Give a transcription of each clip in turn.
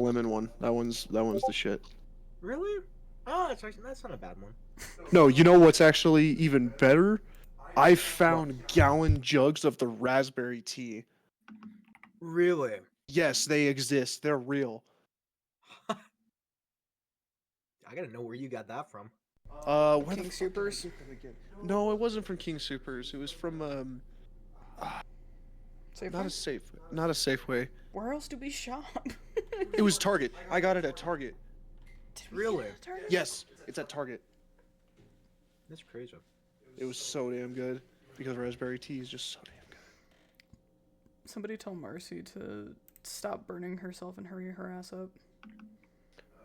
lemon one. That one's the shit. Really? Oh, that's not a bad one. No, you know what's actually even better? I found gallon jugs of the raspberry tea. Really? Yes, they exist. They're real. I gotta know where you got that from. Where King the fuck did I Soopers? get them again? No, it wasn't from King Supers. It was from not a safe, not a Safeway. Where else do we shop? It was Target. I got it at Target. Did we Really? get it at Target? Yes, it's at Target. That's crazy. It was so damn good because raspberry tea is just so damn good. Somebody tell Marcy to stop burning herself and hurry her ass up.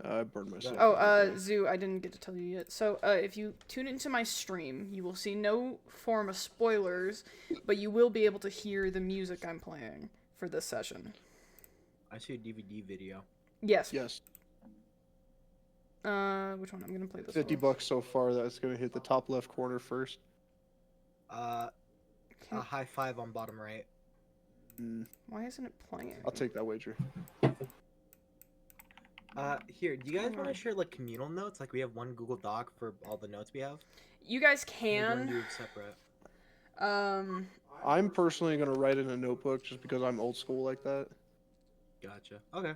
I burned myself. Oh, Zoo, I didn't get to tell you yet. So, if you tune into my stream, you will see no form of spoilers, but you will be able to hear the music I'm playing for this session. I see a DVD video. Yes. Yes. Which one? I'm gonna play this one. $50 so far. That's gonna hit the top left corner first. A high five on bottom right. Why isn't it playing? I'll take that wager. Here, do you guys want to share like communal notes? Like we have one Google Doc for all the notes we have. You guys Or do you wanna can. do it separate. I'm personally gonna write in a notebook just because I'm old school like that. Gotcha. Okay.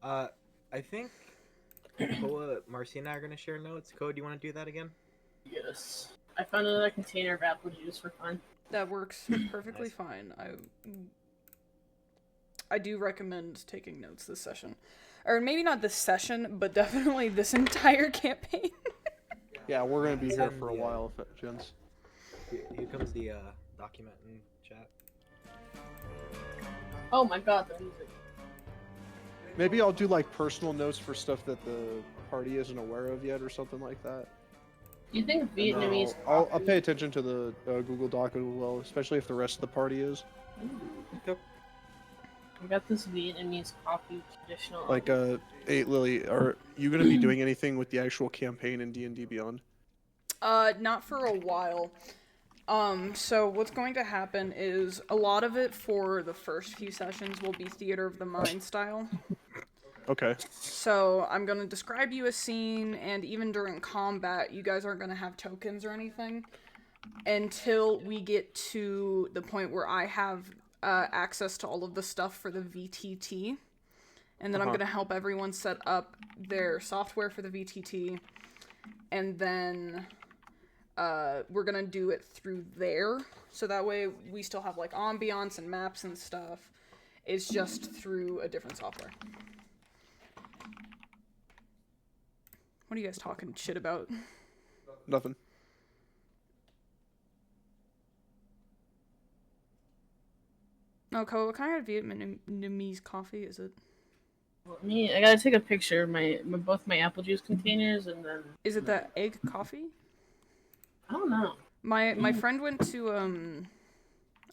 I think Koa, Marcy, and I are gonna share notes. Koa, do you want to do that again? Yes. I found another container of apple juice for fun. That works perfectly Nice. fine. I do recommend taking notes this session. Or maybe not this session, but definitely this entire campaign. Yeah, we're gonna be It's here in for a the, while, gents. Here comes the document in chat. Oh my god, the music. Maybe I'll do like personal notes for stuff that the party isn't aware of yet, or something like that. You think And Vietnamese I'll coffee... pay attention to the Google Doc as well, especially if the rest of the party is. I got this Vietnamese coffee traditional. Like, hey Lily, are you gonna be doing anything with the actual campaign in D&D Beyond? Not for a while. So what's going to happen is a lot of it for the first few sessions will be theater of the mind style. Okay. So I'm going to describe you a scene, and even during combat, you guys aren't going to have tokens or anything until we get to the point where I have access to all of the stuff for the VTT. And then I'm going to help everyone set up their software for the VTT. And then we're going to do it through there. So that way we still have like ambiance and maps and stuff. It's just through a different software. What are you guys talking shit about? Nothing. No, Ko, what kind of Vietnamese coffee is it? I gotta take a picture of both my apple juice containers and then... Is it that egg coffee? I don't know. My friend went to,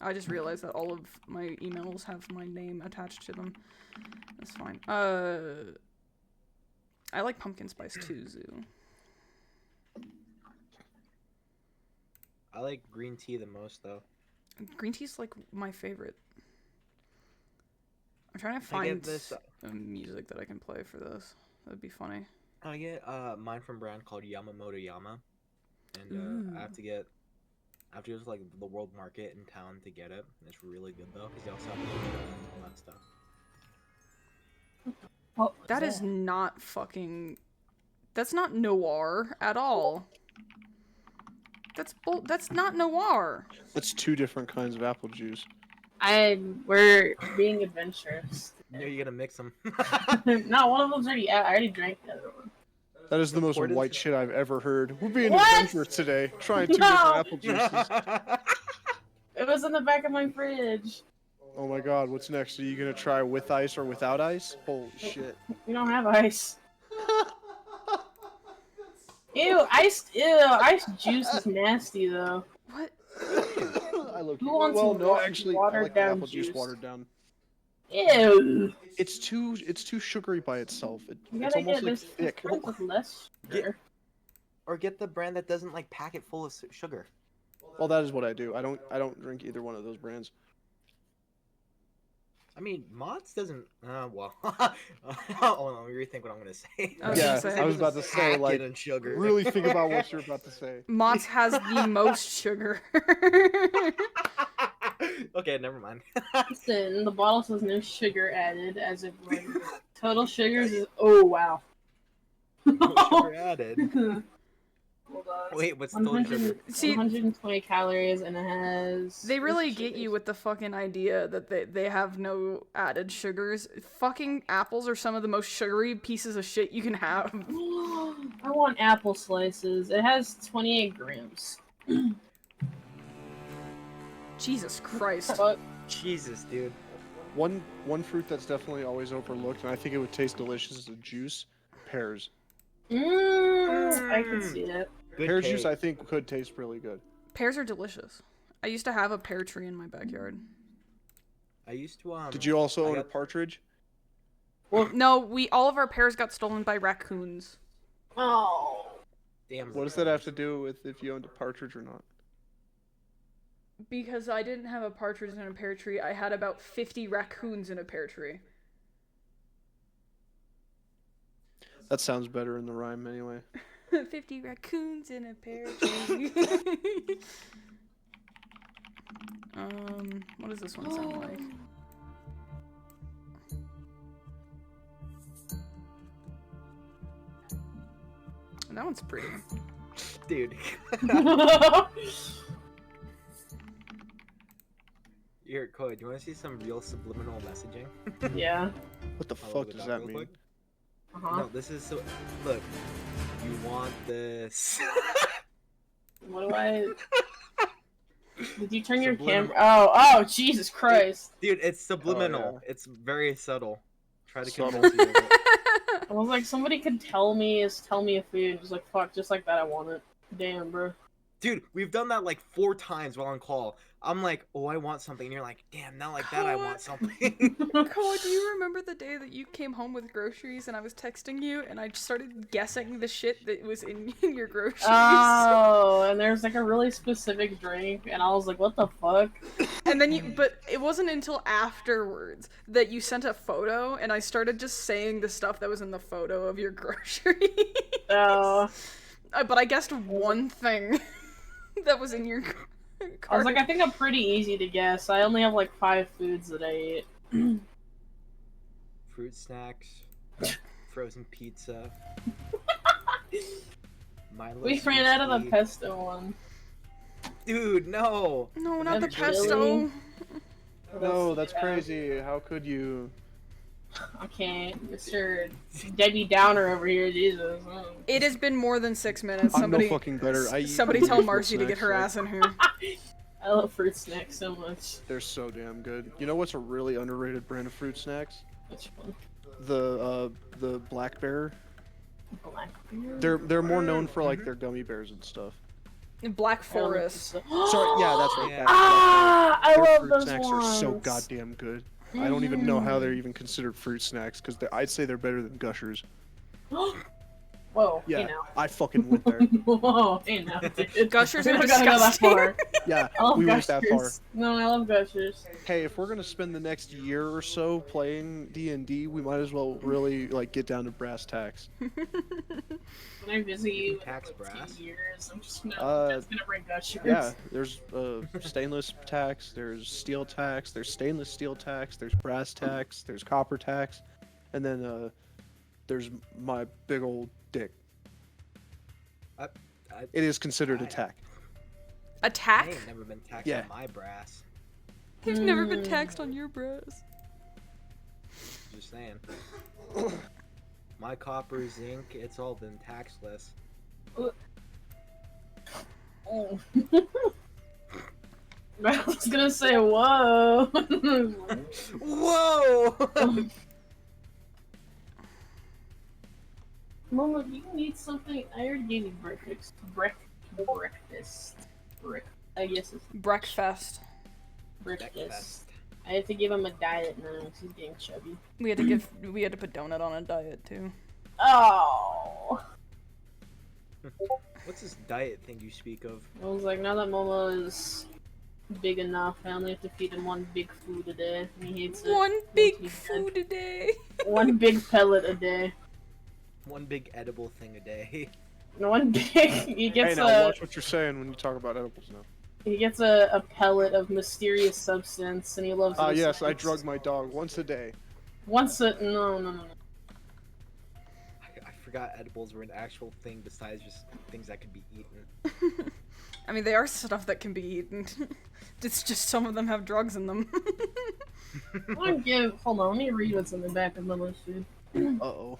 I just realized that all of my emails have my name attached to them. That's fine. I like pumpkin spice too, Zoo. I like green tea the most though. Green tea's like my favorite. I'm trying to I get find this- music that I can play for this. That'd be funny. I get mine from a brand called Yamamoto Yama, and I have to go to like the World Market in town to get it. It's really good though, because they also have all that stuff. What was That is not fucking... That's not noir at all. That's not noir. That's two different kinds of apple juice. We're being adventurous. You know you're gonna mix them. No, one of them's already out. I already drank the other one. That is the most Important- white shit I've ever heard. We're being What? adventurous today, trying two No! different apple juices. It was in the back of my fridge. Oh my god, what's next? Are you gonna try with ice or without ice? Holy shit. We don't have ice. Iced juice is nasty though. What? I look. Who wants Well, no, actually, I watered like the down apple juice juice? watered down. Ew. It's too sugary by itself. You It's gotta almost get like this thick. friends with less sugar. Or get the brand that doesn't like pack it full of sugar. Well, that is what I do. I don't drink either one of those brands. I mean, Mott's doesn't. Well, rethink what I'm gonna say. I was Yeah, gonna say, I was about to say, Pack like, it in sugar. really think about what you're about to say. Mott's has the most sugar. Okay, never mind. Listen, the bottle says no sugar added, as if like total sugars is. Oh wow. No sugar added. Hold on. Wait, what's total sugar? See- 120 calories, and it has. They really where's get you sugars? with the fucking idea that they have no added sugars. Fucking apples are some of the most sugary pieces of shit you can have. I want apple slices. It has 28 grams. Jesus Christ. But Jesus, dude. One fruit that's definitely always overlooked, and I think it would taste delicious as a juice. Pears. I can see it. Good Pear take. juice, I think, could taste really good. Pears are delicious. I used to have a pear tree in my backyard. I used to Did you also I own a got- partridge? No, all of our pears got stolen by raccoons. Oh. Damn. What does that have to do with if you owned a partridge or not? Because I didn't have a partridge in a pear tree, I had about 50 raccoons in a pear tree. That sounds better in the rhyme anyway. 50 raccoons in a pear tree. What does this one sound like? That one's pretty. Dude. Here, Chloe, do you want to see some real subliminal messaging? Yeah. What the I'll fuck look it does up that real mean? quick. Uh-huh. No, this is so. Look, you want this? What do I? Did you turn your Subliminal. camera? Oh, Jesus Christ! Dude, it's subliminal. yeah. It's very subtle. Try to Subtle. convince you of it. I was like, somebody could tell me a food. Just like, fuck, just like that, I want it. Damn, bro. Dude, we've done that like 4 times while on call. I'm like, oh, I want something. And you're like, damn, not like that, I want something. Koa, do you remember the day that you came home with groceries and I was texting you and I started guessing the shit that was in your groceries? Oh, and there's like a really specific drink, and I was like, what the fuck? And then but it wasn't until afterwards that you sent a photo and I started just saying the stuff that was in the photo of your groceries. Oh. But I guessed one thing that was in your cart. I was like, I think I'm pretty easy to guess. I only have like 5 foods that I eat. Fruit snacks, frozen pizza. Milo We ran out of the Sweet. pesto one. Dude, no. No, not the That's pesto. really- No, that's Yeah. crazy. How could you? I can't. Mr. Debbie Downer over here, Jesus. It has been more than 6 minutes. I'm Somebody, no fucking better. I eat somebody fruit tell Marcy to get snacks, her like, ass in here. I love fruit snacks so much. They're so damn good. You know what's a really underrated brand of fruit snacks? Which one? The Black Bear. Blackbeard? They're more known for like their gummy bears and stuff. Black Forest. Sorry, yeah, that's right. Yeah. Ah, I Their love fruit those snacks ones. are so goddamn good. I don't even know how they're even considered fruit snacks because I'd say they're better than Gushers. Whoa, Yeah, hey now. I fucking went there. Whoa, hey now, dude. Gushers We are don't gotta go that disgusting. far. Yeah, I love we went Gushers. that far. No, I love Gushers. Hey, if we're gonna spend the next year or so playing D&D, we might as well really like get down to brass tacks. When I visit you in Tax 15 brass? years, I'm just gonna, Uh, bring Gushers. Yeah, there's stainless tacks, there's steel tacks, there's stainless steel tacks, there's brass tacks, there's copper tacks, and then there's my big old dick. It is considered a tack. I Attack? ain't never been taxed Yeah. on my brass. I've never been taxed on your breast. Just saying. My copper, zinc, it's all been taxless. Oh. I was gonna say, whoa. Whoa! Mama, do you need something? I already gave you breakfast. I guess it's Breakfast. breakfast. I have to give him a diet now because he's getting chubby. We had to put Donut on a diet too. Oh. What's this diet thing you speak of? I was like, now that Momo is big enough, I only have to feed him one big food a day. And he hates it. One big He's food a day. One big pellet a day. One big edible thing a day. One big. He Hey, gets now watch what you're saying when you talk about edibles now. he gets a pellet of mysterious substance, and he loves it. Ah, as yes, I snacks. drug my dog once a day. Once a no. I forgot edibles were an actual thing besides just things that could be eaten. I mean, they are stuff that can be eaten. It's just some of them have drugs in them. Hold on, let me read what's in the back of my list, dude. Uh-oh.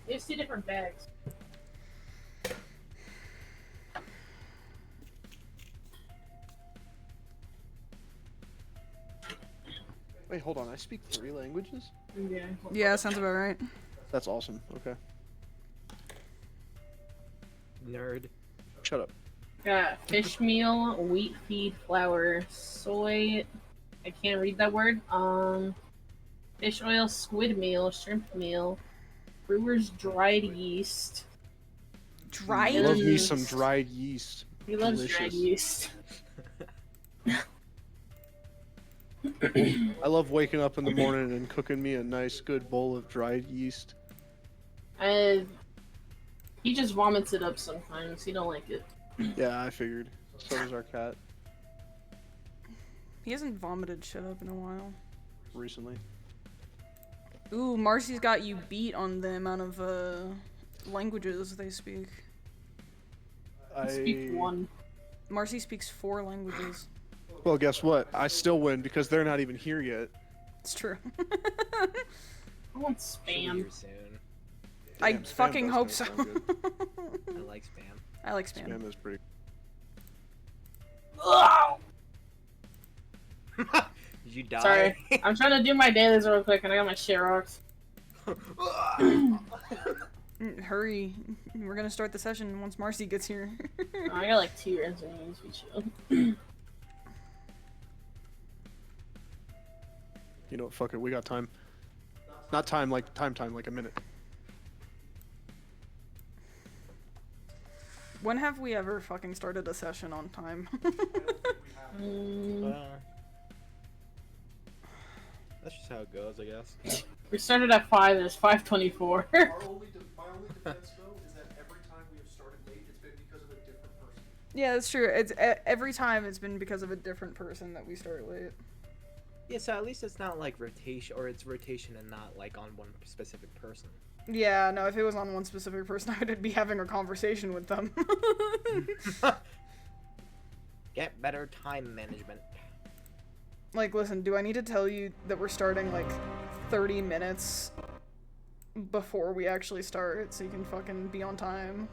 There's 2 different bags. Wait, hold on. I speak 3 languages? Yeah. Yeah, sounds about right. That's awesome. Okay. Nerd. Shut up. Got fish meal, wheat feed, flour, soy. I can't read that word. Fish oil, squid meal, shrimp meal, brewer's dried yeast. Dried Love me yeast. some dried yeast. He loves Delicious. dried yeast. I love waking up in the morning and cooking me a nice, good bowl of dried yeast. He just vomits it up sometimes. He don't like it. Yeah, I figured. So does our cat He hasn't vomited shit up in a while. recently. Ooh, Marcy's got you beat on the amount of languages they speak. I speak 1. Marcy speaks 4 languages. Well, guess what? I still win because they're not even here yet. It's true. I want Should be spam. here soon. I Damn, spam fucking does hope kinda so. sound good. I like spam. I like spam. Spam is pretty. Ugh! Did you die? Sorry. I'm trying to do my dailies real quick and I got my shit rocks. Hurry. We're gonna start the session once Marcy gets here. Oh, I got like 2 resumes. We chill. You know what? Fuck it. We got time. Not time like time, like a minute. When have we ever fucking started a session on time? Mm, That's just how it goes, I guess. we started at 5 and it's 5:24. My only defense though is that every time we have started late, it's been because of a different person. Yeah, that's true. It's every time it's been because of a different person that we start late. Yeah, so at least it's not like rotation, or it's rotation and not like on one specific person. Yeah, no, if it was on one specific person, I would be having a conversation with them. Get better time management. Like, listen, do I need to tell you that we're starting like 30 minutes before we actually start so you can fucking be on time?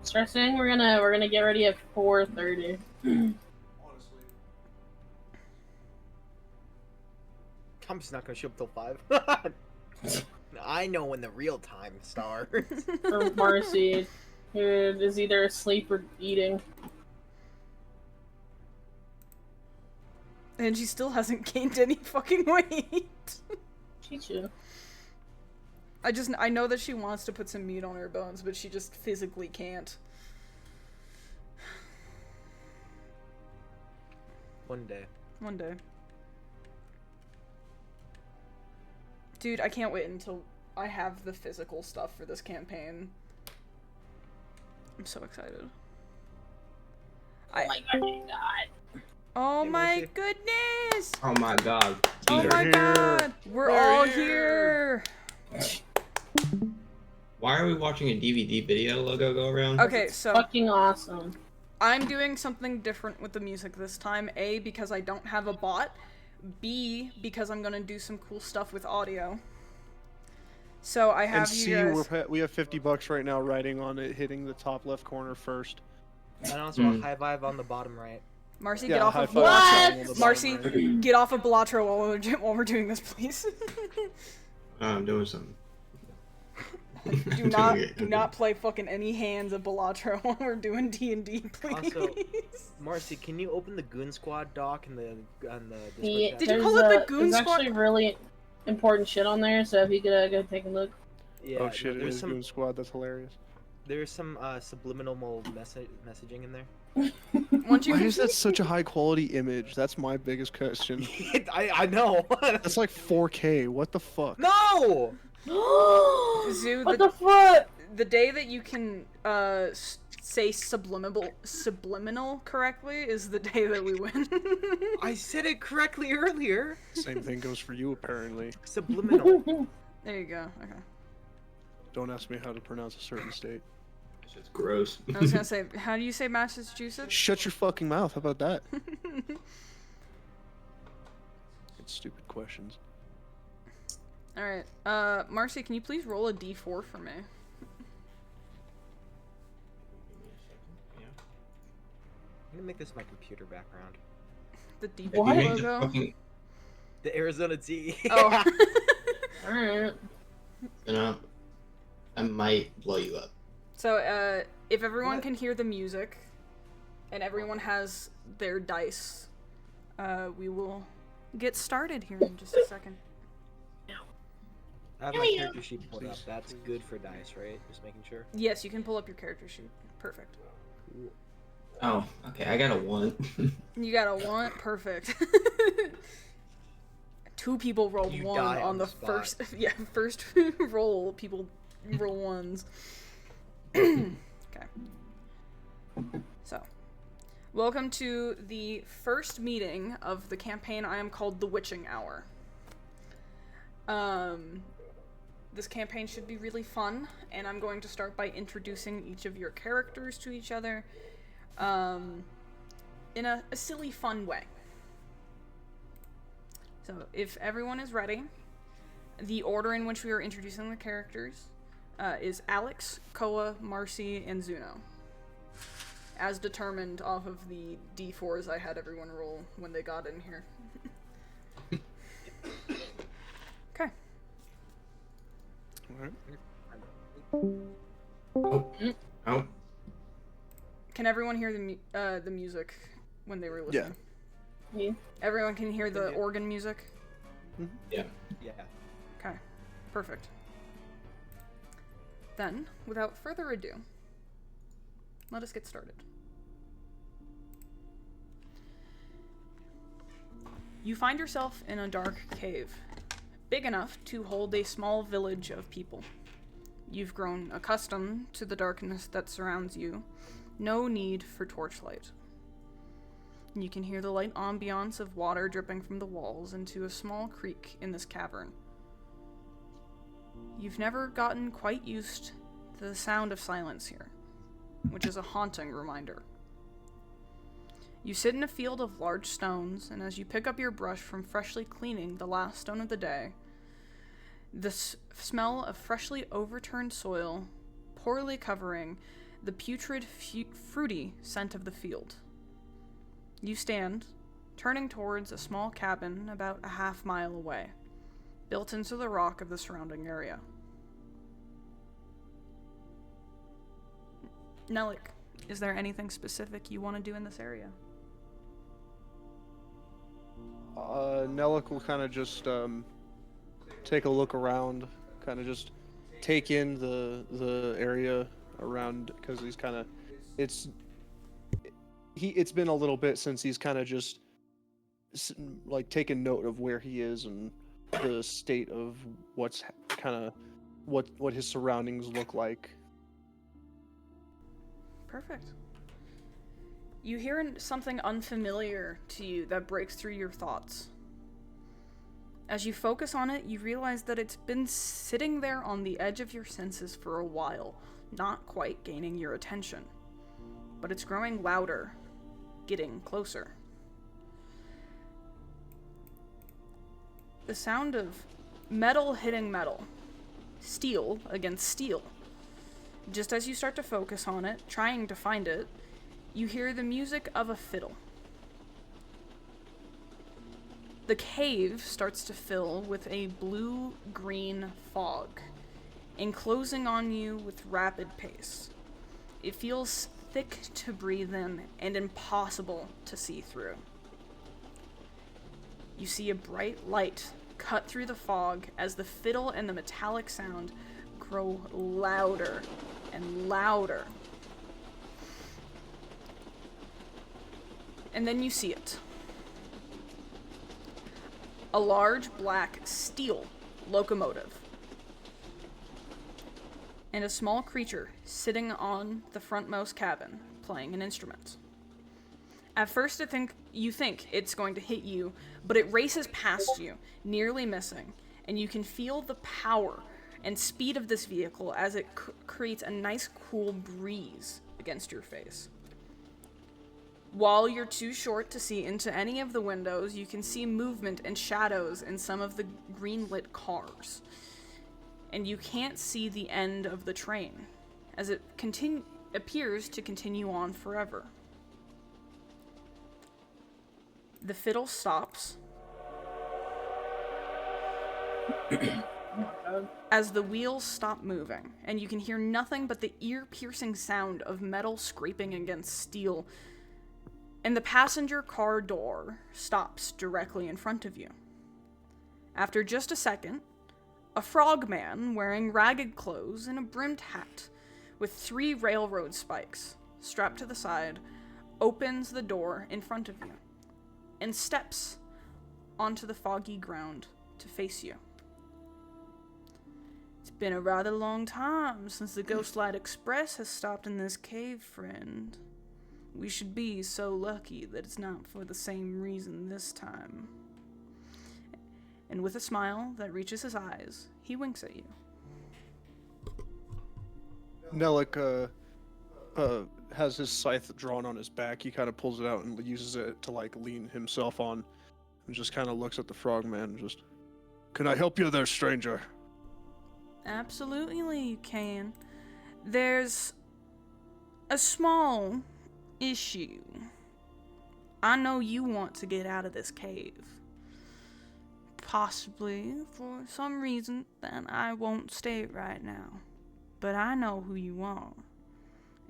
Start saying we're gonna get ready at 4:30. Honestly. I'm just not gonna show up till 5. I know when the real time starts. For Marcy, who is either asleep or eating. And she still hasn't gained any fucking weight. Teach you. I know that she wants to put some meat on her bones, but she just physically can't. One day. One day. Dude, I can't wait until I have the physical stuff for this campaign. I'm so excited. Oh my god. Oh Hey, my Marcy. goodness! Oh my god. Oh Peter. my here. god! We're They're all here. here! Why are we watching a DVD video logo go around? Okay, so Fucking awesome. I'm doing something different with the music this time. A, because I don't have a bot. B, because I'm gonna do some cool stuff with audio. So I And have C, you guys... we have $50 right now writing on it, hitting the top left corner first. And also a high five on the bottom right. Marcy, Yeah, get off high of five. Bellatrix. On the bottom Marcy, right. get off of Bellatrix while we're doing this, please. I'm doing something. Do not play fucking any hands of Bellatrix while we're doing D&D, please. Also, Marcy, can you open the Goon Squad doc in the Discord Yeah, chat? Did you call it the Goon there's Squad? actually really important shit on there, so if you could go take a look. Yeah, Oh shit, it there's is some Goon Squad, that's hilarious. there's some subliminal messaging in there. Once you Why is that such a high quality image? That's my biggest question. I know. That's like 4K, what the fuck? No. Zoo, What the fuck? the day that you can say subliminal correctly is the day that we win. I said it correctly earlier. Same thing goes for you, apparently. Subliminal. There you go. Okay. Don't ask me how to pronounce a certain state. It's just gross. I was gonna say, how do you say Massachusetts? Shut your fucking mouth. How about that? It's stupid questions. All right. Marcy, can you please roll a d4 for me? I'm gonna make this my computer background. The d4 If you What? make this logo. fucking, The Arizona T. Oh. Alright. you know, I might blow you up. So, if everyone What? can hear the music, and everyone has their dice, we will get started here in just a second. I have my character sheet pulled up. That's good for dice, right? Just making sure. Yes, you can pull up your character sheet. Perfect. Oh, okay, I got a 1. You got a 1? Perfect. 2 people rolled You 1 die on on the the spot. first. Yeah, first roll. People roll 1s. Okay. So, welcome to the first meeting of the campaign I am called The Witching Hour. This campaign should be really fun, and I'm going to start by introducing each of your characters to each other, in a silly, fun way. So, if everyone is ready, the order in which we are introducing the characters is Alex, Koa, Marcy, and Zuno, as determined off of the d4s I had everyone roll when they got in here. Okay. Alright. Oh, Can everyone hear the music when they were listening? Yeah. Everyone can hear the organ music? yeah. Yeah. Okay, perfect. Then, without further ado, let us get started. You find yourself in a dark cave, big enough to hold a small village of people. You've grown accustomed to the darkness that surrounds you. No need for torchlight. You can hear the light ambiance of water dripping from the walls into a small creek in this cavern. You've never gotten quite used to the sound of silence here, which is a haunting reminder. You sit in a field of large stones, and as you pick up your brush from freshly cleaning the last stone of the day, the smell of freshly overturned soil poorly covering the putrid, fruity scent of the field. You stand, turning towards a small cabin about a half-mile away, built into the rock of the surrounding area. Nelik, is there anything specific you want to do in this area? Nelik will kind of just take a look around, kind of just take in the area around, because he's kind of it's been a little bit since he's kind of just like taken note of where he is and the state of what's kind of what his surroundings look like. Perfect. You hear something unfamiliar to you that breaks through your thoughts. As you focus on it, you realize that it's been sitting there on the edge of your senses for a while, not quite gaining your attention. But it's growing louder, getting closer. The sound of metal hitting metal, steel against steel. Just as you start to focus on it, trying to find it, you hear the music of a fiddle. The cave starts to fill with a blue-green fog, enclosing on you with rapid pace. It feels thick to breathe in and impossible to see through. You see a bright light cut through the fog as the fiddle and the metallic sound grow louder and louder. And then you see it. A large black steel locomotive. and a small creature sitting on the frontmost cabin, playing an instrument. At first, you think it's going to hit you, but it races past you, nearly missing, and you can feel the power and speed of this vehicle as it creates a nice cool breeze against your face. While you're too short to see into any of the windows, you can see movement and shadows in some of the green-lit cars. And you can't see the end of the train, as it appears to continue on forever. The fiddle stops as the wheels stop moving, and you can hear nothing but the ear-piercing sound of metal scraping against steel, and the passenger car door stops directly in front of you. After just a second, a frogman wearing ragged clothes and a brimmed hat with 3 railroad spikes strapped to the side opens the door in front of you and steps onto the foggy ground to face you. It's been a rather long time since the Ghostlight Express has stopped in this cave, friend. We should be so lucky that it's not for the same reason this time. And with a smile that reaches his eyes, he winks at you. Nelik has his scythe drawn on his back. He kind of pulls it out and uses it to like lean himself on, and just kind of looks at the frogman and just, "Can I help you there, stranger?" Absolutely, you can. There's a small issue. I know you want to get out of this cave. Possibly for some reason that I won't state right now. But I know who you are.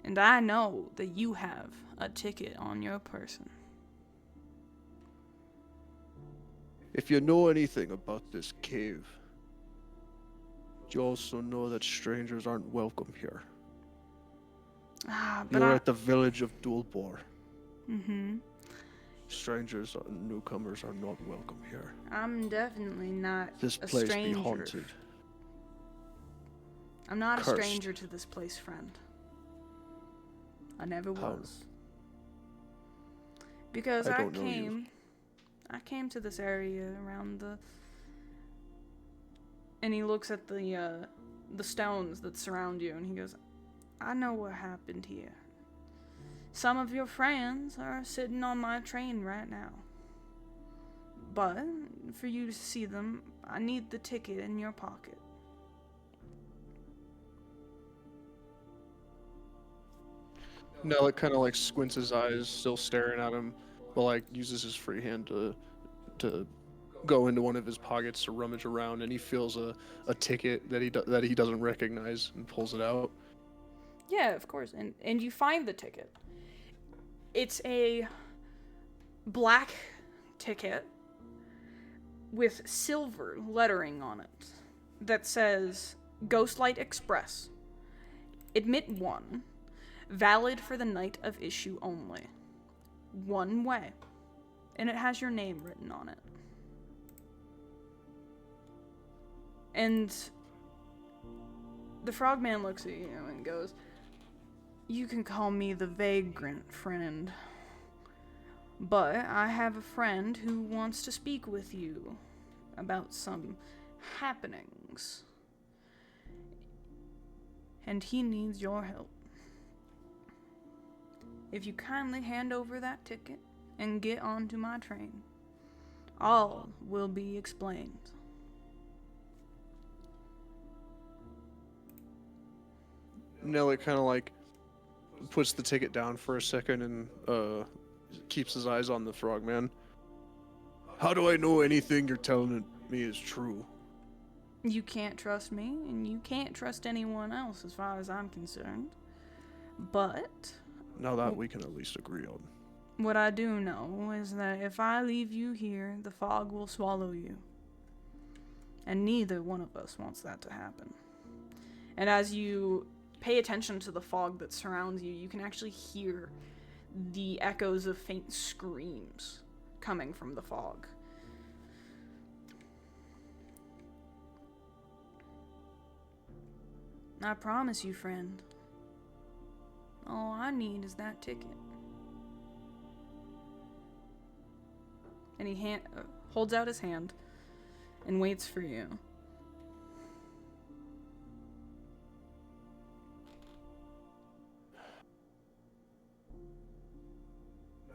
And I know that you have a ticket on your person. If you know anything about this cave, you also know that strangers aren't welcome here. But You're at the village of Dulbor. Mm-hmm. Strangers and newcomers are not welcome here. I'm definitely not This a place stranger. be haunted. I'm not Cursed. a stranger to this place, friend. I never How? was. Because I I don't know you. came to this area around the... And he looks at the stones that surround you, and he goes, I know what happened here. Some of your friends are sitting on my train right now. But, for you to see them, I need the ticket in your pocket. Nelik kind of like squints his eyes, still staring at him, but like uses his free hand to go into one of his pockets to rummage around, and he feels a ticket that he doesn't recognize and pulls it out. Yeah, of course. And you find the ticket. It's a black ticket with silver lettering on it that says Ghostlight Express. Admit 1. Valid for the night of issue only. One way. And it has your name written on it. And the frogman looks at you and goes, You can call me the vagrant, friend. But I have a friend who wants to speak with you about some happenings. And he needs your help. If you kindly hand over that ticket and get onto my train, all will be explained. Nelik kind of like puts the ticket down for a second and keeps his eyes on the frogman. How do I know anything you're telling me is true? You can't trust me, and you can't trust anyone else as far as I'm concerned. But Now that we can at least agree on. what I do know is that if I leave you here, the fog will swallow you. And neither one of us wants that to happen. And as you pay attention to the fog that surrounds you, you can actually hear the echoes of faint screams coming from the fog. I promise you, friend. All I need is that ticket. And he holds out his hand and waits for you.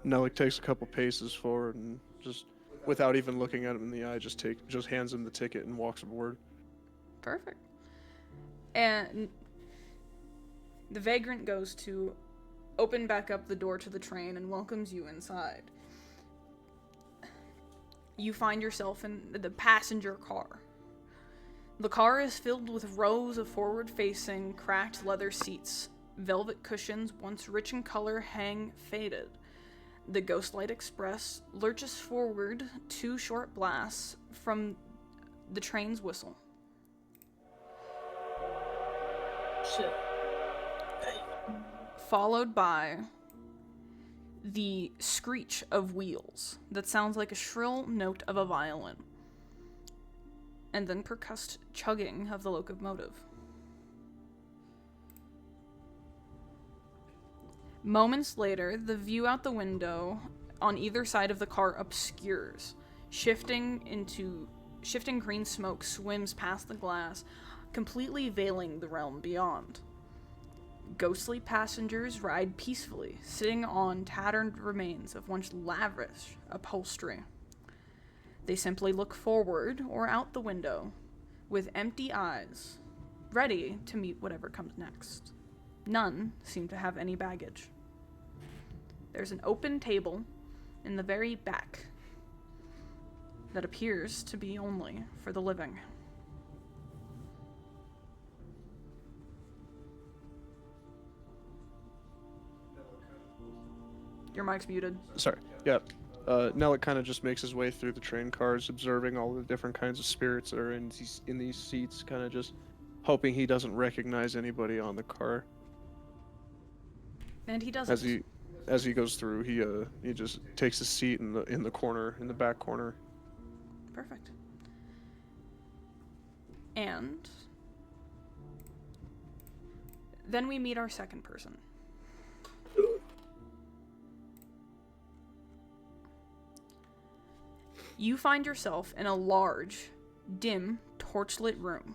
Nelik takes a couple paces forward and just, without even looking at him in the eye, just hands him the ticket and walks aboard. Perfect. And the vagrant goes to open back up the door to the train and welcomes you inside. You find yourself in the passenger car. The car is filled with rows of forward-facing, cracked leather seats. Velvet cushions, once rich in color, hang faded. The Ghostlight Express lurches forward 2 short blasts from the train's whistle. Shit. Followed by the screech of wheels that sounds like a shrill note of a violin. And then percussed chugging of the locomotive. Moments later, the view out the window on either side of the car obscures. Shifting green smoke swims past the glass, completely veiling the realm beyond. Ghostly passengers ride peacefully, sitting on tattered remains of once lavish upholstery. They simply look forward or out the window with empty eyes, ready to meet whatever comes next. None seem to have any baggage. There's an open table in the very back that appears to be only for the living. Your mic's muted. Sorry. Yeah. Nelik kind of just makes his way through the train cars, observing all the different kinds of spirits that are in these seats, kind of just hoping he doesn't recognize anybody on the car. And he doesn't. As he goes through, he just takes a seat in the corner, in the back corner. Perfect. And then we meet our second person. You find yourself in a large, dim, torchlit room,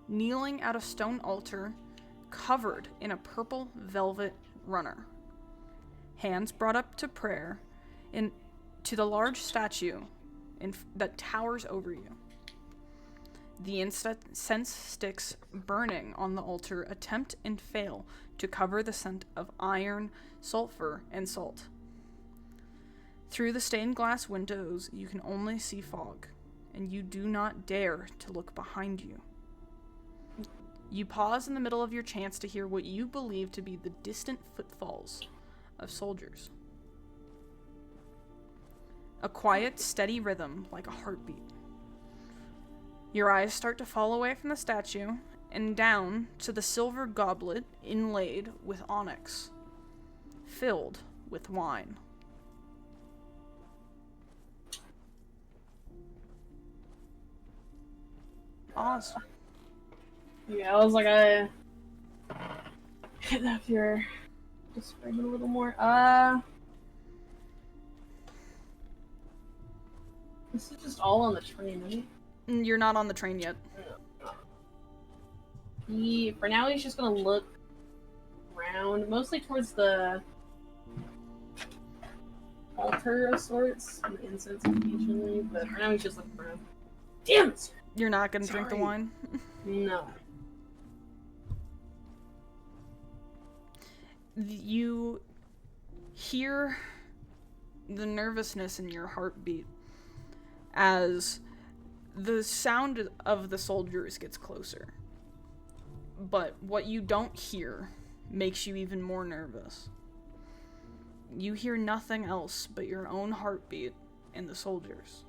kneeling at a stone altar covered in a purple velvet runner. Hands brought up to prayer to the large statue that towers over you. The incense sticks burning on the altar attempt and fail to cover the scent of iron, sulfur, and salt. Through the stained glass windows, you can only see fog, and you do not dare to look behind you. You pause in the middle of your chants to hear what you believe to be the distant footfalls of soldiers. A quiet, steady rhythm like a heartbeat. Your eyes start to fall away from the statue and down to the silver goblet inlaid with onyx, filled with wine. Awesome. Yeah, I was like, I if you're describing a little more. This is just all on the train, right? You're not on the train yet. For now, he's just gonna look around, mostly towards the altar of sorts, and the incense occasionally, but for now he's just looking around. Damn it! You're not gonna drink the wine? No. You hear the nervousness in your heartbeat as the sound of the soldiers gets closer. But what you don't hear makes you even more nervous. You hear nothing else but your own heartbeat and the soldiers.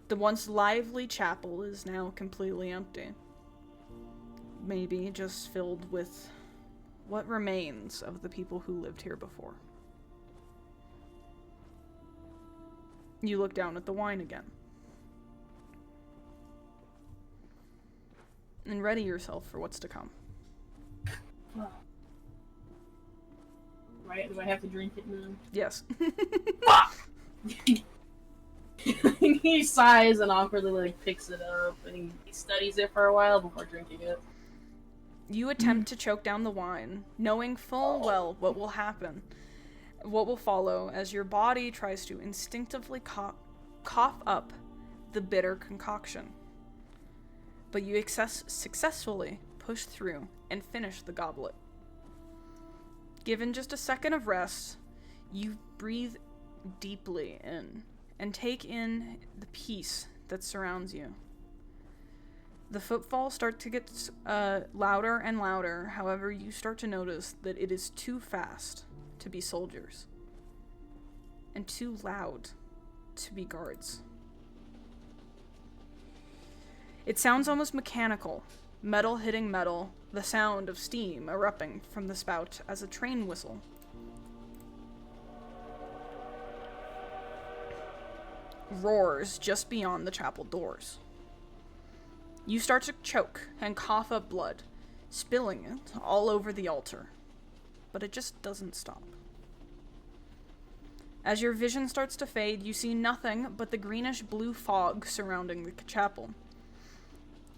The once lively chapel is now completely empty. Maybe just filled with what remains of the people who lived here before. You look down at the wine again. and ready yourself for what's to come. Right? Do I have to drink it now? Yes. He sighs and awkwardly like picks it up and he studies it for a while before drinking it. You attempt to choke down the wine, knowing full well what will happen, what will follow as your body tries to instinctively cough up the bitter concoction. But you successfully push through and finish the goblet. Given just a second of rest, you breathe deeply in and take in the peace that surrounds you. The footfalls start to get louder and louder, however, you start to notice that it is too fast to be soldiers, and too loud to be guards. It sounds almost mechanical, metal hitting metal, the sound of steam erupting from the spout as a train whistle. Roars just beyond the chapel doors. You start to choke and cough up blood, spilling it all over the altar. But it just doesn't stop. As your vision starts to fade, you see nothing but the greenish-blue fog surrounding the chapel.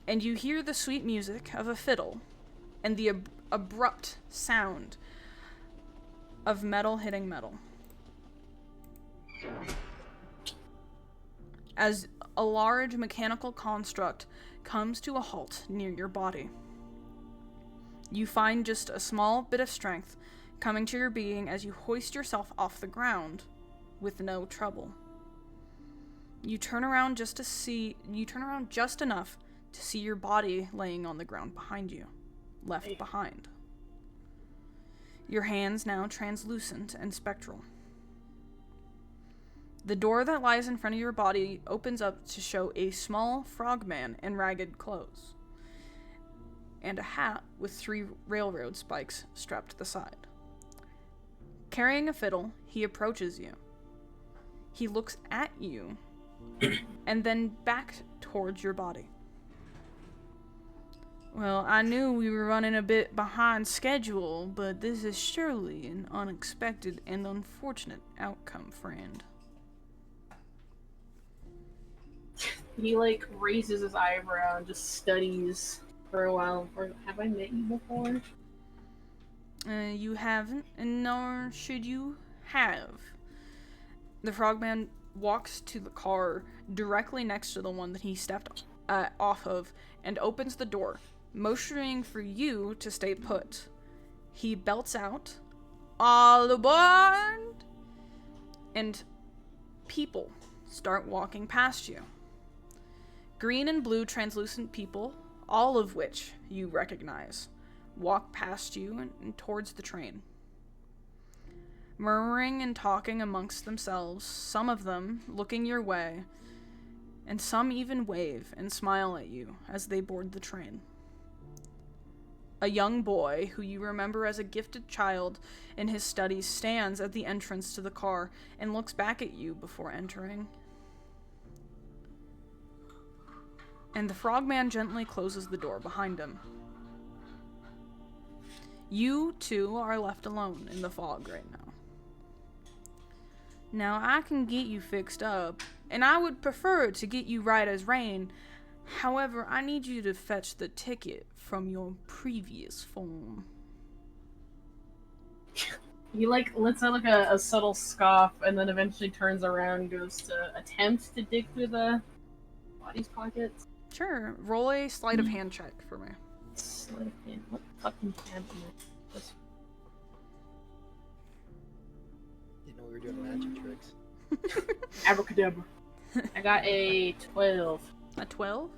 And you hear the sweet music of a fiddle and the abrupt sound of metal hitting metal. As a large mechanical construct comes to a halt near your body. You find just a small bit of strength coming to your being as you hoist yourself off the ground with no trouble. You turn around just enough to see your body laying on the ground behind you, left behind. Your hands now translucent and spectral. The door that lies in front of your body opens up to show a small frogman in ragged clothes, and a hat with 3 railroad spikes strapped to the side. Carrying a fiddle, he approaches you. He looks at you, and then back towards your body. Well, I knew we were running a bit behind schedule, but this is surely an unexpected and unfortunate outcome, friend. He like raises his eyebrow and just studies for a while. Have I met you before? You haven't, and nor should you have. The frogman walks to the car directly next to the one that he stepped off of and opens the door, motioning for you to stay put. He belts out, "All aboard!" and people start walking past you. Green and blue translucent people, all of which you recognize, walk past you and towards the train. Murmuring and talking amongst themselves, some of them looking your way, and some even wave and smile at you as they board the train. A young boy, who you remember as a gifted child in his studies, stands at the entrance to the car and looks back at you before entering. And the frogman gently closes the door behind him. You two are left alone in the fog right now. Now, I can get you fixed up, and I would prefer to get you right as rain. However, I need you to fetch the ticket from your previous form. He like lets out like a subtle scoff and then eventually turns around and goes to attempt to dig through the body's pockets. Sure, roll a sleight of hand check for me. Sleight of hand. What fucking hand am I? This- Didn't know we were doing magic tricks. Abracadabra. I got a 12. A 12?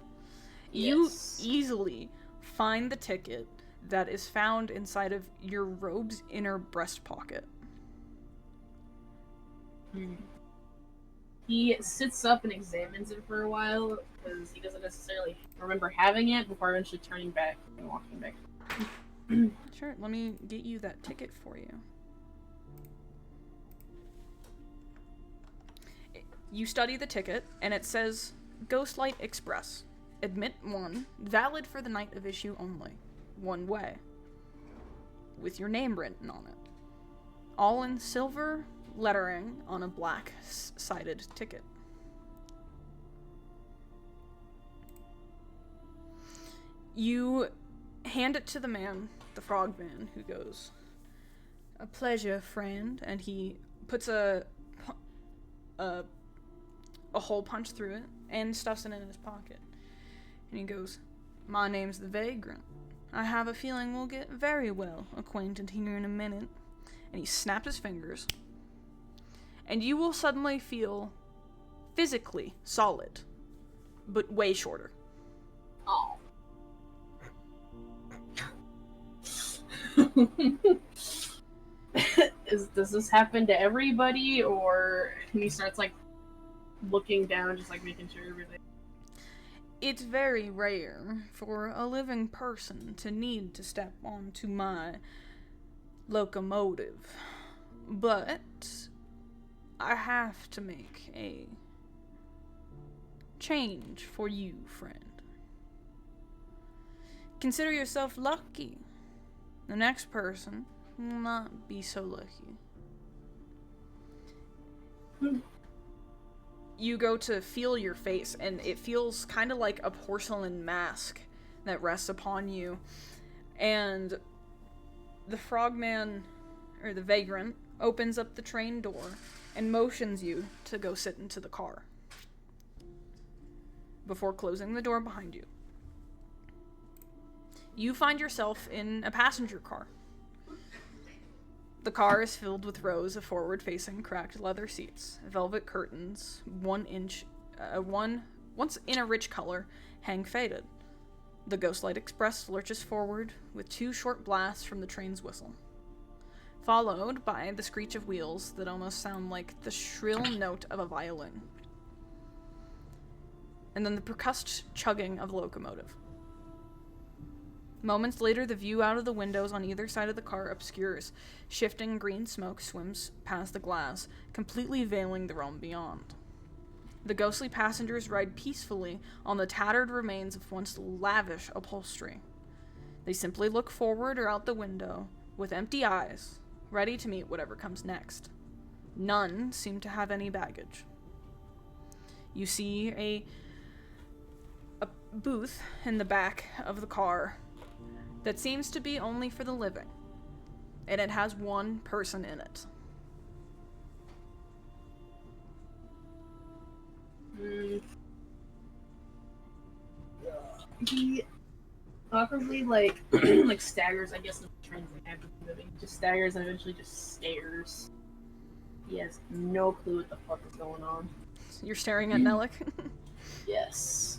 Yes. You easily find the ticket that is found inside of your robe's inner breast pocket. He sits up and examines it for a while because he doesn't necessarily remember having it before eventually turning back and walking back. Sure, let me get you that ticket for you. You study the ticket, and it says Ghostlight Express. Admit 1, valid for the night of issue only. One way. With your name written on it. All in silver lettering on a black-sided ticket. You hand it to the man, the frog man, who goes, "A pleasure, friend," and he puts a hole punch through it and stuffs it in his pocket. And he goes, "My name's the Vagrant. I have a feeling we'll get very well acquainted here in a minute." And he snapped his fingers. And you will suddenly feel physically solid, but way shorter. Oh. Does this happen to everybody, or he starts like looking down, just like making sure everything? It's very rare for a living person to need to step onto my locomotive, but I have to make a change for you, friend. Consider yourself lucky. The next person will not be so lucky. You go to feel your face, and it feels kind of like a porcelain mask that rests upon you. And the frogman, or the vagrant, opens up the train door and motions you to go sit into the car before closing the door behind you. You find yourself in a passenger car. The car is filled with rows of forward-facing cracked leather seats, velvet curtains, once in a rich color, hang faded. The Ghostlight Express lurches forward with 2 short blasts from the train's whistle, followed by the screech of wheels that almost sound like the shrill note of a violin, and then the percussed chugging of the locomotive. Moments later, the view out of the windows on either side of the car obscures. Shifting green smoke swims past the glass, completely veiling the realm beyond. The ghostly passengers ride peacefully on the tattered remains of once lavish upholstery. They simply look forward or out the window, with empty eyes, ready to meet whatever comes next. None seem to have any baggage. You see a booth in the back of the car that seems to be only for the living, and it has one person in it. He awkwardly like staggers. I guess the train's like actively moving. Just staggers and eventually just stares. He has no clue what the fuck is going on. You're staring at Nellic? Yes.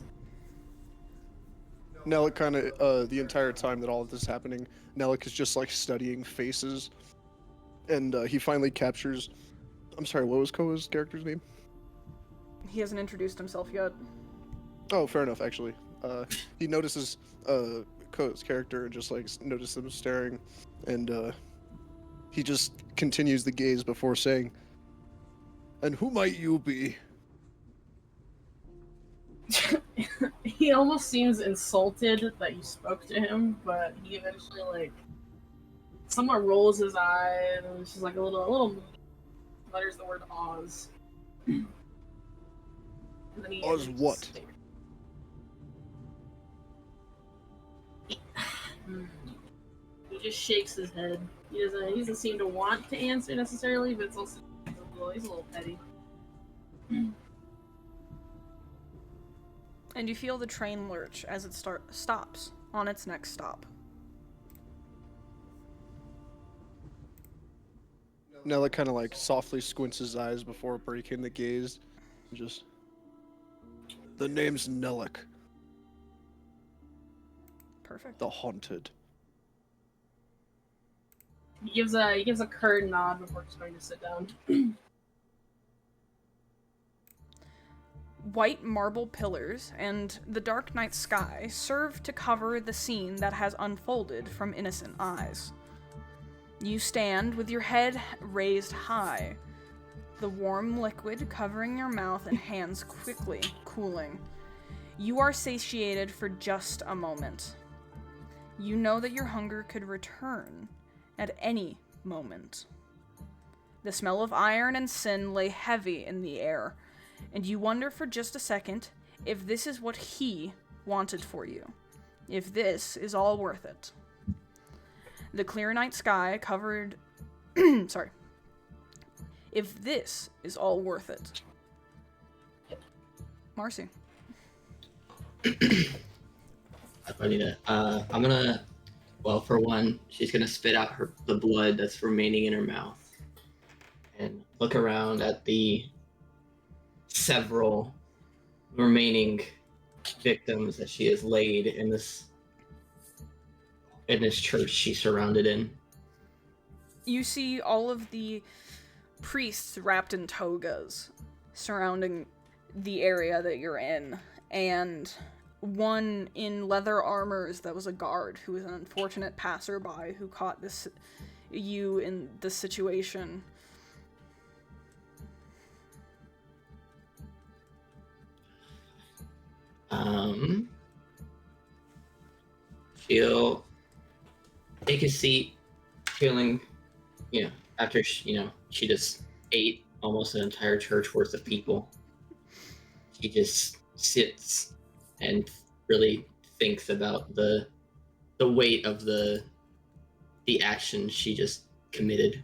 Nellic kind of, the entire time that all of this is happening, Nellic is just like studying faces. And he finally captures. I'm sorry, what was Koa's character's name? He hasn't introduced himself yet. Oh, fair enough, actually. He notices Koa's character and just like notices him staring. And he just continues the gaze before saying, "And who might you be?" He almost seems insulted that you spoke to him, but he eventually like somewhat rolls his eyes and it's just like a little letters the word Oz. And then he Oz what? He just shakes his head. He doesn't seem to want to answer necessarily, but it's also he's a little petty. And you feel the train lurch as it stops on its next stop. Nellic kind of like softly squints his eyes before breaking the gaze. Just, the name's Nellic, Perfect. the Haunted. He gives a curt nod before just going to sit down. White marble pillars and the dark night sky serve to cover the scene that has unfolded from innocent eyes. You stand with your head raised high, the warm liquid covering your mouth and hands quickly cooling. You are satiated for just a moment. You know that your hunger could return at any moment. The smell of iron and sin lay heavy in the air, and you wonder for just a second if this is what he wanted for you. If this is all worth it. The clear night sky covered... Sorry. If this is all worth it. Marcy. I'm gonna... Well, for one, she's gonna spit out the blood that's remaining in her mouth. And look around at the several remaining victims that she has laid in this church she's surrounded in. You see all of the priests wrapped in togas surrounding the area that you're in, and one in leather armors that was a guard who was an unfortunate passerby who caught you in this situation. She'll take a seat, feeling, after she just ate almost an entire church worth of people. She just sits and really thinks about the weight of the action she just committed.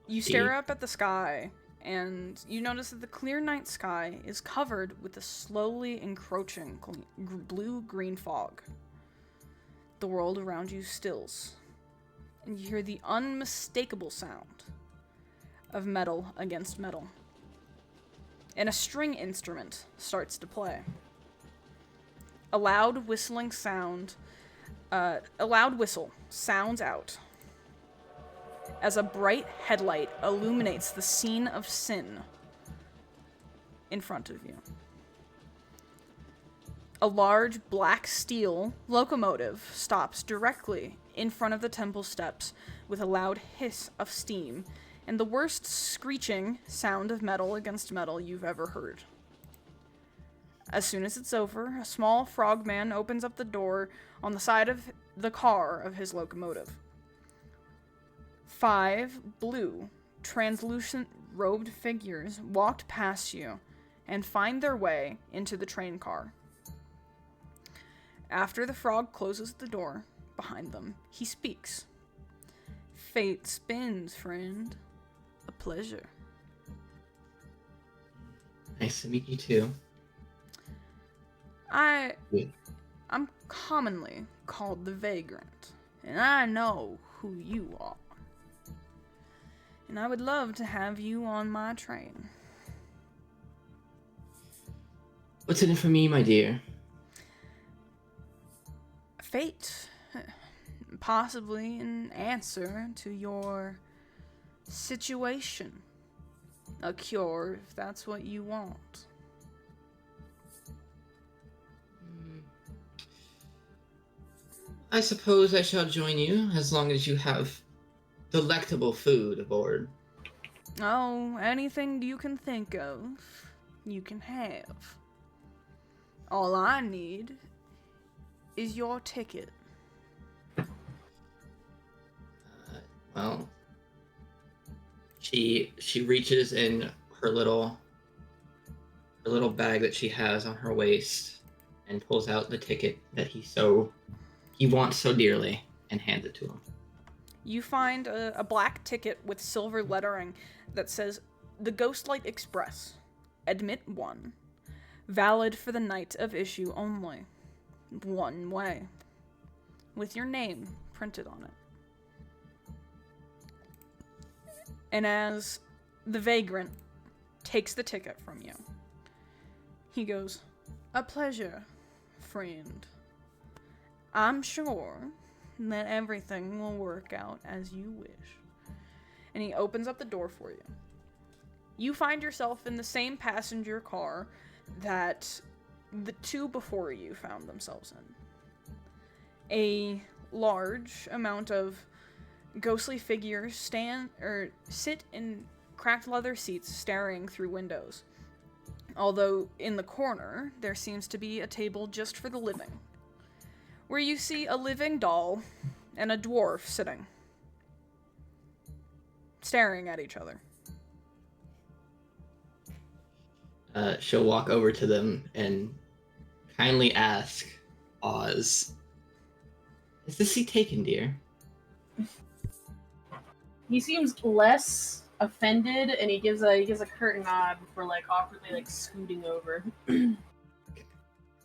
You stare up at the sky, and you notice that the clear night sky is covered with a slowly encroaching blue-green fog. The world around you stills, and you hear the unmistakable sound of metal against metal. And a string instrument starts to play. A loud whistle sounds out as a bright headlight illuminates the scene of sin in front of you. A large black steel locomotive stops directly in front of the temple steps with a loud hiss of steam and the worst screeching sound of metal against metal you've ever heard. As soon as it's over, a small frogman opens up the door on the side of the car of his locomotive. 5 blue, translucent robed figures walked past you and find their way into the train car. After the frog closes the door behind them, he speaks. Fate spins, friend. A pleasure. Nice to meet you too. I'm commonly called the Vagrant, and I know who you are. And I would love to have you on my train. What's in it for me, my dear? Fate. Possibly an answer to your situation. A cure, if that's what you want. I suppose I shall join you, as long as you have delectable food aboard. Oh, anything you can think of, you can have. All I need is your ticket. Well, she reaches in her little bag that she has on her waist and pulls out the ticket that he wants so dearly and hands it to him. You find a black ticket with silver lettering that says, The Ghostlight Express. Admit 1. Valid for the night of issue only. One way. With your name printed on it. And as the Vagrant takes the ticket from you, he goes, A pleasure, friend. I'm sure that everything will work out as you wish. And he opens up the door for you. You find yourself in the same passenger car that the two before you found themselves in. A large amount of ghostly figures sit in cracked leather seats staring through windows. although in the corner there seems to be a table just for the living, where you see a living doll and a dwarf sitting, staring at each other. She'll walk over to them and kindly ask Oz, "Is this seat taken, dear?" He seems less offended, and he gives a curt nod before like awkwardly like scooting over.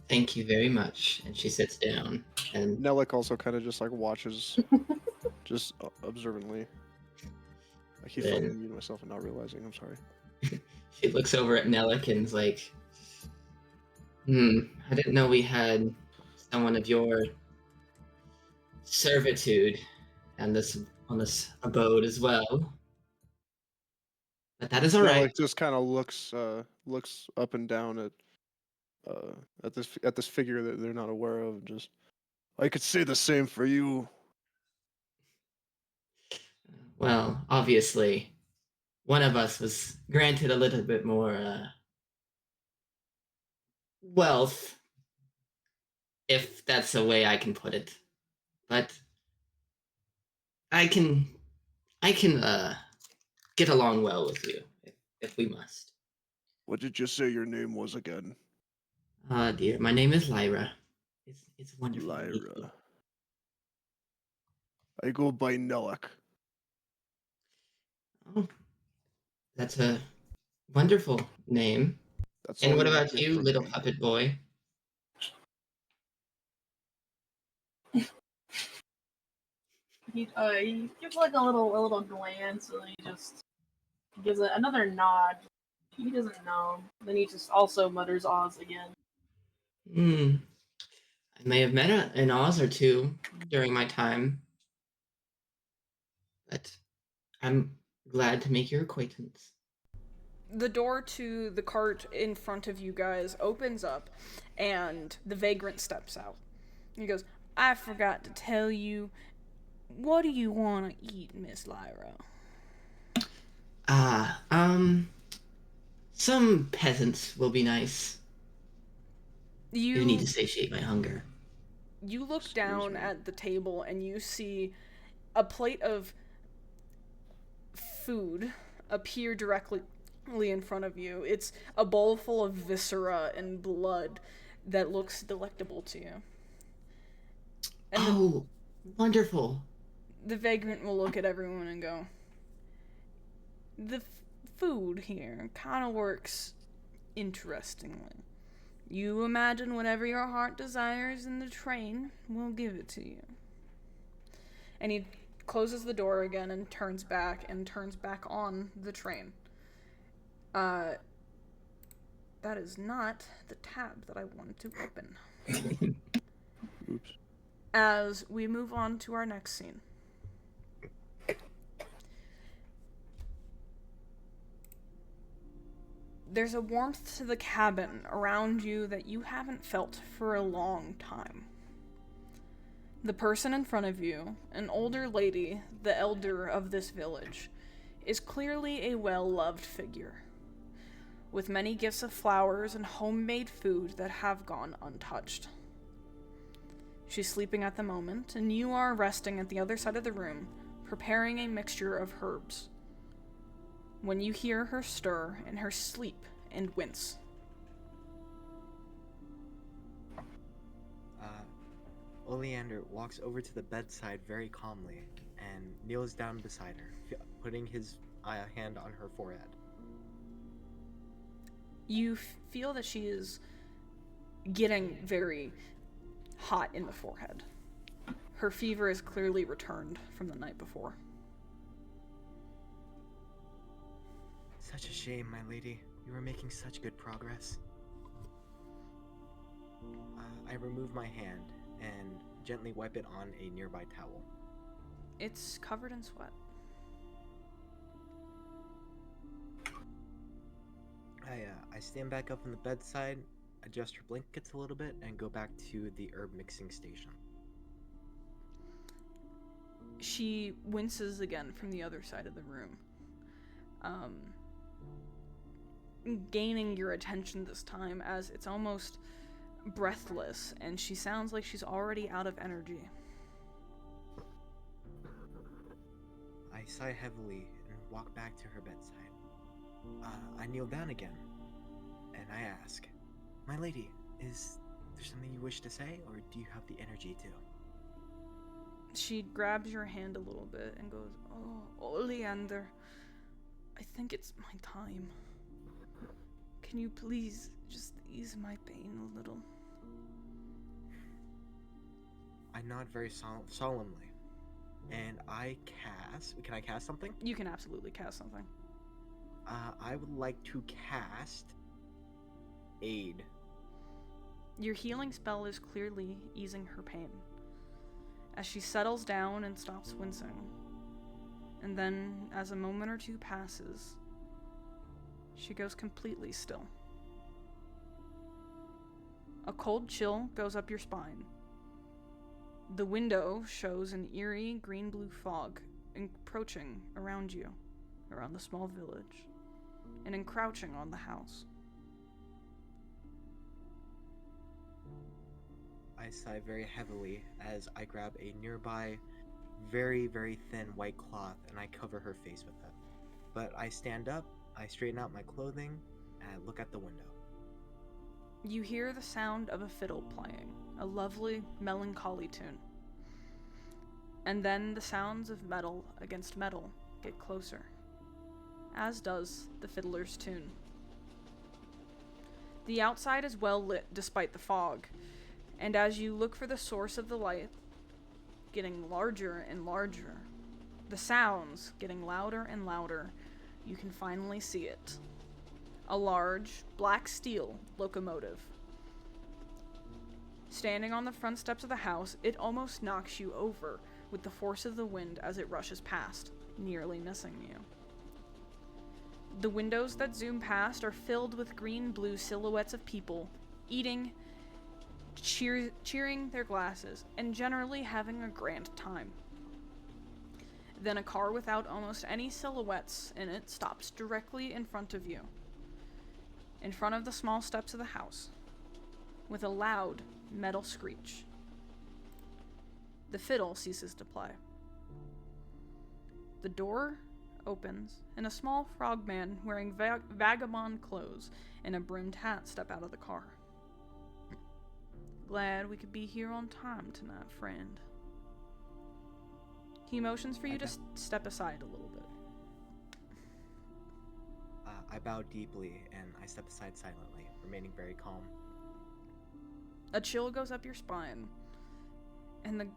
Thank you very much. And she sits down. And Nellick also kind of just like watches, just observantly. I keep Then- fucking muting myself and not realizing. I'm sorry. she looks over at Nellick and is like, I didn't know we had someone of your servitude and on this abode as well. But that is all right. Nellick just kind of looks up and down at this figure that they're not aware of. And just, I could say the same for you. Well, obviously, one of us was granted a little bit more wealth, if that's a way I can put it. But I can get along well with you if we must. What did you say your name was again? Ah, dear, my name is Lyra. It's wonderful. to meet you. Lyra. I go by Nellick. Oh, that's a wonderful name. That's And all what you about get you, from little me. puppet boy? He gives like a little glance, and then he just gives another nod. He doesn't know. Then he just also mutters Oz again. I may have met an Oz or two during my time, but I'm glad to make your acquaintance. The door to the cart in front of you guys opens up, and the vagrant steps out. He goes, "I forgot to tell you, what do you want to eat, Miss Lyra?" Some peasants will be nice. You need to You satiate my hunger. look Excuse down me. at the table and you see a plate of food appear directly in front of you. It's a bowl full of viscera and blood that looks delectable to you. And Oh, wonderful. the vagrant will look at everyone and go, "The food here kind of works interestingly. You imagine whatever your heart desires in the train, we'll give it to you." And he closes the door again and turns back on the train. That is not the tab that I wanted to open. Oops. As we move on to our next scene. There's a warmth to the cabin around you that you haven't felt for a long time. The person in front of you, an older lady, the elder of this village, is clearly a well-loved figure, with many gifts of flowers and homemade food that have gone untouched. She's sleeping at the moment, and you are resting at the other side of the room, preparing a mixture of herbs, when you hear her stir in her sleep and wince. Oleander walks over to the bedside very calmly and kneels down beside her, putting his hand on her forehead. You feel that she is getting very hot in the forehead. Her fever is clearly returned from the night before. Such a shame, my lady. You were making such good progress. I remove my hand and gently wipe it on a nearby towel. It's covered in sweat. I stand back up from the bedside, adjust her blankets a little bit, and go back to the herb mixing station. She winces again from the other side of the room. gaining your attention this time, as it's almost breathless, and she sounds like she's already out of energy. I sigh heavily and walk back to her bedside. I kneel down again, and I ask, "My lady, is there something you wish to say, or do you have the energy to?" She grabs your hand a little bit and goes, Oh, Leander, I think it's my time. Can you please just ease my pain a little? I nod very solemnly, and I cast. Can I cast something? You can absolutely cast something. I would like to cast Aid. Your healing spell is clearly easing her pain, as she settles down and stops wincing. And then, as a moment or two passes, she goes completely still. A cold chill goes up your spine. The window shows an eerie green-blue fog encroaching around you, around the small village, and encroaching on the house. I sigh very heavily as I grab a nearby, very, very thin white cloth and I cover her face with it. But I stand up, I straighten out my clothing, and I look at the window. You hear the sound of a fiddle playing, a lovely, melancholy tune. And then the sounds of metal against metal get closer, as does the fiddler's tune. The outside is well lit despite the fog, and as you look for the source of the light, getting larger and larger, the sounds getting louder and louder, you can finally see it. A large, black steel locomotive. Standing on the front steps of the house, it almost knocks you over with the force of the wind as it rushes past, nearly missing you. The windows that zoom past are filled with green-blue silhouettes of people, eating, cheering their glasses, and generally having a grand time. Then a car without almost any silhouettes in it stops directly in front of you, in front of the small steps of the house, with a loud metal screech. The fiddle ceases to play. The door opens, and a small frogman wearing vagabond clothes and a brimmed hat step out of the car. Glad we could be here on time tonight, friend. He motions for you to step aside a little bit. I bow deeply and I step aside silently, remaining very calm. A chill goes up your spine, and the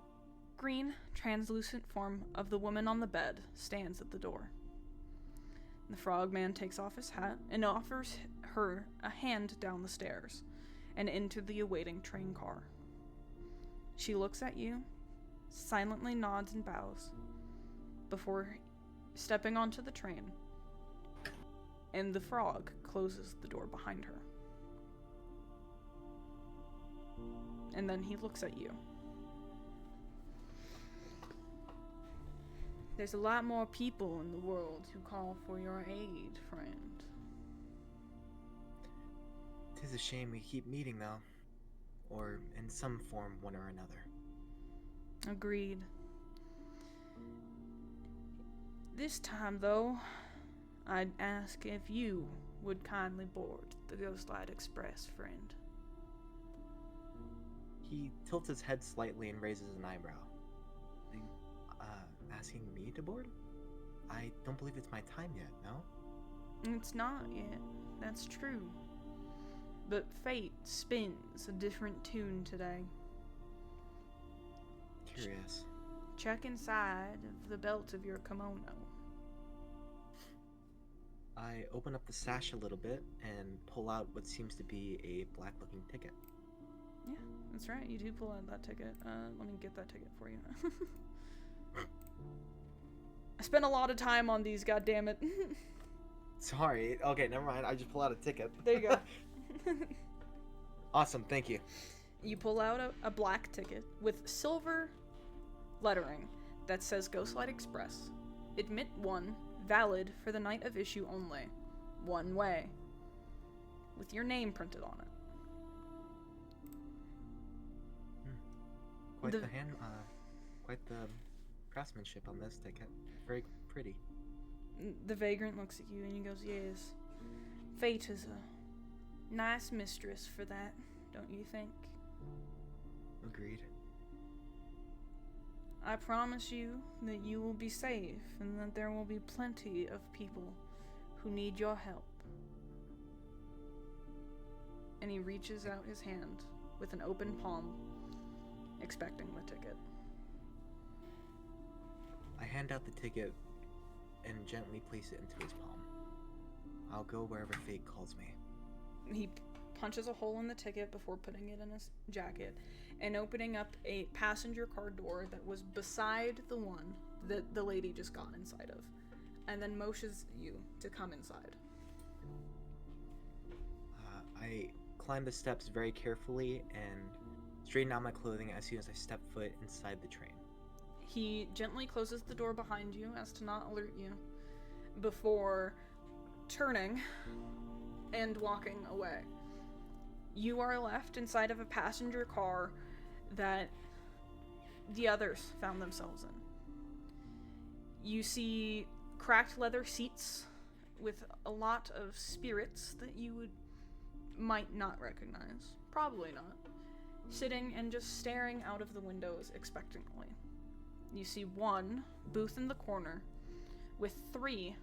green, translucent form of the woman on the bed stands at the door. The frogman takes off his hat and offers her a hand down the stairs and into the awaiting train car. She looks at you, silently nods and bows, before stepping onto the train, and the frog closes the door behind her. And then he looks at you. There's a lot more people in the world who call for your aid, friend. 'Tis a shame we keep meeting, though. Or in some form, one or another. Agreed. This time, though, I'd ask if you would kindly board the Ghostlight Express, friend. He tilts his head slightly and raises an eyebrow. Asking me to board? I don't believe it's my time yet, no? It's not yet, that's true. But fate spins a different tune today. Curious. Check inside of the belt of your kimono. I open up the sash a little bit and pull out what seems to be a black-looking ticket. Yeah, that's right, you do pull out that ticket. Let me get that ticket for you. I spent a lot of time on these, goddammit. Sorry. Okay, never mind. I just pull out a ticket. There you go. Awesome, thank you. You pull out a black ticket with silver lettering that says Ghostlight Express. Admit 1, valid for the night of issue only. One way. with your name printed on it. Quite The- the quite the craftsmanship on this ticket. Very pretty. The vagrant looks at you and he goes, "Yes, fate is a nice mistress for that, don't you think? Agreed. I promise you that you will be safe and that there will be plenty of people who need your help." And he reaches out his hand with an open palm, expecting the ticket. I hand out the ticket and gently place it into his palm. I'll go wherever fate calls me. He punches a hole in the ticket before putting it in his jacket and opening up a passenger car door that was beside the one that the lady just got inside of, and then motions you to come inside. I climb the steps very carefully and straighten out my clothing as soon as I step foot inside the train. He gently closes the door behind you as to not alert you before turning and walking away. You are left inside of a passenger car that the others found themselves in. You see cracked leather seats with a lot of spirits that you might not recognize, probably not, sitting and just staring out of the windows expectantly. You see one booth in the corner with 3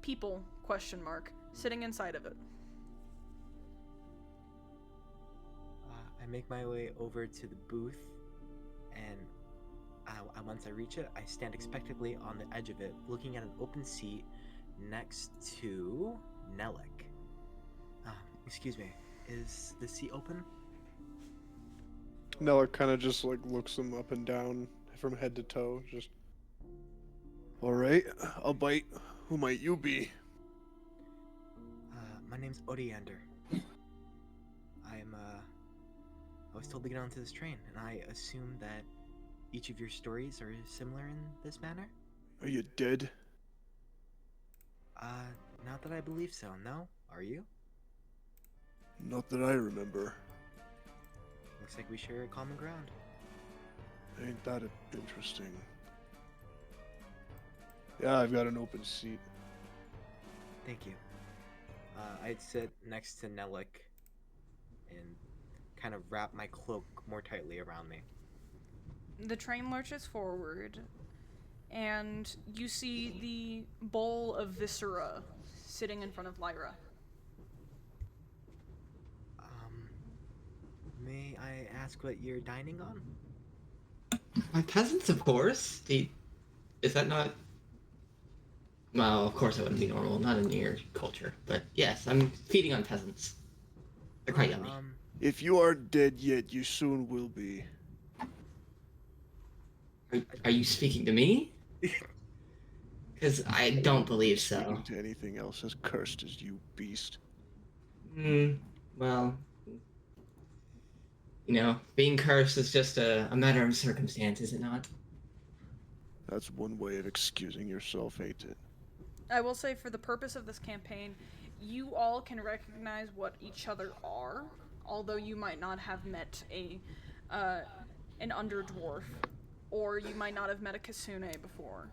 people, sitting inside of it. I make my way over to the booth, and once I reach it, I stand expectantly on the edge of it, looking at an open seat next to Nellick. Excuse me, is the seat open? Nella kind of just like looks him up and down from head to toe. Just, all right, I'll bite. Who might you be? My name's Oriander. I was told to get onto this train, and I assume that each of your stories are similar in this manner? Are you dead? Not that I believe so, no? Are you? Not that I remember. Looks like we share a common ground. Ain't that interesting? Yeah, I've got an open seat. Thank you. I'd sit next to Nellick and kind of wrap my cloak more tightly around me. The train lurches forward, and you see the bowl of viscera sitting in front of Lyra. May I ask what you're dining on? My peasants, of course. Is that not? Well, of course it wouldn't be normal, not in your culture. But yes, I'm feeding on peasants. They're quite yummy. If you aren't dead yet, you soon will be. Are you speaking to me? Because I don't believe so. Speaking to anything else as cursed as you, beast. Well, being cursed is just a matter of circumstance, is it not? That's one way of excusing yourself, ain't it? I will say, for the purpose of this campaign, you all can recognize what each other are, although you might not have met an underdwarf, or you might not have met a Kasune before,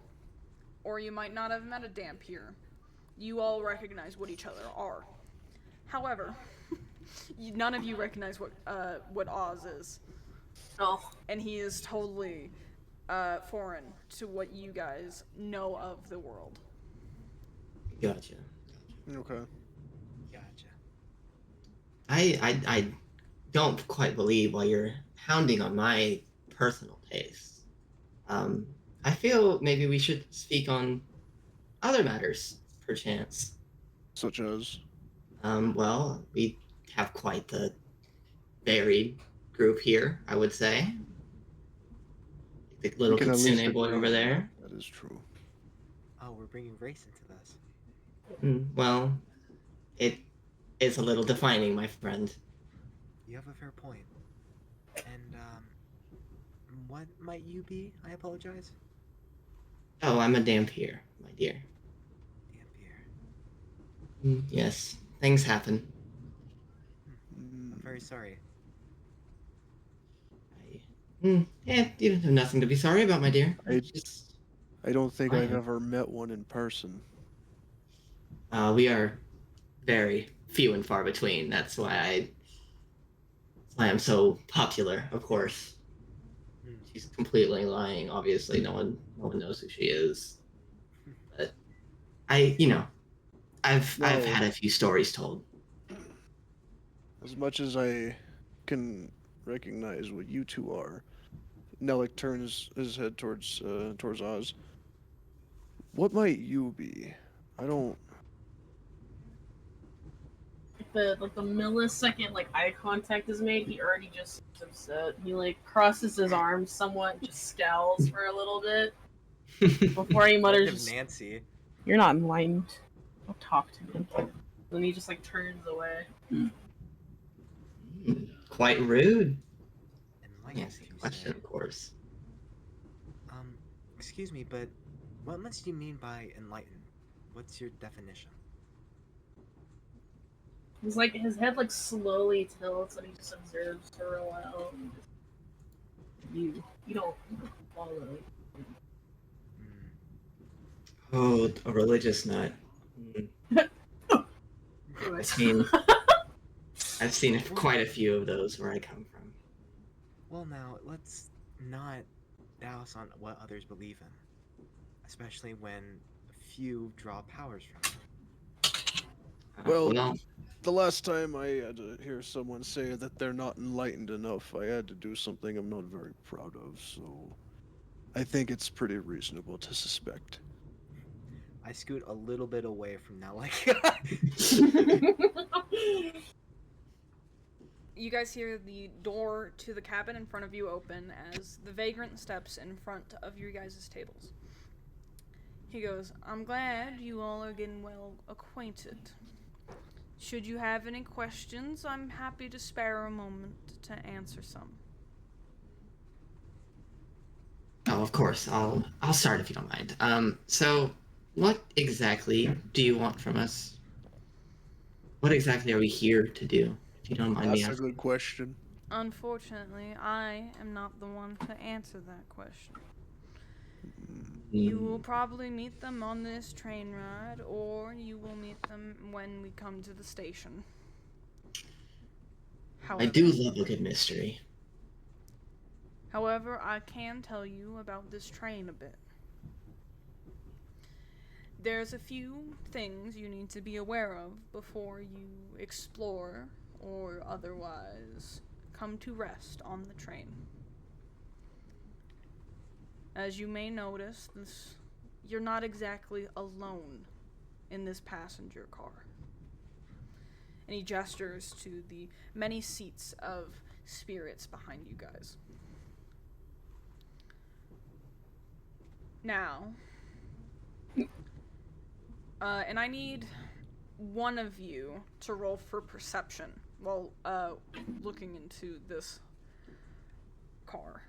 or you might not have met a Dampier. You all recognize what each other are. However, none of you recognize what Oz is. Oh. And he is totally foreign to what you guys know of the world. Gotcha. Okay. Gotcha. I don't quite believe why you're hounding on my personal taste. I feel maybe we should speak on other matters, perchance. Such as? Well, we have quite the varied group here, I would say. The little Kitsune boy over there. That is true. Oh, we're bringing race into this. Well, it is a little defining, my friend. You have a fair point. And, what might you be? I apologize. Oh, I'm a Dampier, my dear. Dampier. Yes, things happen. very sorry. Yeah, you have nothing to be sorry about, my dear. I- It's just, I don't think I've Fine. ever met one in person. we are very few and far between. That's why I'm so popular, of course. Hmm. She's completely lying. Obviously, no one knows who she is. But I've Well, had a few stories told. as much as I can recognize what you two are, Nelik turns his head towards Oz. What might you be? I don't. The millisecond eye contact is made, he already just seems upset. He crosses his arms somewhat, and just scowls for a little bit before he mutters, Kind of just, Nancy. "You're not enlightened. Don't talk to me." Then he just turns away. Quite rude. Enlightened, Yes, you question, say? of course. Excuse me, but what must you mean by enlightened? What's your definition? He's his head slowly tilts and he just observes for a while. And you don't follow. Hmm. Oh, a religious nut. I've seen I've seen quite a few of those where I come from. Well, now, let's not douse on what others believe in, especially when a few draw powers from it. Well, Well, the last time I had to hear someone say that they're not enlightened enough, I had to do something I'm not very proud of, so I think it's pretty reasonable to suspect. I scoot a little bit away from now, You guys hear the door to the cabin in front of you open as the vagrant steps in front of your guys' tables. He goes, I'm glad you all are getting well acquainted. Should you have any questions, I'm happy to spare a moment to answer some. oh, of course. I'll start if you don't mind. So what exactly do you want from us? What exactly are we here to do? If you don't mind me That's a asking. good question. Unfortunately, I am not the one to answer that question. You will probably meet them on this train ride, or you will meet them when we come to the station. I do love a good mystery. However, I can tell you about this train a bit. There's a few things you need to be aware of before you explore or otherwise come to rest on the train. As you may notice, you're not exactly alone in this passenger car. And he gestures to the many seats of spirits behind you guys. Now, and I need one of you to roll for perception while looking into this car.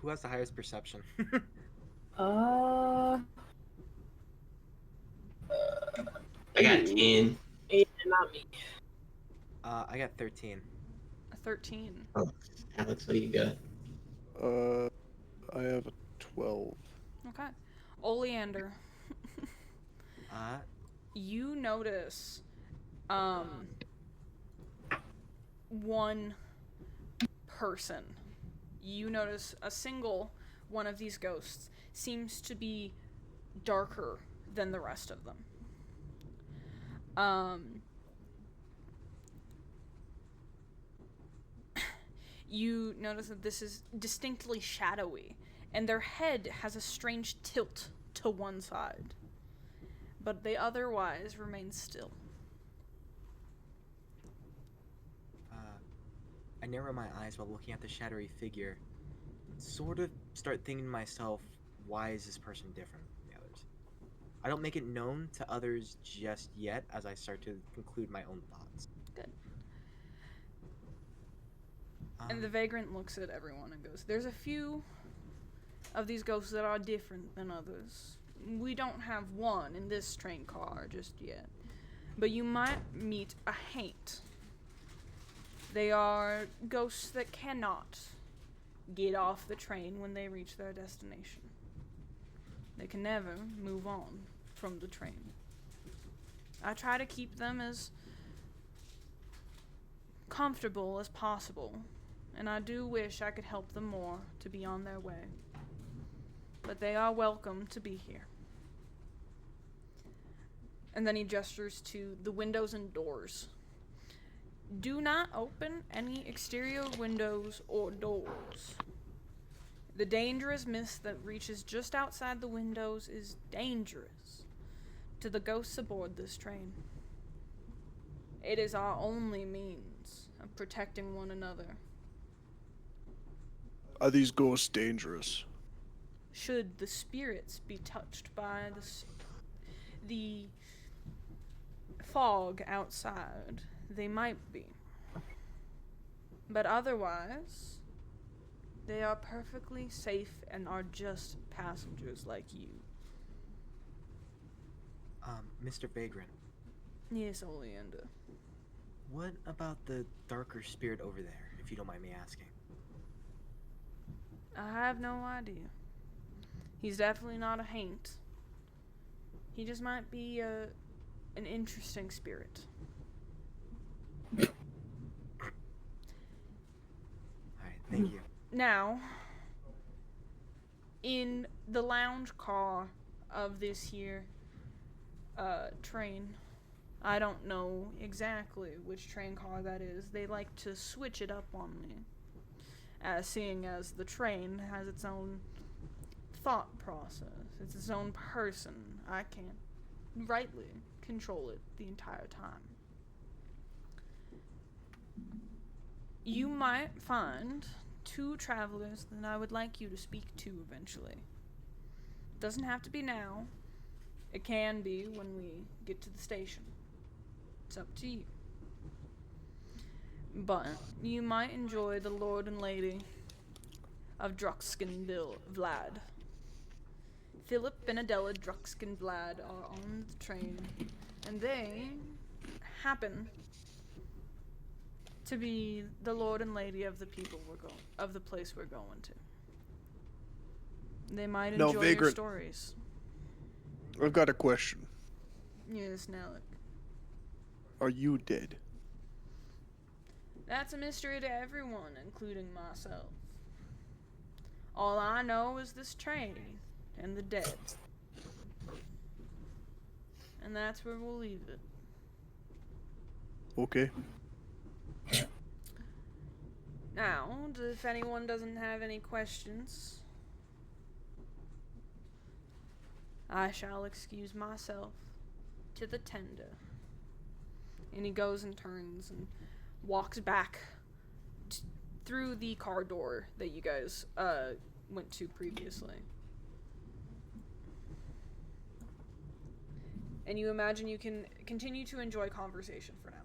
Who has the highest perception? Uh, I got 10. not me. I got 13. A 13. Oh, Alex, what do you got? I have a 12. Okay. Oleander, Uh, you notice one person. You notice a single one of these ghosts seems to be darker than the rest of them. You notice that this is distinctly shadowy, and their head has a strange tilt to one side, but they otherwise remain still. I narrow my eyes while looking at the shadowy figure. Sort of start thinking to myself, why is this person different from the others? I don't make it known to others just yet as I start to conclude my own thoughts. Good. And the vagrant looks at everyone and goes, there's a few of these ghosts that are different than others. We don't have one in this train car just yet. But you might meet a haint. They are ghosts that cannot get off the train when they reach their destination. They can never move on from the train. I try to keep them as comfortable as possible, and I do wish I could help them more to be on their way. But they are welcome to be here. And then he gestures to the windows and doors. Do not open any exterior windows or doors. The dangerous mist that reaches just outside the windows is dangerous to the ghosts aboard this train. It is our only means of protecting one another. Are these ghosts dangerous? Should the spirits be touched by the fog outside, they might be. But otherwise, they are perfectly safe and are just passengers like you. Mr. Vagrant, Yes, Oleander. what about the darker spirit over there, if you don't mind me asking? I have no idea. He's definitely not a haint. He just might be an interesting spirit. Alright, thank you. Now, in the lounge car of this here train, I don't know exactly which train car that is. They like to switch it up on me, seeing as the train has its own thought process. It's its own person. I can't rightly control it the entire time. You might find 2 travelers that I would like you to speak to eventually. Doesn't have to be now. It can be when we get to the station. It's up to you. But you might enjoy the Lord and Lady of Druckskinville Vlad. Philip and Adela Druckskin Vlad are on the train, and they happen to be the Lord and Lady of the people of the place we're going to. They might Now, enjoy your Vagrant, stories. I've got a question. Yes, Nellic. Are you dead? That's a mystery to everyone, including myself. All I know is this train and the dead. And that's where we'll leave it. Okay. Now, if anyone doesn't have any questions, I shall excuse myself to the tender. And he goes and turns and walks back through the car door that you guys went to previously. And you imagine you can continue to enjoy conversation for now.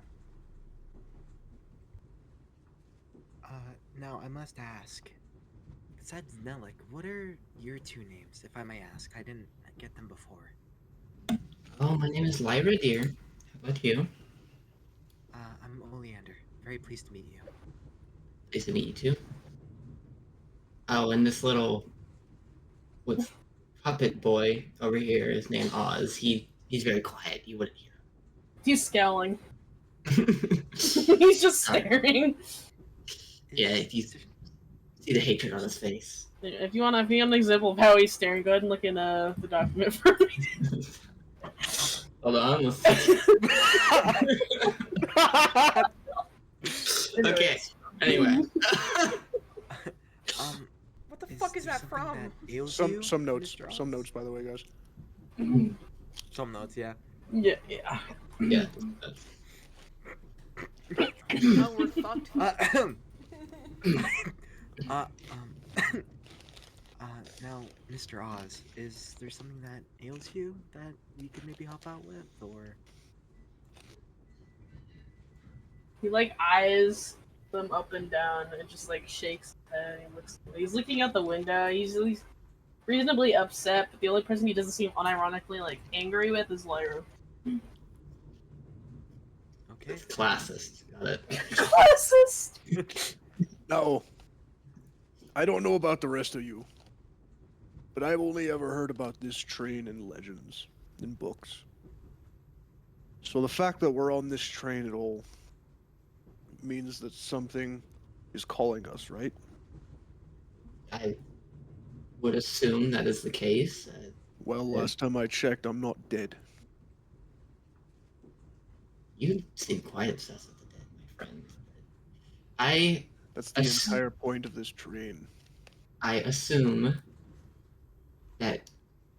Now I must ask. Besides Nelik, what are your 2 names, if I may ask? I didn't get them before. Oh, my name is Lyra, dear. How about you? I'm Oleander. Very pleased to meet you. Nice to meet you too. Oh, and this little with puppet boy over here is named Oz. He's very quiet. You wouldn't hear He's scowling. him. He's just staring. Yeah, if you see the hatred on his face. If you want an example of how he's staring, go ahead and look in the document for me. Hold on. Okay. Anyway. What the fuck is there that something from? that ails you, Some notes. Mr. Some Oz? notes, by the way, guys. Some notes, yeah. Yeah. Yeah. Oh, we're fucked. Now, Mr. Oz, is there something that ails you that we could maybe help out with, or? He eyes them up and down and just shakes his head. He's looking out the window. He's reasonably upset, but the only person he doesn't seem unironically angry with is Lyra. Okay. Okay. It's classist. Got it. Classist. Now, I don't know about the rest of you, but I've only ever heard about this train in legends, in books. So the fact that we're on this train at all means that something is calling us, right? I would assume that is the case. Well, Yeah. last time I checked, I'm not dead. You seem quite obsessed with the dead, my friend. I That's the ass- entire point of this train. I assume that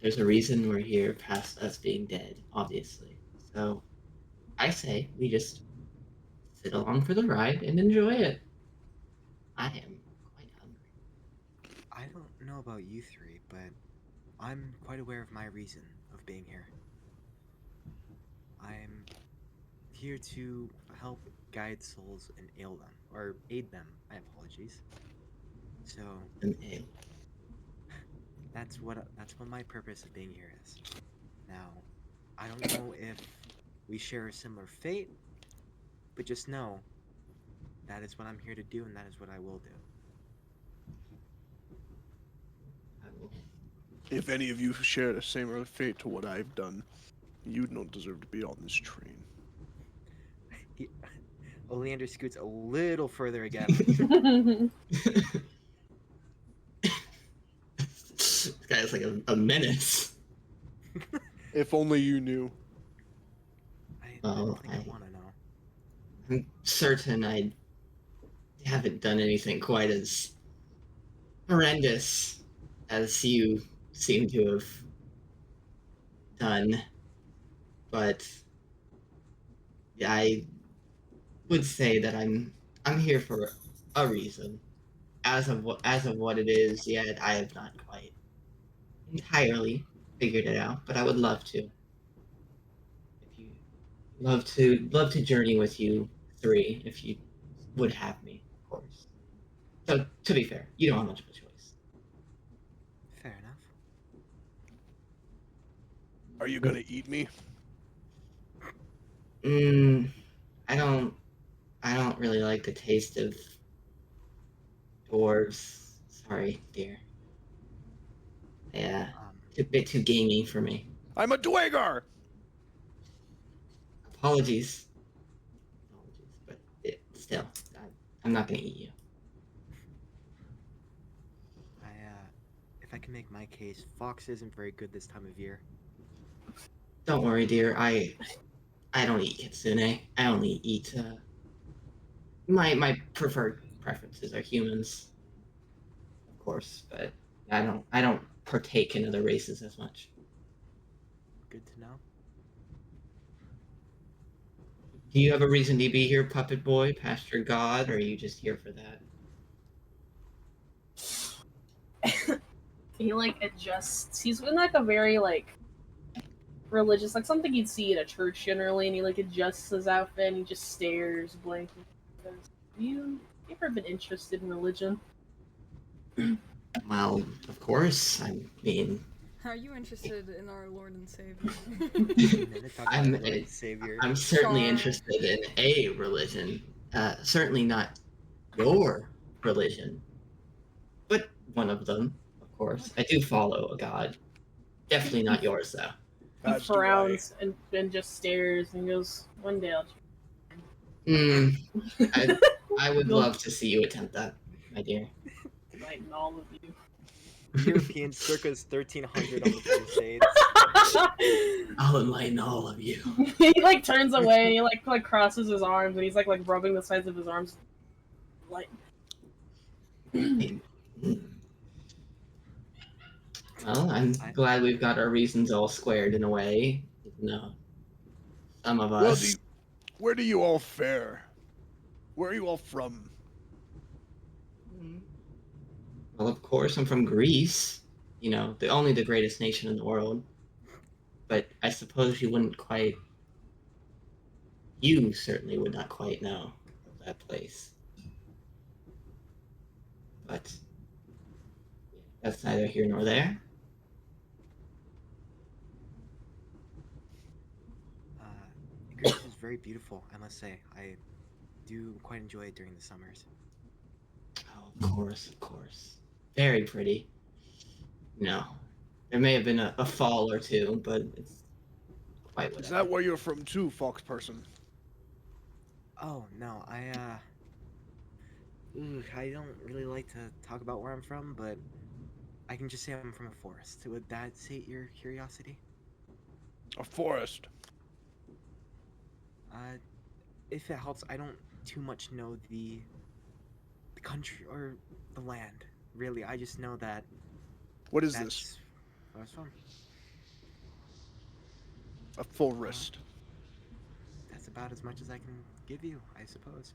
there's a reason we're here past us being dead, obviously. So I say we just sit along for the ride and enjoy it. I am quite hungry. I don't know about you three, but I'm quite aware of my reason of being here. I'm here to help guide souls and aid them. My apologies. So An ale. that's what my purpose of being here is. Now, I don't know if we share a similar fate, but just know that is what I'm here to do, and that is what I will do. I will. If any of you share the same fate to what I've done, you don't deserve to be on this train. Oleander scoots a little further again. This guy's like a menace. If only you knew. I Oh, don't think I want to know. I'm certain I haven't done anything quite as horrendous as you seem to have done, but I would say that I'm here for a reason. As of what it is, yet I have not quite entirely figured it out, but I would love to. If you love to journey with you three, if you would have me, of course. So to be fair, you don't have much of a choice. Fair enough. Are you gonna eat me? Mm, I don't I don't really like the taste of dwarves. Sorry, dear. Yeah, Um, a bit too gamey for me. I'm a Dwagar! Apologies. Apologies, but still, I'm not gonna eat you. if I can make my case, Fox isn't very good this time of year. Don't worry, dear. I don't eat kitsune. I only eat my preferred preferences are humans, of course, but I don't partake in other races as much. Good to know. Do you have a reason to be here, puppet boy, pastor god, or are you just here for that? He like adjusts. He's in like a very like religious, like something you'd see at a church generally, and he like adjusts his outfit and he just stares blankly. Says, you ever been interested in religion? Well, of course. I mean, Are you interested in our Lord and Savior? Minute talk I'm about Lord and Savior. I'm certainly Char. interested in a religion. Certainly not your religion, but one of them, of course. I do follow a god. Definitely not yours, though. He As do I. frowns and just stares and goes, "One day I'll." Hmm. I would You'll love to see you attempt that, my dear. enlighten all of you. European circa's 1300 on the Crusades. I'll enlighten all of you. He like turns away. He like crosses his arms and he's like rubbing the sides of his arms. Like Well, I'm I- glad we've got our reasons all squared in a way. No, some of Well, us. where do you all fare? Where are you all from? Well, of course, I'm from Greece. You know, the greatest nation in the world. But I suppose you wouldn't quite. You certainly would not quite know of that place. But that's neither here nor there. Greece is very beautiful, I must say. I do quite enjoy it during the summers. Oh, of course, of course. Very pretty. No. There may have been a fall or two, but it's quite Is whatever. that where you're from too, fox person? Oh, no, I don't really like to talk about where I'm from, but I can just say I'm from a forest. Would that sate your curiosity? A forest. If it helps, I don't too much know the country or the land. Really, I just know that What is that's this? where I was from. A forest. That's about as much as I can give you, I suppose.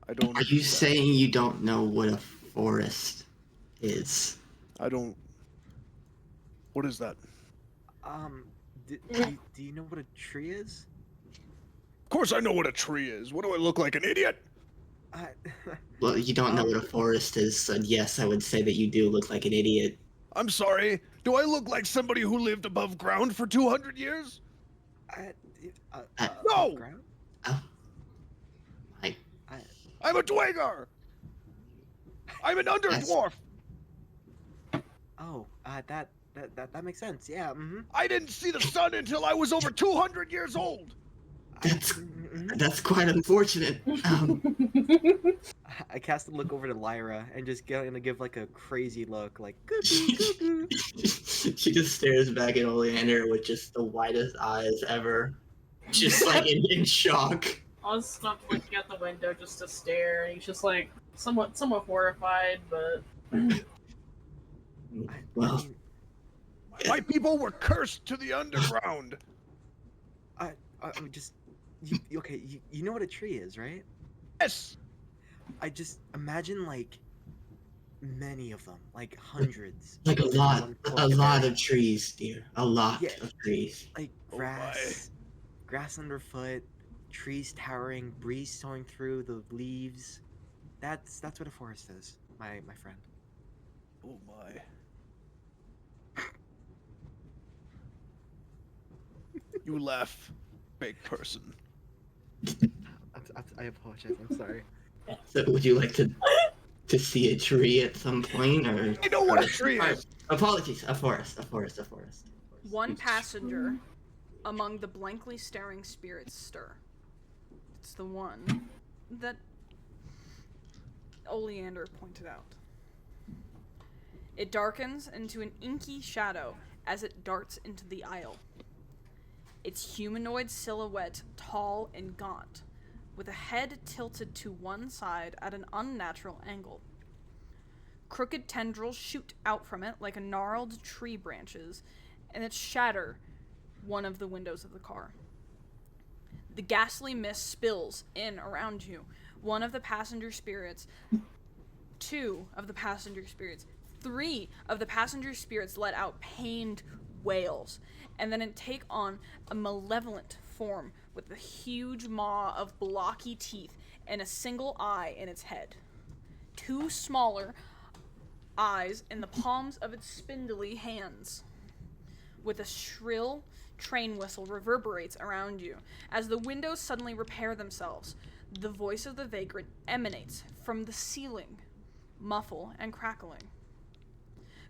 I don't Are you understand. saying you don't know what a forest is? I don't. What is that? Do you know what a tree is? Of course I know what a tree is. What do I look like, an idiot? Uh, Well, you don't know what a forest is, so yes, I would say that you do look like an idiot. I'm sorry. Do I look like somebody who lived above ground for 200 years? No! Ground? Oh. I, I'm a Dwagar! I'm an underdwarf! Oh, that makes sense. Yeah. Mm-hmm. I didn't see the sun until I was over 200 years old! that's quite unfortunate. I cast a look over to Lyra and just gonna give like a crazy look, like She just stares back at Oleander with just the widest eyes ever. Just like in shock. Oz stopped looking out the window just to stare, and he's just like somewhat horrified, but Well, My people were cursed to the underground! I just okay. You know what a tree is, right? Yes! I just imagine like many of them, like hundreds. like a of lot, one a close lot area. of trees, dear. A lot Yeah. of trees. Like Oh grass underfoot, trees towering, breeze towing through the leaves. That's what a forest is, my friend. Oh my. You laugh, fake person. I apologize. I'm sorry. So, would you like to see a tree at some point, or? I know what a tree is! Apologies. A forest. One passenger among the blankly staring spirits stir. It's the one that Oleander pointed out. It darkens into an inky shadow as it darts into the aisle. Its humanoid silhouette tall and gaunt, with a head tilted to one side at an unnatural angle. Crooked tendrils shoot out from it like gnarled tree branches, and it shatter one of the windows of the car. The ghastly mist spills in around you. One of the passenger spirits, two of the passenger spirits, three of the passenger spirits let out pained wails, and then it take on a malevolent form with a huge maw of blocky teeth and a single eye in its head. Two smaller eyes in the palms of its spindly hands. With a shrill train whistle reverberates around you. As the windows suddenly repair themselves, the voice of the vagrant emanates from the ceiling, muffle and crackling.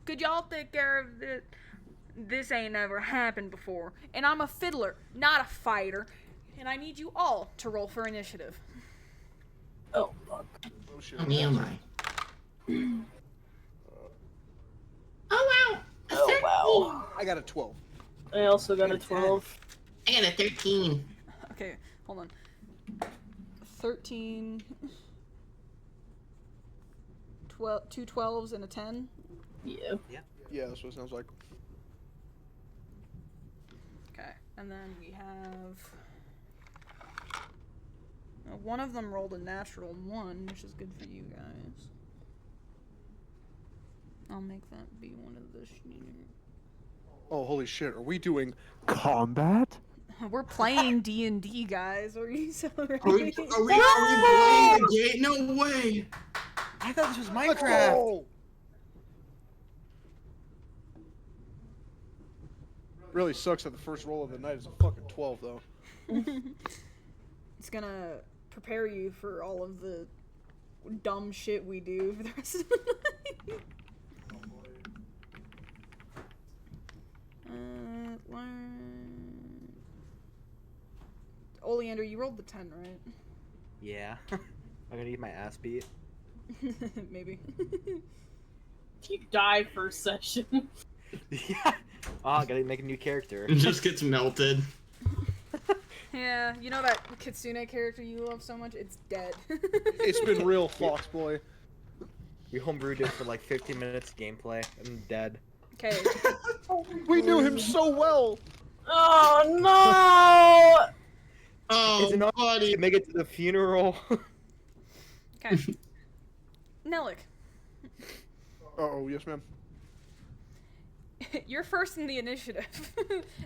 Could y'all take care of it? This ain't never happened before, and I'm a fiddler, not a fighter, and I need you all to roll for initiative. oh fuck. Oh shit. Oh me, oh my. Oh wow. Oh wow. I got a 12. I also got a 12. I got a 13. Okay, hold on. 13. 12, two 12s and a 10. Yeah. Yeah, that's what it sounds like. Okay, and then we have. One of them rolled a natural 1, which is good for you guys. I'll make that be one of the. Oh, holy shit. Are we doing combat? We're playing D&D, guys. Are you celebrating? Are we playing the game? No way. I thought this was Let's Minecraft. go! Really sucks that the first roll of the night is a fucking 12, though. It's gonna prepare you for all of the dumb shit we do for the rest of the night. Oleander, you rolled the 10, right? Yeah. I'm gonna get my ass beat. Maybe. You die first session. Yeah. Oh, I gotta make a new character. It just gets melted. Yeah, you know that Kitsune character you love so much? It's dead. It's been real, Fox boy. We homebrewed it for like 15 minutes of gameplay. I'm dead. Okay. We knew him so well. Oh no! It's an Oh, honor buddy. to make it to the funeral. Okay. Nellic, Oh, yes, ma'am. you're first in the initiative.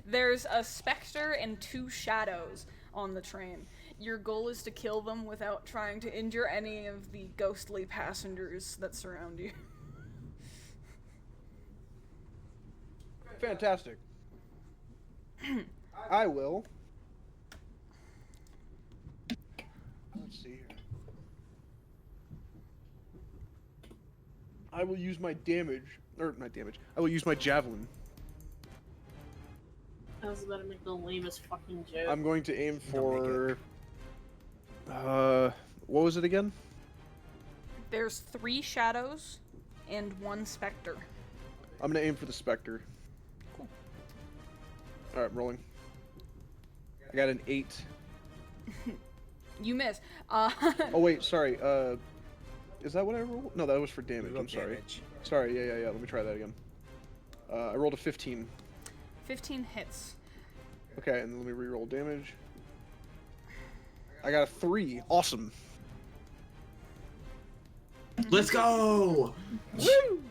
There's a specter and 2 shadows on the train. Your goal is to kill them without trying to injure any of the ghostly passengers that surround you. Fantastic. I will. Let's see here. I will use my damage, or not damage. I will use my javelin. I was about to make the lamest fucking joke. I'm going to aim Don't make for. What was it again? There's 3 shadows and 1 specter. I'm gonna aim for the specter. Cool. All right, rolling. I got an 8. You miss. Oh wait, sorry. Is that what I rolled? No, that was for damage. I'm sorry. Damage. Sorry. Yeah. Let me try that again. I rolled a 15. 15 hits. Okay, and then let me re-roll damage. I got a 3. Awesome. Let's go! Woo!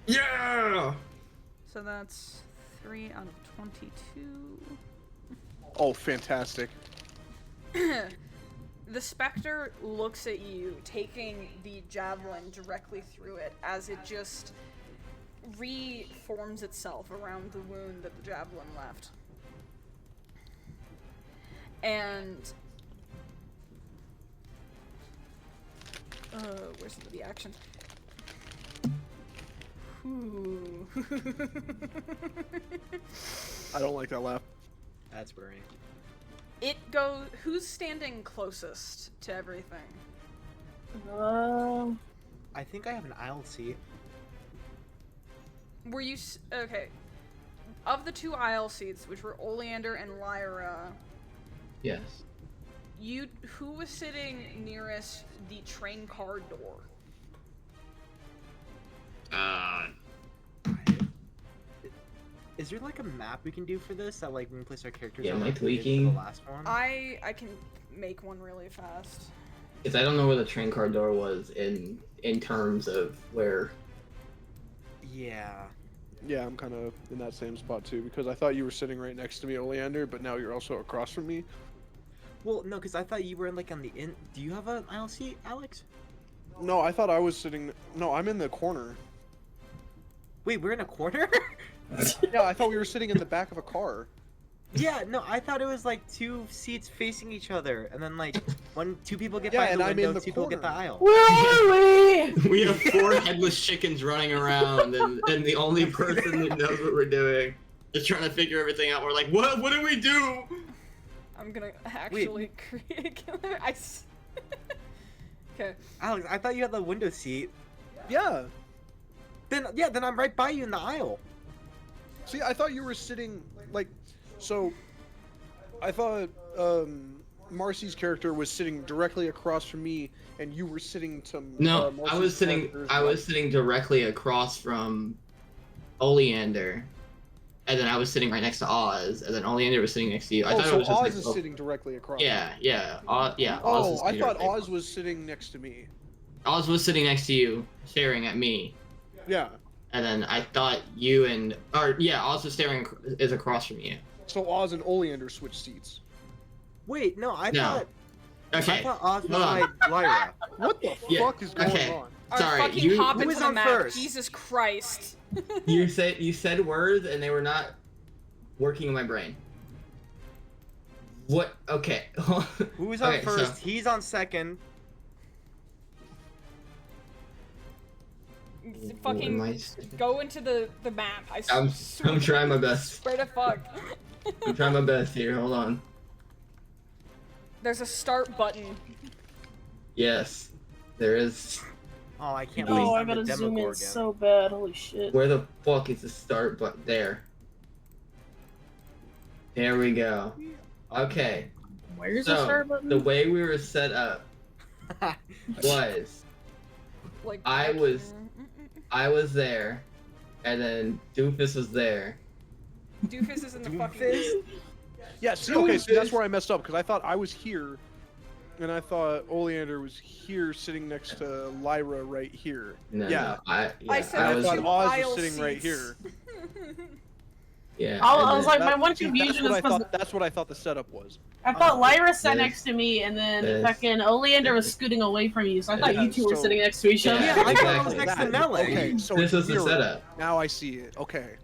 Yeah! So that's 3 out of 22. Oh, fantastic. The specter looks at you, taking the javelin directly through it as it just reforms itself around the wound that the javelin left. And where's the action? Ooh. I don't like that laugh. That's worrying. It goes. Who's standing closest to everything? I think I have an aisle seat. Were you okay? Of the 2 aisle seats, which were Oleander and Lyra, Yes. who was sitting nearest the train car door? Is there like a map we can do for this that like we can place our characters Yeah, on am I like we did for tweaking? the last one? I can make one really fast. Because I don't know where the train car door was in terms of where. Yeah. Yeah, I'm kind of in that same spot too, because I thought you were sitting right next to me, Oleander, but now you're also across from me. Well, no, because I thought you were like on the in. Do you have an aisle seat, Alex? No, I thought I was sitting. No, I'm in the corner. Wait, we're in a corner? Yeah, I thought we were sitting in the back of a car. Yeah, no, I thought it was like 2 seats facing each other, and then like 2 people get Yeah, by and the I'm window, in the 2 people get the corner. aisle. Where are we? We have 4 headless chickens running around, and the only person that knows what we're doing is trying to figure everything out. We're like, what? What do we do? I'm gonna actually create a killer. Okay. Alex, I thought you had the window seat. Yeah. Then I'm right by you in the aisle. See, I thought you were sitting like, so. I thought Marcy's character was sitting directly across from me, and you were sitting to. No, Marcy's I was sitting. character's I was left. sitting directly across from Oleander, and then I was sitting right next to Oz, and then Oleander was sitting next to you. I Oh, thought so it was just Oz like, is sitting directly across. Yeah, yeah, Oz is Oh, I sitting thought directly Oz across. was sitting next to me. Oz was sitting next to you, staring at me, Yeah. and then I thought Oz was is across from you. So Oz and Oleander switched seats. Wait, no, I No. thought Okay, Oz was hold on. by Lyra. What the Yeah, fuck is going okay. on? Alright, Sorry, fucking you- hop Who into was the on map. first? Jesus Christ. you said words, and they were not working in my brain. What? Okay. Who's on Okay, first? so- He's on second. Fucking Am I- go into the map. I'm trying my best. Swear to fuck. I'm trying my best here. Hold on. There's a start button. Yes, there is. Oh, I can't Oh, believe I I'm the gotta zoom in Demogorgon. so bad. Holy shit. Where the fuck is the start button? There. There we go. Okay. Where's the So start button? the way we were set up was Like I right was- here. I was there, and then Doofus was there. Doofus is in the fucking. Doofus? Yeah, see, okay, so that's where I messed up, because I thought I was here, and I thought Oleander was here sitting next to Lyra right here. No, Yeah. no, I said I was thought two Oz aisle was sitting right seats. here. yeah. I and was then- like, my one See, confusion is because that's what I thought the setup was. I thought Lyra sat Yes. next to me, and then Yes. fucking Oleander was scooting away from you, so I thought Yeah, you two were so- sitting next to each other. Yeah, I thought it was Exactly. next to Nelly. Okay, so this it's was the mirrored. setup. Now I see it. Okay.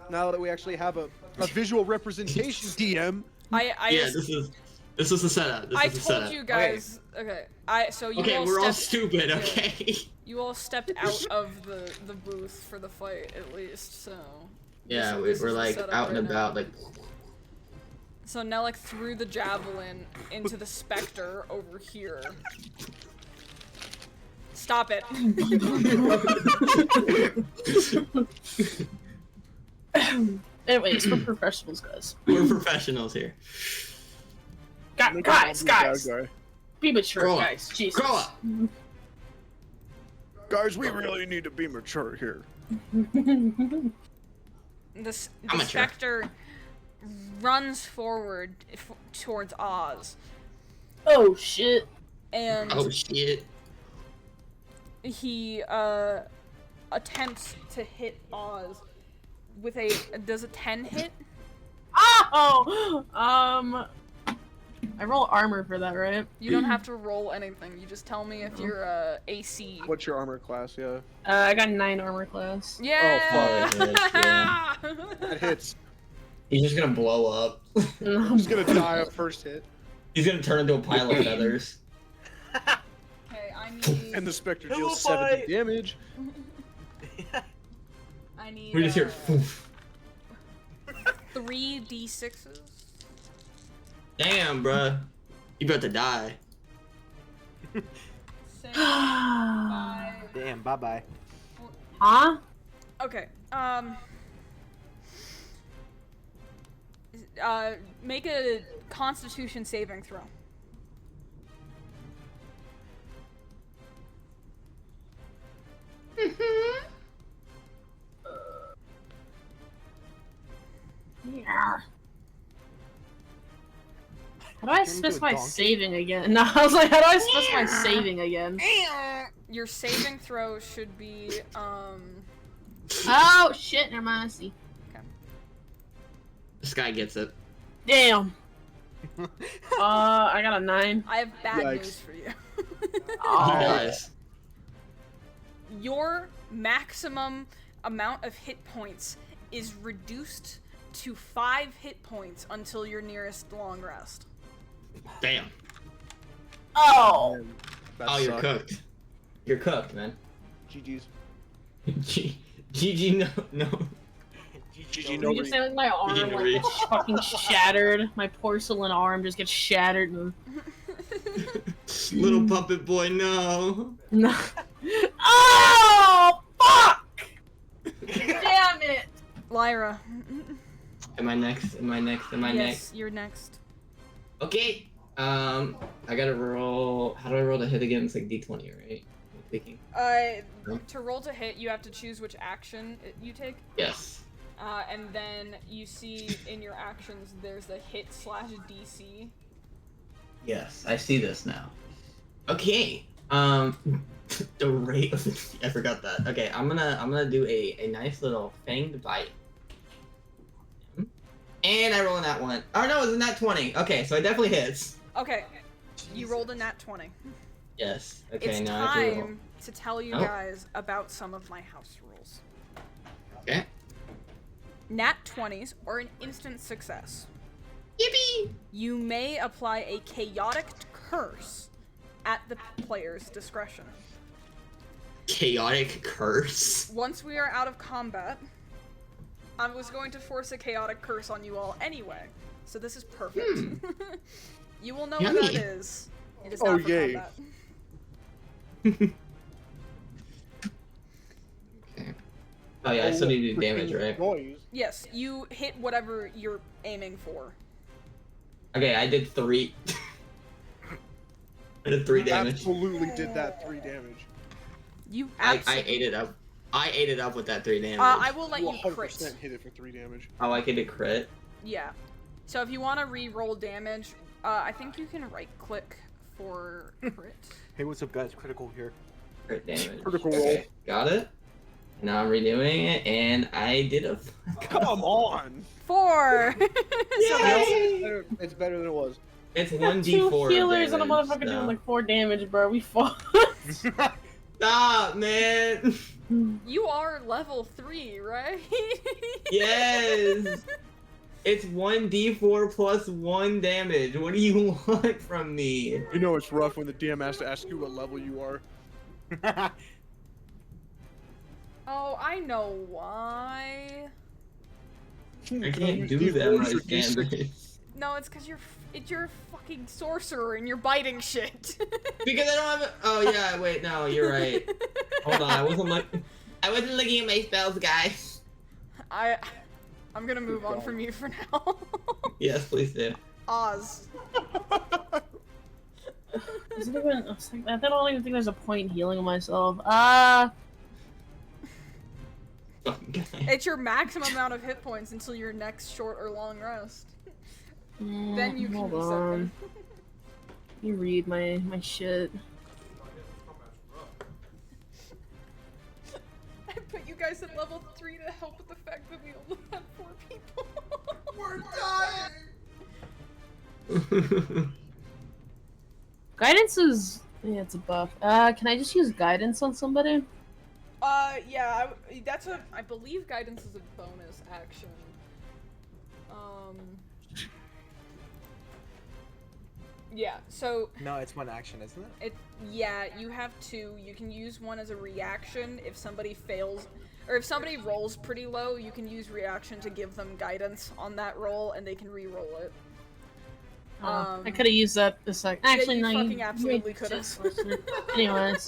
Now that we actually have a visual representation, DM. Yeah, this is the setup. This I is the told setup. you guys. Okay. So you Okay, all we're all stepped- stupid. yeah. Okay. You all stepped out of the booth for the fight, at least. So. Yeah, this we is were the like setup out and right now. about, like. So Nellic threw the javelin into the specter over here. Stop it. Anyways, we're professionals, guys. We're professionals here. Guys, be mature, Grow up. guys. Jesus. Grow up. Guys, we really need to be mature here. The I'm mature. specter runs forward towards Oz, Oh shit. and Oh shit. he attempts to hit Oz with a. Does a 10 hit? Oh! I roll armor for that, right? You don't have to roll anything. You just tell me if you're AC. What's your armor class? Yeah. I got 9 armor class. Yeah. That hits. He's just gonna blow up. He's gonna die at first hit. He's gonna turn into a pile of feathers. Okay, I need. And the Spectre Pillow deals fight. 70 damage. I need. We just hear. 3d6s. Damn, bruh. You about to die. 6, 5. Damn, bye bye. Huh? Okay. Make a Constitution saving throw. Yeah. How do I Turn into a specify donkey. saving again? No, I was like, how do I specify saving again? Your saving throw should be Oh shit, never mind, I see. This guy gets it. Damn. I got a 9. I have bad Yikes. news for you. He Oh. does. Your maximum amount of hit points is reduced to 5 hit points until your nearest long rest. Damn. Oh. That Oh, you're sucked. cooked. You're cooked, man. GG's. GG, no. GG, You nobody. just say like my arm Didn't like reach. gets fucking shattered. My porcelain arm just gets shattered. And... Little puppet boy, no. No. Oh fuck! Damn it! Lyra. Am I next? Am I next? Am I yes, next? you're next. Okay. I gotta roll. How do I roll to hit again? It's like D20, right? I'm thinking. To roll to hit, you have to choose which action you take. Yes. And then you see in your actions there's the hit/DC. Yes, I see this now. Okay. The rate of I forgot that. Okay, I'm gonna do a nice little fanged bite. And I roll in that one. Oh no, it's a nat 20. Okay, so it definitely hits. Okay, you rolled a nat 20. Yes. Okay, It's now I have to roll. time to tell you Oh. guys about some of my house rules. Okay. Nat 20s are an instant success. Yippee! You may apply a chaotic curse at the player's discretion. Chaotic curse. Once we are out of combat, I was going to force a chaotic curse on you all anyway, so this is perfect. You will know what that Yummy. is. It is Oh, not for yay. combat. Okay. Oh yeah, I still need to do damage, right? Noise. Yes, you hit whatever you're aiming for. Okay, I did 3. I did 3 damage. Absolutely did that 3 damage. You I absolutely... ate it up. I ate it up with that 3 damage. I will let You you 100% crit. hit it for 3 damage. Oh, I get a crit. Yeah. So if you want to re-roll damage, I think you can right-click for crit. Hey, what's up, guys? Critical here. Crit damage. Critical roll. Okay, got it. Now I'm redoing it, and I did a. Come on! 4! So that's... Yay! It's better than it was. It's We got 1d4 two healers and a damage, motherfucker so. doing like 4 damage, bro. We fought. Stop, man! You are level 3, right? Yes! It's 1d4 plus 1 damage. What do you want from me? You know it's rough when the DM has to ask you what level you are. Oh, I know why. I can't do that much damage. No, it's because you're a fucking sorcerer and you're biting shit. Because I don't have a... Oh yeah, wait, no, you're right. Hold on, I wasn't looking at my spells, guys. I'm gonna move on from you for now. Yes, please do. Oz. Is it even, I don't even think there's a point in healing myself. Fucking guy. It's your maximum amount of hit points until your next short or long rest. Then you can hold reset on. them. You read my shit. I put you guys at level 3 to help with the fact that we only have 4 people. We're dying! Guidance is... Yeah, it's a buff. Can I just use guidance on somebody? Yeah, I believe guidance is a bonus action. Yeah, so No, it's one action, isn't it? yeah, you have 2. You can use one as a reaction if somebody fails, or if somebody rolls pretty low, you can use reaction to give them guidance on that roll, and they can re-roll it. I could have used that a sec. Actually, you no, fucking absolutely could have. Anyways.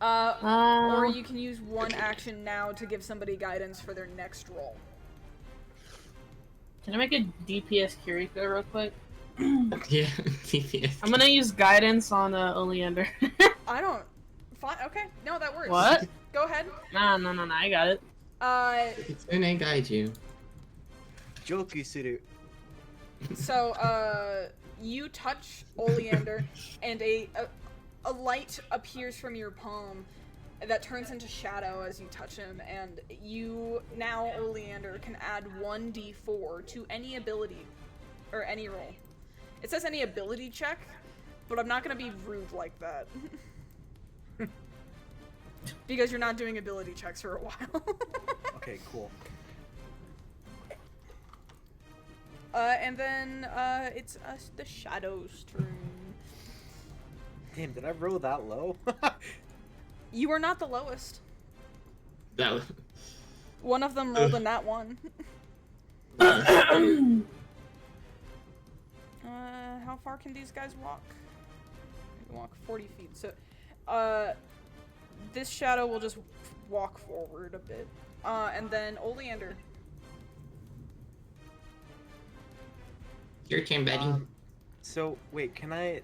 Or you can use one action now to give somebody guidance for their next roll. Can I make a DPS Kiriko real quick? Yeah, DPS. I'm gonna use guidance on Oleander. I don't. Fine. Okay. No, that works. What? Go ahead. No, I got it. Kitsune guide you. Joku suru. So, you touch Oleander, and a light appears from your palm that turns into shadow as you touch him, and you now, Oleander, can add 1d4 to any ability, or any roll. It says any ability check, but I'm not gonna be rude like that. Because you're not doing ability checks for a while. Okay, cool. And then, it's the Shadow's turn. Damn, did I roll that low? You are not the lowest. That was. One of them rolled a nat 1. How far can these guys walk? They can walk 40 feet. So, this shadow will just walk forward a bit. And then Oleander. Your turn, buddy. So wait, can I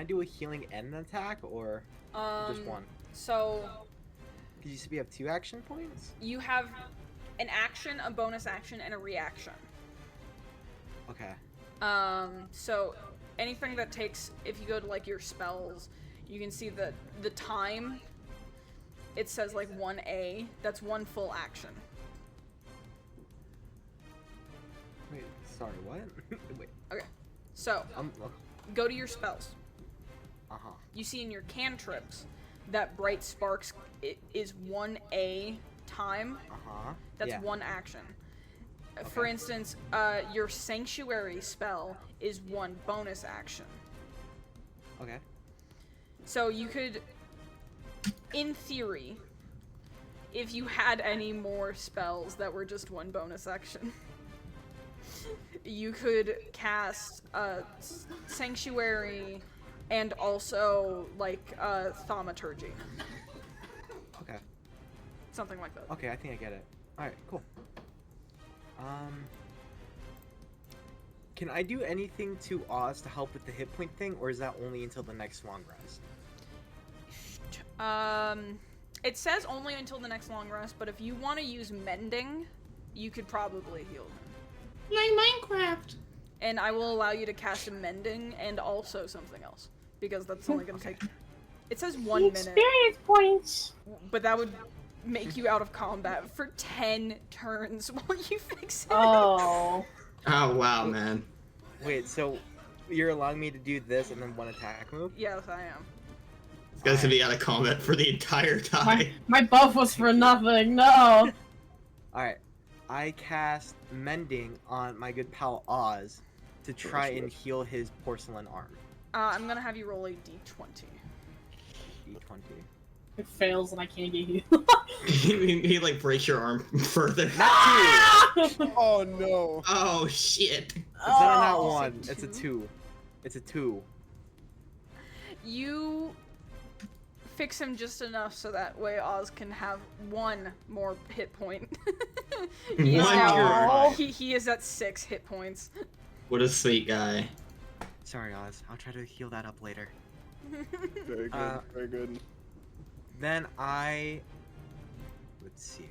do a healing and an attack, or just one? So, Because you said we have 2 action points. you have an action, a bonus action, and a reaction. Okay. So anything that takes, if you go to like your spells, you can see the time. It says like 1A. That's 1 full action. Wait, sorry, what? Wait. Okay. So go to your spells. Uh-huh. You see in your cantrips that bright sparks is 1A time. Uh-huh. That's Yeah. 1 action. For Okay. instance, your sanctuary spell is 1 bonus action. Okay. So you could, in theory, if you had any more spells that were just 1 bonus action, you could cast Sanctuary and also, like, Thaumaturgy. Okay. Something like that. Okay, I think I get it. Alright, cool. Can I do anything to Oz to help with the hit point thing, or is that only until the next long rest? It says only until the next long rest, but if you want to use Mending, you could probably heal him. Like Minecraft. And I will allow you to cast a Mending and also something else, because that's only going to take... It says 1 minute, Experience points. but that would make you out of combat for 10 turns while you fix it. Oh. Oh wow, man. Wait, so you're allowing me to do this and then 1 attack move? Yes, I am. This guy's gonna be out of combat for the entire time. My buff was for nothing. No. Alright. I cast Mending on my good pal Oz to try and heal his porcelain arm. I'm going to have you roll a d20. D20. It fails and I can't get you. he like breaks your arm further. Oh no. Oh shit. It's not Oh. 1, it's a 2. It's a 2. You fix him just enough so that way Oz can have 1 more hit point. He is One now- turn. he is at 6 hit points. What a sweet guy. Sorry, Oz. I'll try to heal that up later. Very good. Very good. Then let's see.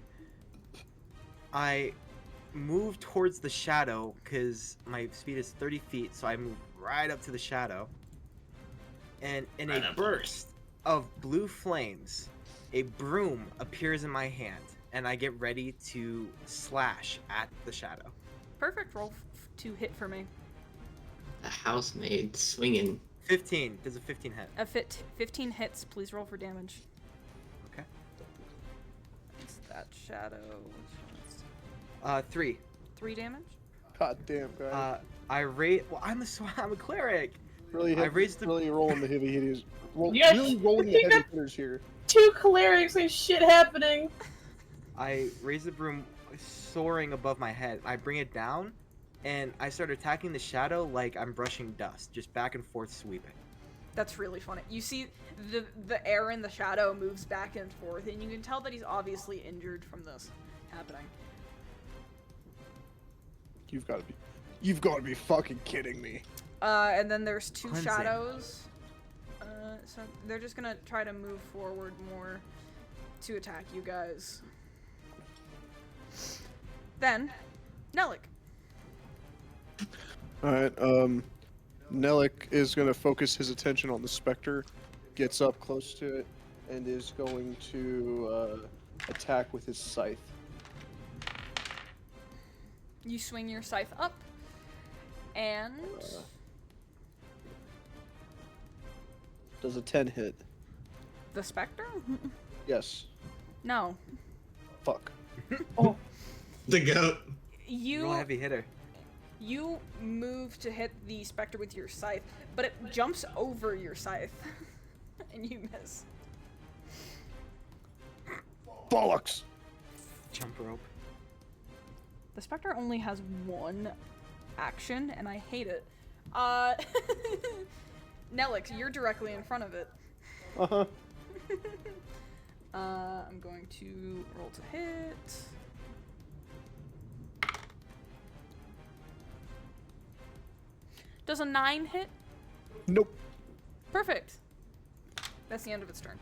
I move towards the shadow because my speed is 30 feet, so I move right up to the shadow. And in Right a up. burst of blue flames, a broom appears in my hand, and I get ready to slash at the shadow. Perfect. Roll to hit for me. A housemaid swinging. 15. Does a 15 hit? 15 hits. Please roll for damage. Okay. It's that shadow. 3. 3 damage. God damn, guy. I rate. Well, I'm a cleric. really, I raised the- really rolling the heavy hitters. You guys- Really rolling the heavy hitters here. 2 clerics and shit happening. I raise the broom soaring above my head. I bring it down, and I start attacking the shadow like I'm brushing dust, just back and forth sweeping. That's really funny. You see the air in the shadow moves back and forth, and you can tell that he's obviously injured from this happening. You've got to be fucking kidding me. And then there's 2 Cleansing. shadows. So they're just gonna try to move forward more to attack you guys. Then, Nelik. Alright, Nelik is going to focus his attention on the specter, gets up close to it, and is going to attack with his scythe. You swing your scythe up, and Does a 10 hit? the specter? Yes. No. Fuck. The goat. Roll a heavy hitter. You move to hit the specter with your scythe, but it jumps over your scythe, and you miss. Bollocks! Jump rope. The specter only has 1 action, and I hate it. Nelix, you're directly in front of it. Uh-huh. I'm going to roll to hit. Does a 9 hit? Nope. Perfect. That's the end of its turn.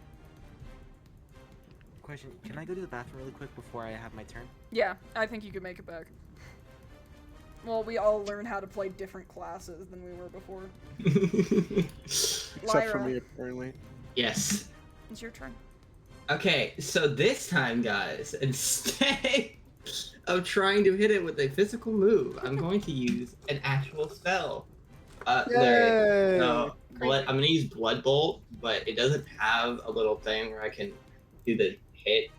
Question, can I go to the bathroom really quick before I have my turn? Yeah, I think you could make it back. Well, we all learn how to play different classes than we were before. Except for Lyra. me, apparently. Yes. It's your turn. Okay, so this time, guys, instead of trying to hit it with a physical move, I'm going to use an actual spell. There. Yay! So, I'm gonna use Blood Bolt, but it doesn't have a little thing where I can do the hit.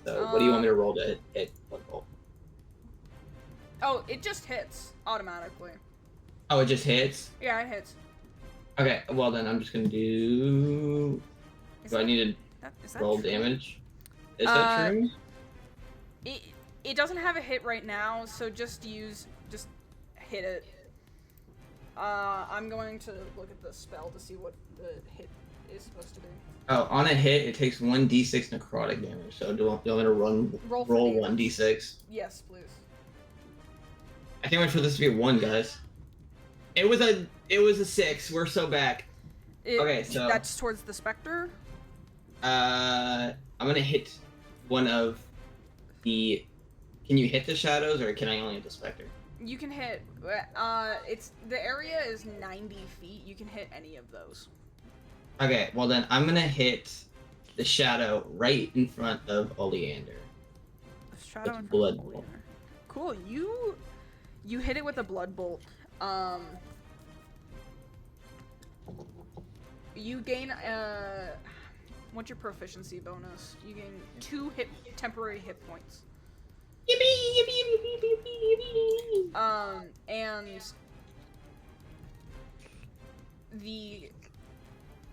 So, what do you want me to roll to hit Blood Bolt? Oh, it just hits automatically. Oh, it just hits? Yeah, it hits. Okay, well then I'm just gonna do... Is Do I that- need is to that roll true? damage? Is that true? It doesn't have a hit right now, so just hit it. I'm going to look at the spell to see what the hit is supposed to be. Oh, on a hit, it takes 1d6 necrotic damage. So do you want me to Roll for roll damage. 1d6? Yes, please. I think I went for this to be a 1, guys. It was a 6. We're so back. Okay, so That's towards the specter. I'm gonna hit one of the. Can you hit the shadows, or can I only hit the specter? You can hit. It's the area is 90 feet. You can hit any of those. Okay, well then I'm gonna hit the shadow right in front of Oleander. Shadow With in front blood of bolt. Oleander. Cool. You hit it with a blood bolt. You gain what's your proficiency bonus? You gain 2 temporary hit points. And the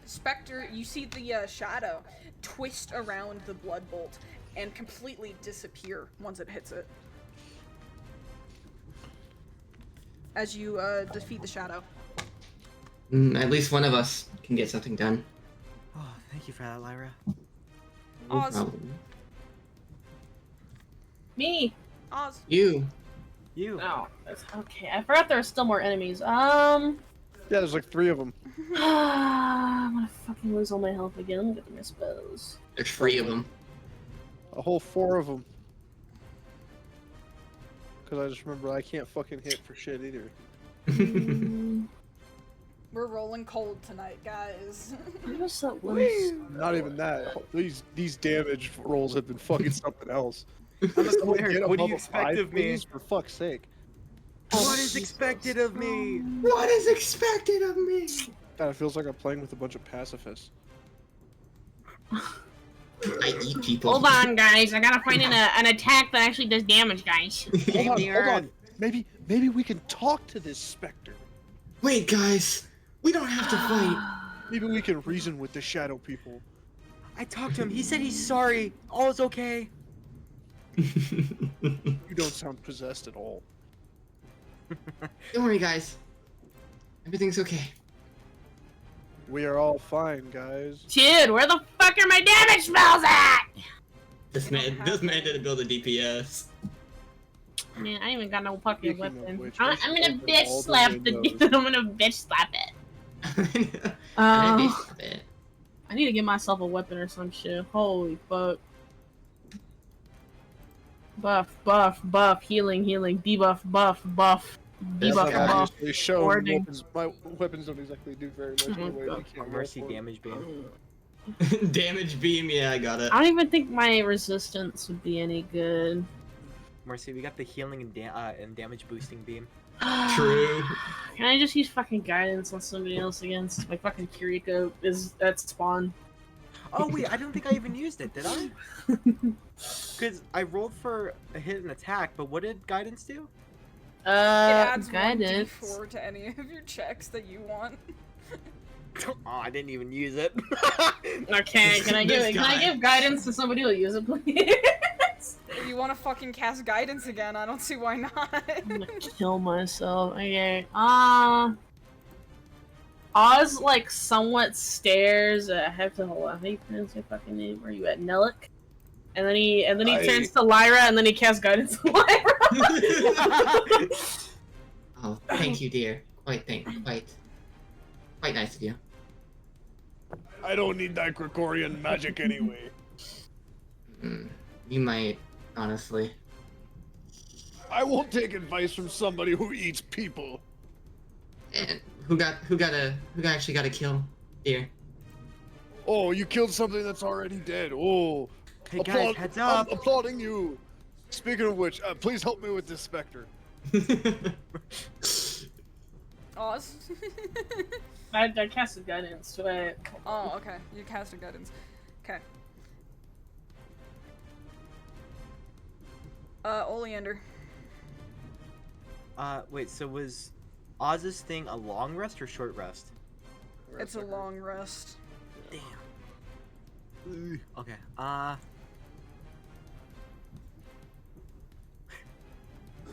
specter, you see the shadow twist around the blood bolt and completely disappear once it hits it. As you defeat the shadow. At least one of us can get something done. Oh, thank you for that, Lyra. No Oz. problem. Me. Oz. You. You. Oh, that's okay. I forgot there are still more enemies. Yeah, there's like 3 of them. I'm gonna fucking lose all my health again. Get my spells. There's 3 of them. A whole 4 of them. Because I just remember I can't fucking hit for shit either. We're rolling cold tonight, guys. Where was that one? Not even that. These damage rolls have been fucking something else. I'm a Someone cleric. get What do above you a expect 5, of me? please, for fuck's sake. What is expected of me? What is expected of me? God, it feels like I'm playing with a bunch of pacifists. I eat people. Hold on, guys. I gotta find an attack that actually does damage, guys. Hold the on, hold earth. on. Maybe we can talk to this specter. Wait, guys. We don't have to fight. Maybe we can reason with the shadow people. I talked to him. He said he's sorry. All is okay. You don't sound possessed at all. Don't worry, guys. Everything's okay. We are all fine, guys. Dude, where the fuck are my damage spells at? This man didn't build a DPS. I mean, I ain't even got no fucking Speaking of weapon. which, I'm we should gonna open bitch all the slap windows. I'm gonna bitch slap it. I need to get myself a weapon or some shit. Holy fuck. Buff, healing, debuff, buff, That's debuff, not buff. actually shown. warding. My weapons don't exactly do very much anyway. God. We can't roll Mercy for it. damage beam. Damage beam, yeah, I got it. I don't even think my resistance would be any good. Mercy, we got the healing and damage boosting beam. True. Can I just use fucking guidance on somebody else again since my fucking Kiriko is at spawn? Oh wait, I don't think I even used it, did I? Because I rolled for a hit and attack, but what did guidance do? It adds Guidance. 1d4 to any of your checks that you want. Oh, I didn't even use it. Okay, can I This guy. give guidance to somebody who'll use it, please? If you want to fucking cast guidance again, I don't see why not. I'm gonna kill myself. Okay. Oz like somewhat stares at Hector. Hold on, how you pronounce your fucking name? Where are you at, Nelik? And then he turns to Lyra, and then he casts guidance on Lyra. Oh, thank you, dear. Quite nice of you. I don't need that Gregorian magic anyway. You might, honestly. I won't take advice from somebody who eats people. And who actually got a kill, dear? Oh, you killed something that's already dead. Oh, Hey guys, heads up! I'm applauding you. Speaking of which, please help me with this specter. Oz? I casted guidance. Wait. Oh, okay. You casted guidance. Okay. Oleander. Wait, so was Oz's thing a long rest or short rest? It's a long rest. Damn. Okay,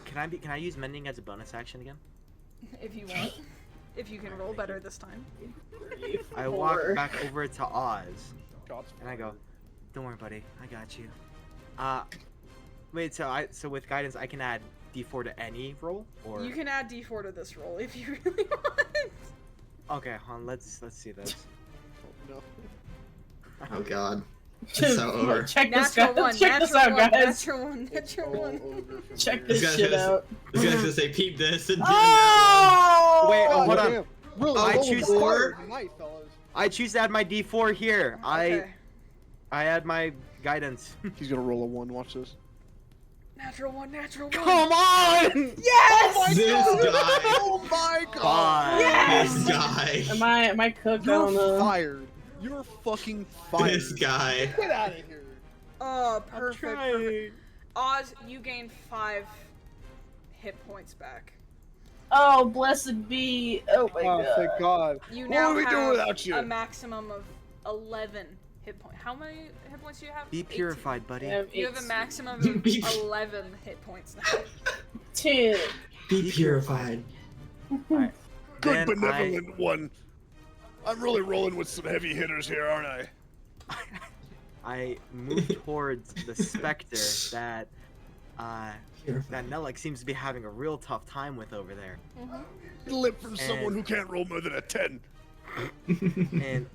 Can I use mending as a bonus action again? If you want. If you can roll better this time. I walk back over to Oz, Shots and I go, "Don't worry, buddy. I got you." Wait. So with guidance, I can add D4 to any roll, or You can add D4 to this roll if you really want. okay, hon. Let's see this. Oh, no. Oh god. It's so over. Check this Natural guy. one. Check this Natural out, one. guys. Natural one. Natural All one. over from Check here. this This shit guy's out. This guy's gonna say peep this and Oh! Wait, God hold on. damn. Really, I roll choose hard four. tonight, fellas. I choose to add my D4 here. Okay. I add my guidance. He's gonna roll a 1. Watch this. Natural one. Natural one. Come on! Yes! This guy. Oh my god! God. Yes! This guy. Am I cooked? I don't You're know. fired. You're fucking fired. This guy. Get out of here. Oh, perfect. I'm Perfect. Oz, you gain 5 hit points back. Oh, blessed be. Oh my Oh, god. thank God. You What now would we do have without you? a maximum of 11 hit points. How many hit points do you have? Be 18. purified, buddy. You have a maximum of Be- 11 hit points now. 2. Be purified. Alright. Good Then benevolent one. I'm really rolling with some heavy hitters here, aren't I? I move towards the specter that Nellick seems to be having a real tough time with over there. Lip from someone who can't roll more than a 10. And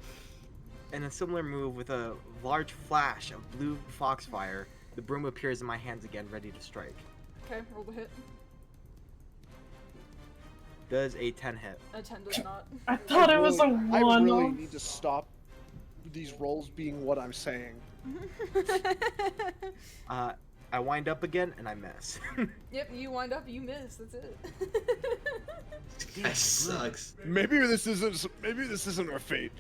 in a similar move with a large flash of blue foxfire, the broom appears in my hands again, ready to strike. Okay, roll the hit. Does a 10 hit? A 10 does not. I thought it was a I 1. really need to stop these rolls being what I'm saying. I wind up again and I miss. Yep, you wind up, you miss. That's it. That sucks. Maybe this isn't our fate.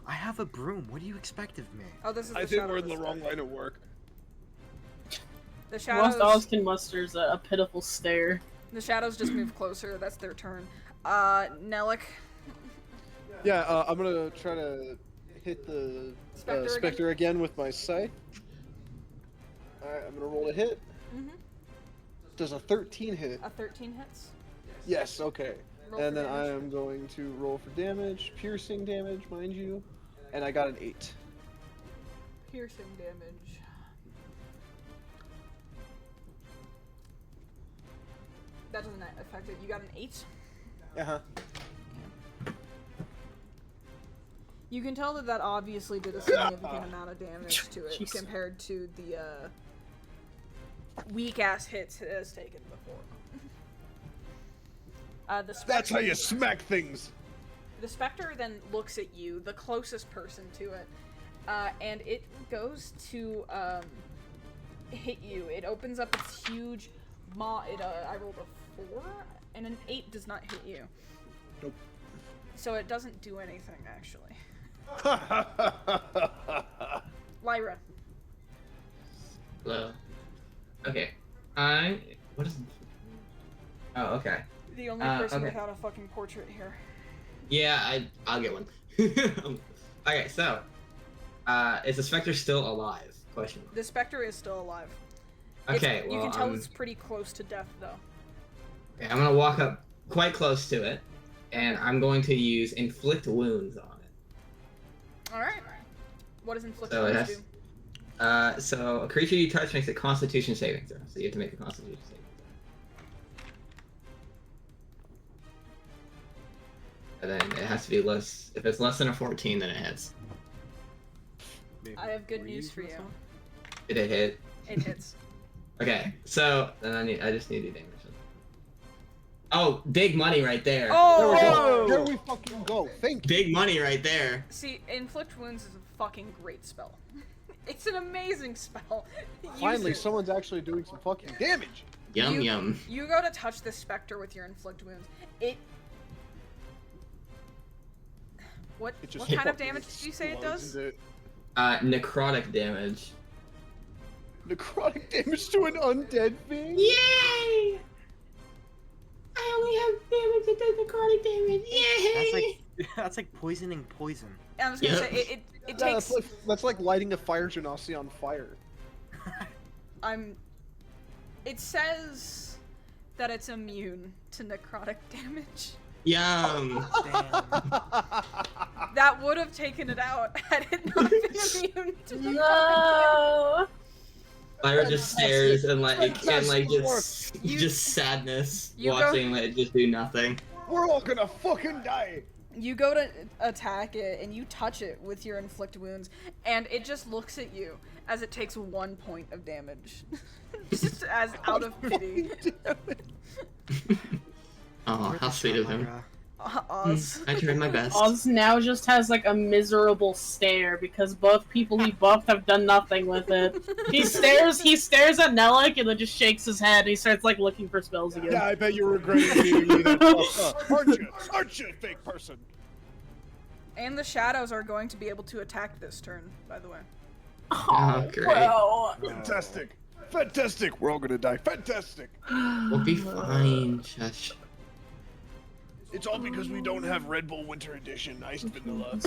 I have a broom. What do you expect of me? Oh, this is the I think shadow we're in the this wrong time. line of work. The Most shadows. Oz can muster is a pitiful stare. The shadows just move closer. That's their turn. Nellick. Yeah, I'm gonna try to hit the Spectre Spectre again with my scythe. Alright, I'm gonna roll a hit. Mhm. Does a 13 hit? A 13 hits. Yes, okay. Roll And for then I damage. am going to roll for damage, piercing damage, mind you. And I got an 8. Piercing damage. That doesn't affect it. You got an 8. Uh-huh. You can tell that that obviously did a significant amount of damage to it Jeez. compared to the weak ass hits it has taken before. The specter, That's how you smack things. The specter then looks at you, the closest person to it, and it goes to hit you. It opens up its huge maw. I rolled a 4, and an 8 does not hit you. Nope. So it doesn't do anything actually. Lyra. Hello. Okay. What is? Oh, okay. The only person okay. without a fucking portrait here. Yeah, I'll get one. Okay, so, is the specter still alive? Question. The specter is still alive. Okay, well, you can tell it's pretty close to death, though. okay, I'm gonna walk up quite close to it, and I'm going to use inflict wounds on it. All right. What does inflict So it wounds has- do? So a creature you touch makes a Constitution saving throw. So you have to make a Constitution saving throw. And then it has to be less. If it's less than a 14, then it hits. I have good news for you. Did it hit? It hits. Okay, so then I just need the damage. Oh, big money right there. Oh! There we go. There we fucking go. Thank you. Big money right there. See, inflict wounds is a fucking great spell. It's an amazing spell. Use Finally, it. someone's actually doing some fucking damage. Yum yum. You go to touch the specter with your inflict wounds. What It just what kind of fucking damage did you say it does? explodes. Necrotic damage. Necrotic damage to an undead thing? Yay! have damage. It does necrotic damage. Yay! That's like poisoning poison. I was gonna Yep. say it Yeah, takes. that's like lighting a fire genasi on fire. It says that it's immune to necrotic damage. Yum. Damn. That would have taken it out had it not been immune to necrotic damage. No. Lyra just stares and like Fantastic just sadness You go- watching it just do nothing. We're all gonna fucking die. You go to attack it and you touch it with your inflict wounds, and it just looks at you as it takes 1 point of damage, just as out of pity. Oh, how sweet of him. Oz. I tried my best. Oz now just has like a miserable stare because both people he buffed have done nothing with it. He stares at Nelik and then just shakes his head and he starts like looking for spells again. Yeah, I bet you're regretting being me that fucked up. Aren't you? Aren't you, fake person? And the shadows are going to be able to attack this turn, by the way. Oh, great. Bro. Fantastic. Fantastic. We're all gonna die. Fantastic. We'll be fine, Shush. It's all because we don't have Red Bull Winter Edition iced vanilla.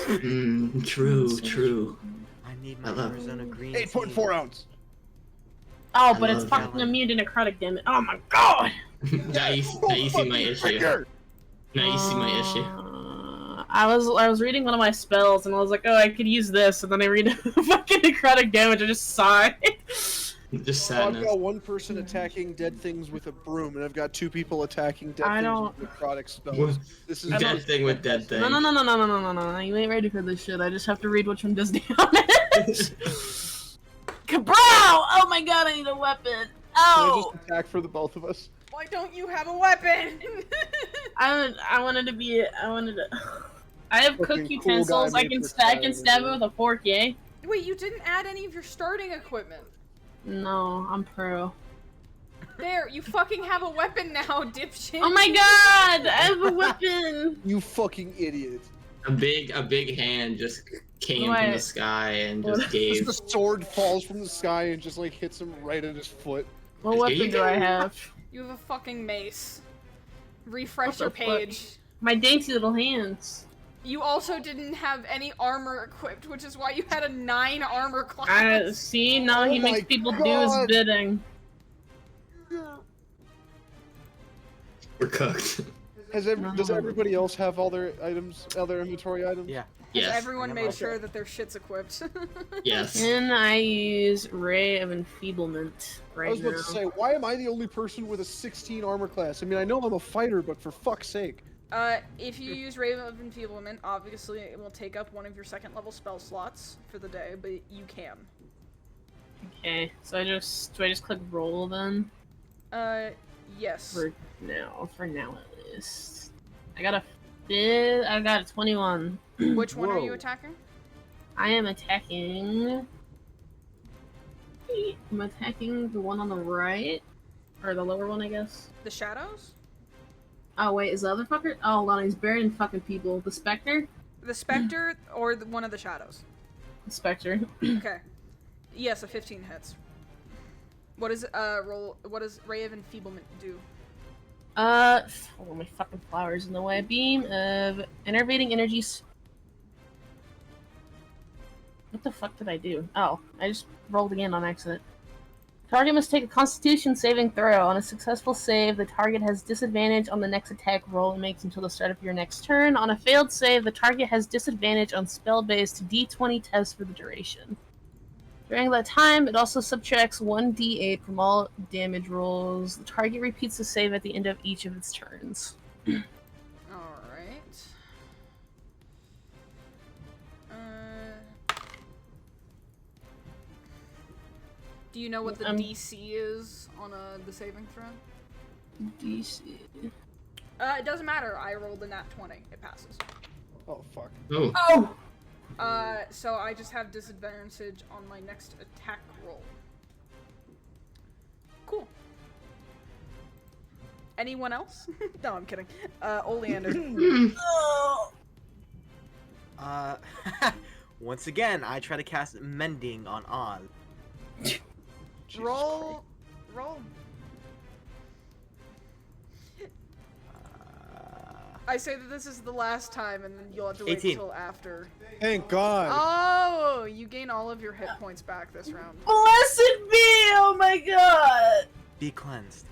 True. I need my Hello. Arizona green. 8.4 ounce. Oh, but I it's love fucking that. immune to necrotic damage. Oh my god! Now you see my issue. Trigger. Now you see my issue. I was reading one of my spells and I was like, oh, I could use this, and then I read fucking necrotic damage. I just sigh. Just So I've sadness. got one person attacking dead things with a broom, and I've got 2 people attacking dead I things don't- with necrotic spells. What? This is Dead thing with dead thing. No. You ain't ready for this shit. I just have to read which one does damage. Cabrow! Oh my god, I need a weapon. Can I Oh! just attack for the both of us? Why don't you have a weapon? I wanted to. I have Fucking cook cool utensils. guy I can made for I can fire, stab it dude. with a fork, yay? Wait, you didn't add any of your starting equipment. No, I'm pro. There, you fucking have a weapon now, dipshit. Oh my god! I have a weapon! You fucking idiot. A big hand just came from What? the sky and What? just gave. Just the sword falls from the sky and just like hits him right at his foot. What Here weapon you do I go. have? You have a fucking mace. Refresh What the your fuck? page. My dainty little hands. You also didn't have any armor equipped, which is why you had a 9 armor class. See, now he Oh makes my people do his God. bidding. We're cooked. Does everybody else have all their items, all their inventory items? Yeah. Yes. Everyone I made got sure that their shit's equipped. Yes. Can I use Ray of Enfeeblement right I was about now? to say, why am I the only person with a 16 armor class? I mean, I know I'm a fighter, but for fuck's sake. If you use Raven of Enfeeblement, obviously it will take up one of your 2nd level spell slots for the day, but you can. Okay, so do I just click roll then? Yes. For now at least. I got a 21. Which one are you Whoa. attacking? I am attacking. I'm attacking the one on the right, or the lower one, I guess. The shadows? Oh wait, is the other fucker? Oh, hold on, he's burying fucking people. The Spectre? The Spectre or one of the shadows? The Spectre. Okay. Yes, a 15 hits. What is what does Ray of Enfeeblement do? Oh, my fucking flowers in the way. Beam of enervating energies. What the fuck did I do? Oh, I just rolled again on accident. Target must take a Constitution saving throw. On a successful save, the target has disadvantage on the next attack roll and makes until the start of your next turn. On a failed save, the target has disadvantage on spell-based D20 tests for the duration. During that time, it also subtracts 1d8 from all damage rolls. The target repeats the save at the end of each of its turns. Alright. Do you know what the DC is on the saving throw? DC. It doesn't matter. I rolled a nat 20. It passes. Oh, fuck. Oh. Oh! So I just have disadvantage on my next attack roll. Cool. Anyone else? No, I'm kidding. Oleander. Once again, I try to cast Mending on Oz. Roll. I say that this is the last time, and then you'll have to wait 18. until after. Thank God. Oh, you gain all of your hit points back this round. Blessed be! Oh my god! Be cleansed.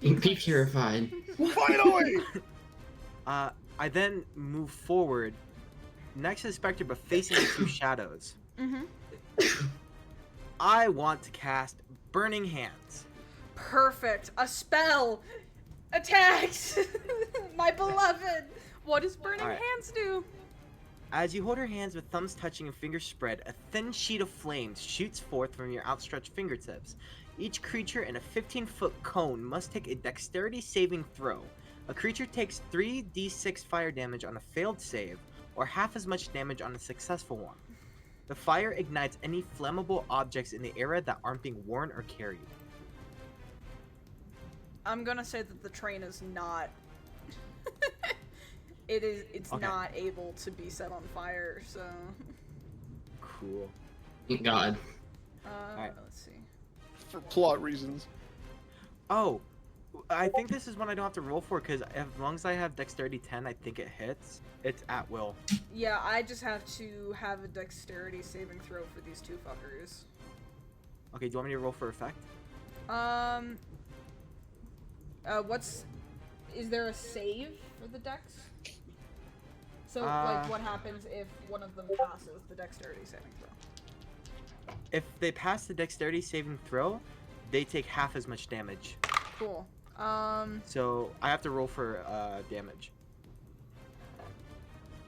Be purified. Finally! I then move forward next to the specter, but facing the two shadows. I want to cast Burning Hands. Perfect. A spell. Attacks. My beloved. What does Burning Alright. Hands do? As you hold her hands with thumbs touching and fingers spread, a thin sheet of flames shoots forth from your outstretched fingertips. Each creature in a 15-foot cone must take a dexterity saving throw. A creature takes 3d6 fire damage on a failed save, or half as much damage on a successful one. The fire ignites any flammable objects in the area that aren't being worn or carried. I'm gonna say that the train is not. It's Okay. not able to be set on fire, so. Cool. Thank God. Alright. Let's see. For plot reasons. Oh, I think this is one I don't have to roll for, because as long as I have dexterity 10, I think it hits. It's at will. Yeah, I just have to have a dexterity saving throw for these two fuckers. Okay, do you want me to roll for effect? Is there a save for the dex? So, what happens if one of them passes the dexterity saving throw? If they pass the dexterity saving throw, they take half as much damage. Cool. So I have to roll for damage.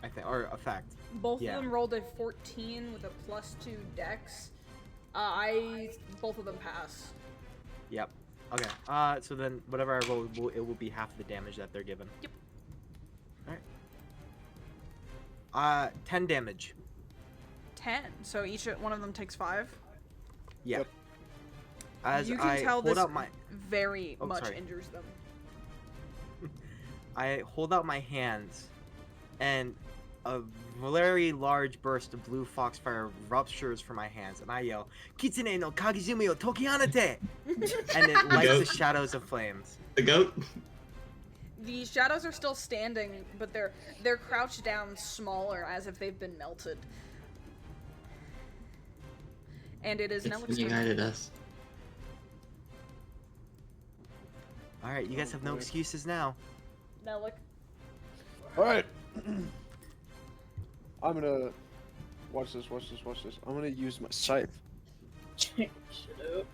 I think, or effect. Both Yeah. of them rolled a 14 with a +2 dex. Both of them pass. Yep. Okay. So then whatever I roll, it will be half the damage that they're given. Yep. All right. 10 damage. 10. So each one of them takes 5. Yeah. Yep. As You can I tell hold this out my, very Oh, much sorry. injures them. I hold out my hands, and a very large burst of blue foxfire ruptures from my hands, and I yell, "Kitsune no Kagizumi o Tokihanete!" and it lights the Goat. shadows of flames. The goat. The shadows are still standing, but they're crouched down smaller as if they've been melted. And it is It's Nellik's united us. All right, you guys have no boy. excuses now. Nellik. All right. I'm gonna watch this. I'm gonna use my scythe. Shut up.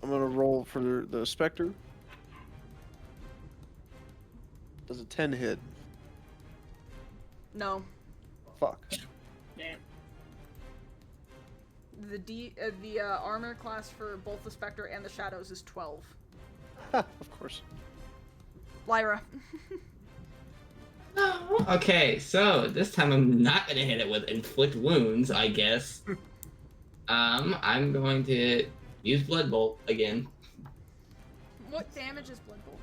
I'm gonna roll for the specter. Does a 10 hit? No. Fuck. Damn. The armor class for both the Spectre and the Shadows is 12. Of course. Lyra. Okay, so this time I'm not gonna hit it with inflict wounds, I guess. I'm going to use Blood Bolt again. What damage is Blood Bolt?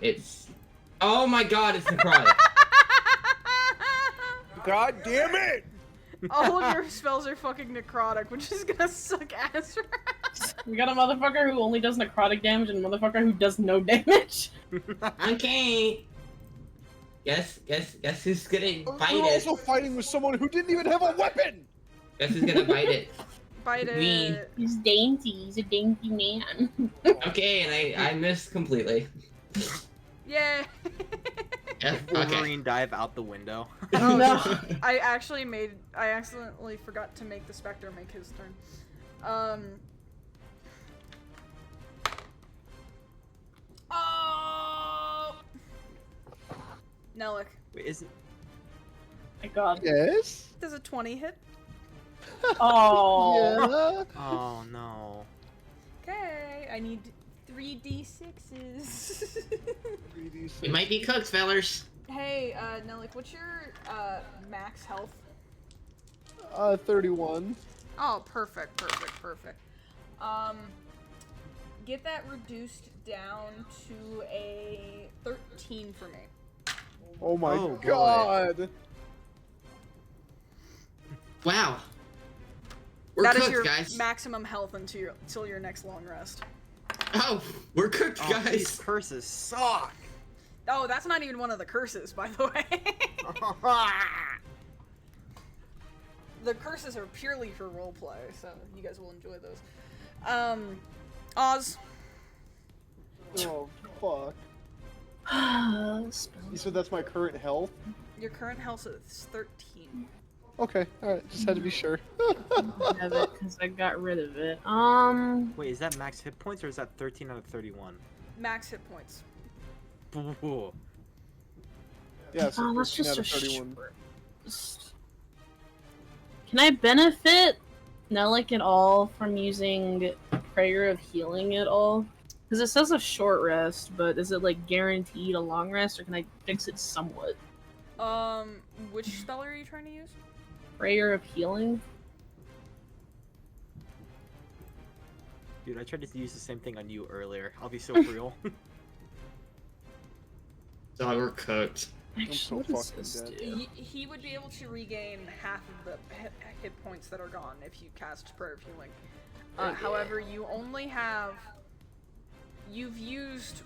It's oh my god, it's necrotic. God damn it! All of your spells are fucking necrotic, which is gonna suck ass for us. We got a motherfucker who only does necrotic damage and a motherfucker who does no damage. Okay. Guess who's gonna bite We're it? also fighting with someone who didn't even have a weapon! Guess who's gonna bite it? Bite Me. it. He's dainty. He's a dainty man. Okay, and I missed completely. Yeah. Yeah, okay. Wolverine dive out the window. Oh, No. I accidentally forgot to make the Spectre make his turn. Oh! Nellik. Wait, isn't My god. Yes? Does a 20 hit? Oh. Yeah. Oh no. Okay, I need 3d6s. We might be cooked, fellers. Hey, Nellik, what's your max health? 31. Oh, perfect. Get that reduced down to a 13 for me. Oh my Oh, boy. god! Wow. We're That cooked, is your guys. maximum health until your next long rest. Oh, we're cooked, Oh, these guys. curses suck. Oh, that's not even one of the curses, by the way. The curses are purely for roleplay, so you guys will enjoy those. Oz. Oh, fuck. Spell. You said that's my current health? Your current health is 13. Okay, alright, just had to be sure. I have it because I got rid of it. Wait, is that max hit points or is that 13 out of 31? Max hit points. Ooh. Yeah, so that's 13 just out a of 31. Can I benefit Nellic at all from using Prayer of Healing at all? Because it says a short rest, but is it like guaranteed a long rest, or can I fix it somewhat? Which spell are you trying to use? Prayer of Healing? Dude, I tried to use the same thing on you earlier. I'll be so real. Dog, we're cooked. Actually, so what does fucking this dead. do? He would be able to regain half of the hit points that are gone if you cast Prayer of Healing. However, you only have... You've used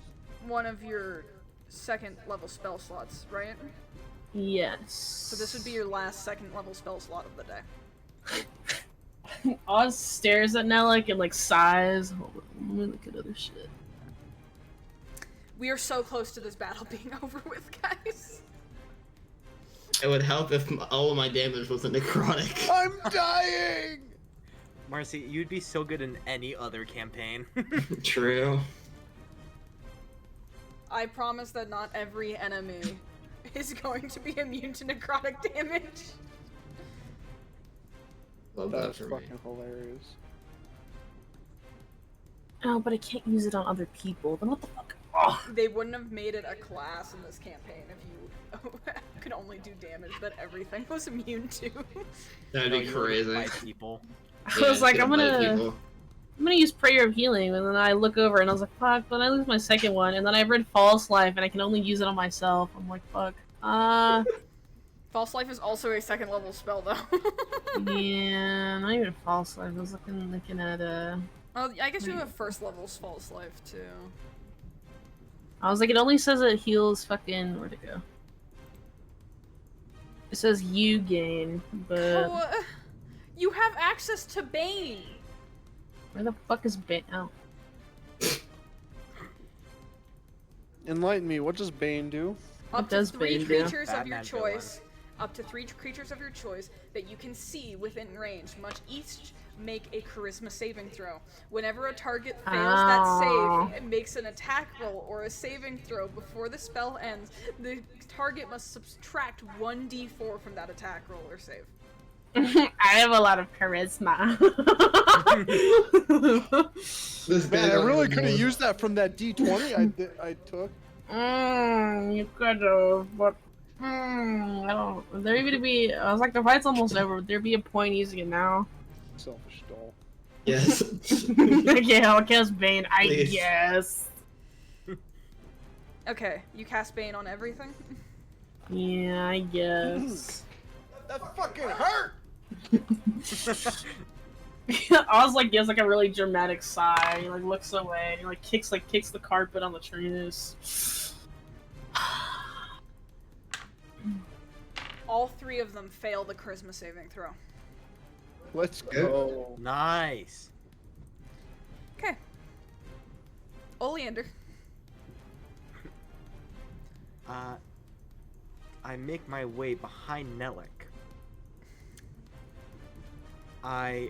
one of your second level spell slots, right? Yes. So this would be your last second level spell slot of the day. Oz stares at Nellic and like sighs. Hold on, let me look at other shit. We are so close to this battle being over with, guys. It would help if all of my damage wasn't necrotic. I'm dying! Marcy, you'd be so good in any other campaign. True. I promise that not every enemy is going to be immune to necrotic damage. Love that That's for me. fucking hilarious. Oh, but I can't use it on other people. Then what the fuck? Oh. They wouldn't have made it a class in this campaign if you could only do damage that everything was immune to. That'd No, be you wouldn't crazy. fight people. I was like, get I'm to bite gonna use Prayer of Healing, and then I look over and I was like, fuck, but I lose my second one, and then I read False Life, and I can only use it on myself. I'm like, fuck. False Life is also a second level spell, though. Yeah, not even False Life. I was looking at Well, I guess you have first level False Life too. I was like, it only says it heals fucking. Where'd it go? It says you gain, but Oh, you have access to Bane. where the fuck is Bane? Oh. Enlighten me, what does Bane do? What Up to does 3 Bane do? creatures of your Batman choice. Up to 3 creatures of your choice that you can see within range must each make a charisma saving throw. Whenever a target fails that save, it makes an attack roll or a saving throw before the spell ends. The target must subtract 1d4 from that attack roll or save. I have a lot of charisma. This Man, I big really one could have was- used that from that D20 I took. You could have, but I don't. There gonna be. I was like, the fight's almost over. Would there be a point using it now? Selfish doll. Yes. Okay, I'll cast Bane. I Please. guess. Okay, you cast Bane on everything? Yeah, I guess. That fucking hurt! I was like, gives like a really dramatic sigh. He like looks away. And he like kicks the carpet on the trainers. All 3 of them fail the charisma saving throw. Let's go. Nice. Okay. Oleander. I make my way behind Nellic. I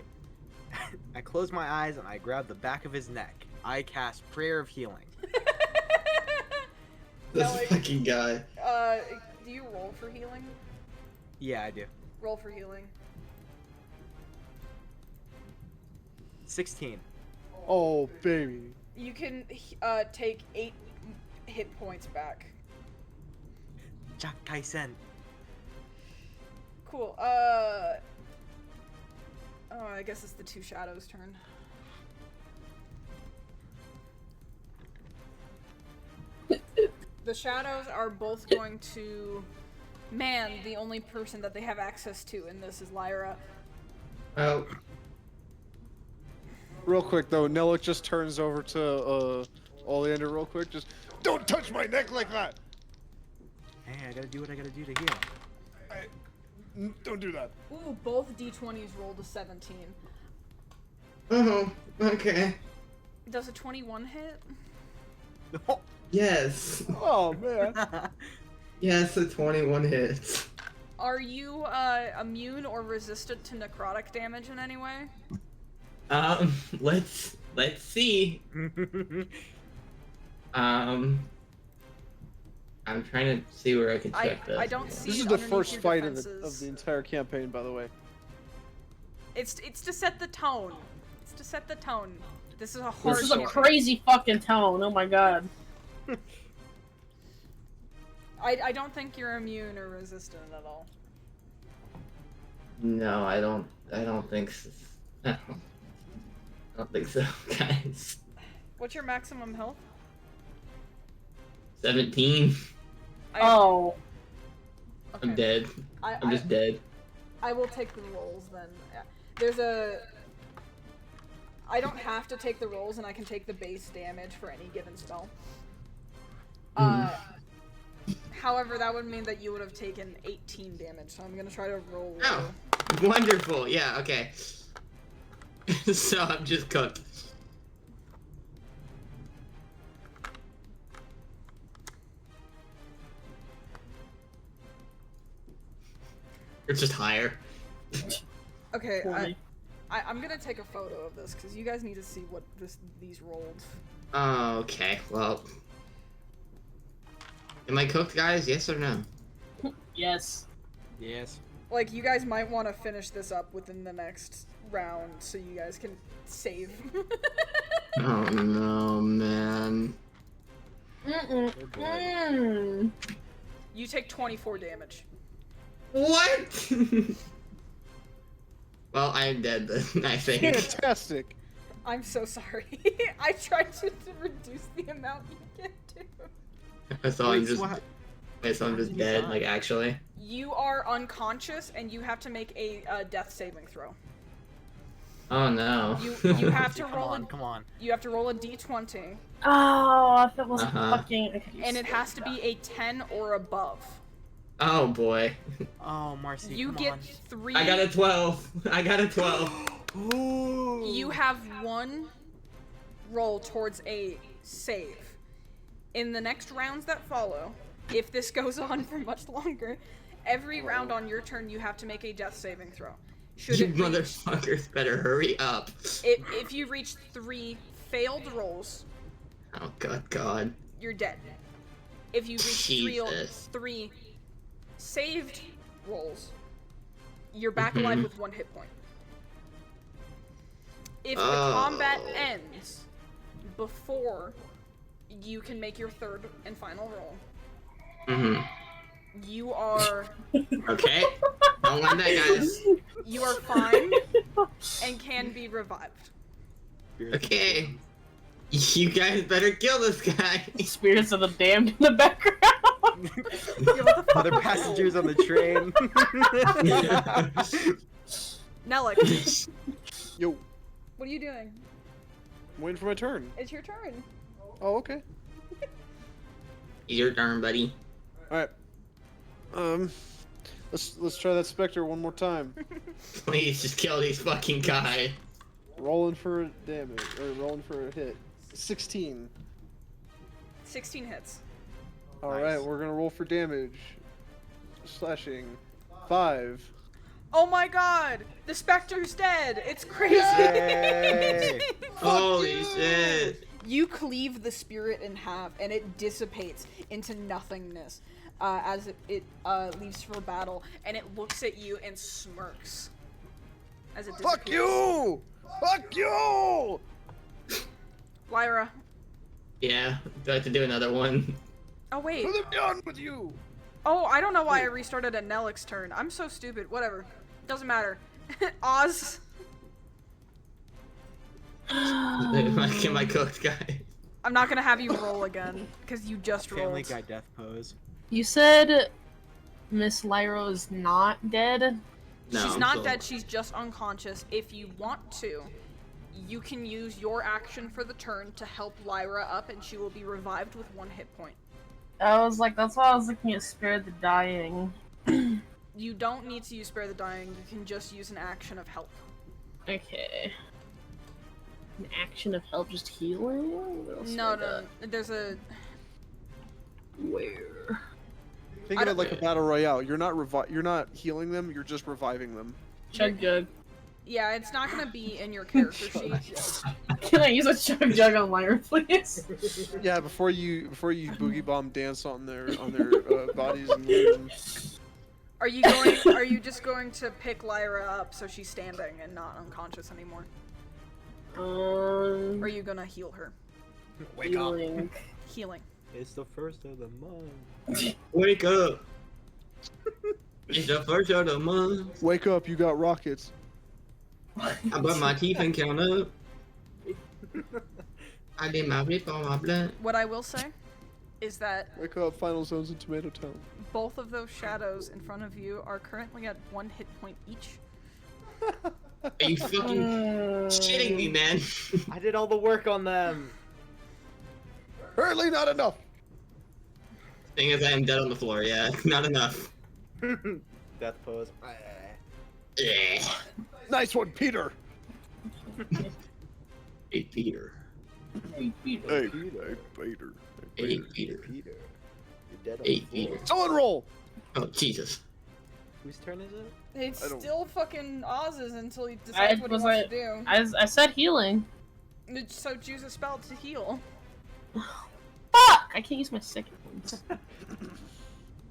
close my eyes and I grab the back of his neck. I cast Prayer of Healing. This Nellic. fucking guy. Do you roll for healing? Yeah, I do. Roll for healing. 16. Oh, baby. You can take 8 hit points back. Jakai-sen. Cool. Oh, I guess it's the 2 shadows' turn. The shadows are both going to... Man, the only person that they have access to in this is Lyra. Oh, Real quick though, Nellic just turns over to Oleander real quick. Just don't touch my neck like that. Hey, I gotta do what I gotta do to heal. Don't do that. Ooh, both d20s rolled a 17. Oh, okay. Does a 21 hit? Yes. Oh man. Yes, a 21 hits. Are you immune or resistant to necrotic damage in any way? Let's see. I'm trying to see where I can check this. I don't see This it is the underneath first your fight of defenses. the entire campaign, by the way. It's to set the tone. It's to set the tone. This is a hard This is a campaign. crazy fucking tone. Oh my god. I don't think you're immune or resistant at all. No, I don't think so. I don't think so, guys. What's your maximum health? 17. Oh. Okay. I'm dead. I'm just dead. I will take the rolls then. Yeah. There's a... I don't have to take the rolls, and I can take the base damage for any given spell. However, that would mean that you would have taken 18 damage, so I'm gonna try to roll. Oh, wonderful. Yeah, okay. So I'm just cooked. It's just higher. Okay, Poorly. I'm gonna take a photo of this, because you guys need to see what these rolled. Oh, okay. Well, am I cooked, guys? Yes or no? Yes. Yes. Like, you guys might want to finish this up within the next round, so you guys can save. Oh no, man. You take 24 damage. What? Well, I'm dead then, I think. Fantastic. I'm so sorry. I tried to reduce the amount you get to. So I'm Wait, just, so how- so I'm just dead, like, actually. You are unconscious, and you have to make a death saving throw. Oh no. You have to Come roll. on, come on. You have to roll a d20, Oh, if it was Uh-huh. fucking. Okay, and it has to be a 10 or above. Oh boy. Oh, Marcy, You come get on. 3. I got a 12. I got a 12. Ooh. You have 1 roll towards a save. In the next rounds that follow, if this goes on for much longer, every round on your turn you have to make a death saving throw. Should You it reach, motherfuckers better hurry up. if you reach 3 failed rolls, Oh god. you're dead. If you reach Jesus. 3 saved rolls, you're back alive with 1 hit point. If the combat ends before you can make your 3rd and final roll, you are Okay. Don't want that, guys. you are fine and can be revived. Okay. You guys better kill this guy. Spirits of the damned in the background. Yeah, what the fuck? Other passengers on the train. Nellick, Yo, what are you doing? I'm waiting for my turn. It's your turn. Oh, okay. Your turn, buddy. All right. Let's try that specter one more time. Please just kill these fucking guys. Rolling for a damage or rolling for a hit. 16. 16 hits. All Nice. right, we're gonna roll for damage. Slashing. 5. Oh my god! The specter's dead! It's crazy! Yay. Holy shit. You cleave the spirit in half, and it dissipates into nothingness as it leaves for battle, and it looks at you and smirks as it disappears. Fuck you! Fuck you! Lyra. Yeah, Do I have to do another one? Oh wait. I'm done with you. Oh, I don't know why I restarted at Nellick's turn. I'm so stupid. Whatever. Doesn't matter. Oz. Am I cooked, guy? I'm not gonna have you roll again because you just Family rolled. Guy death pose. You said Miss Lyra's not dead? No, She's I'm not still- dead. She's just unconscious. If you want to, you can use your action for the turn to help Lyra up, and she will be revived with 1 hit point. I was like, that's why I was looking at Spare the Dying. You don't need to use Spare the Dying, you can just use an action of help. Okay. An action of help, just healing? What else No, do I got? there's a... Where? Think I of it don't- like a battle royale. You're not healing them. You're just reviving them. Chug Jug. Yeah, it's not gonna be in your character sheet. Can I use a Chug Jug on Lyra, please? Yeah, before you boogie bomb dance on their bodies and leave Are you just going to pick Lyra up so she's standing and not unconscious anymore? Or are you gonna heal her? Wake up. Healing. Healing. It's the first of the month. Wake up. It's the first of the month. Wake up! You got rockets. I brush my teeth and count up. I did my rip on my blood. What I will say is that Wake up! Final zones in Tomato Town. both of those shadows in front of you are currently at 1 hit point each. Are you fucking shitting me, man? I did all the work on them. Apparently not enough. Thing is, I am dead on the floor. Yeah, not enough. Death pose. Yeah. Nice one, Peter. Hey, Peter. Hey, Peter. Hey, Peter. Peter. You're dead on Hey, the floor. Peter. Someone roll. Oh, Jesus. Whose turn is it? It's I don't- still fucking Oz's until he decides what he wants to do. I said healing. So choose a spell to heal. Fuck! I can't use my second ones.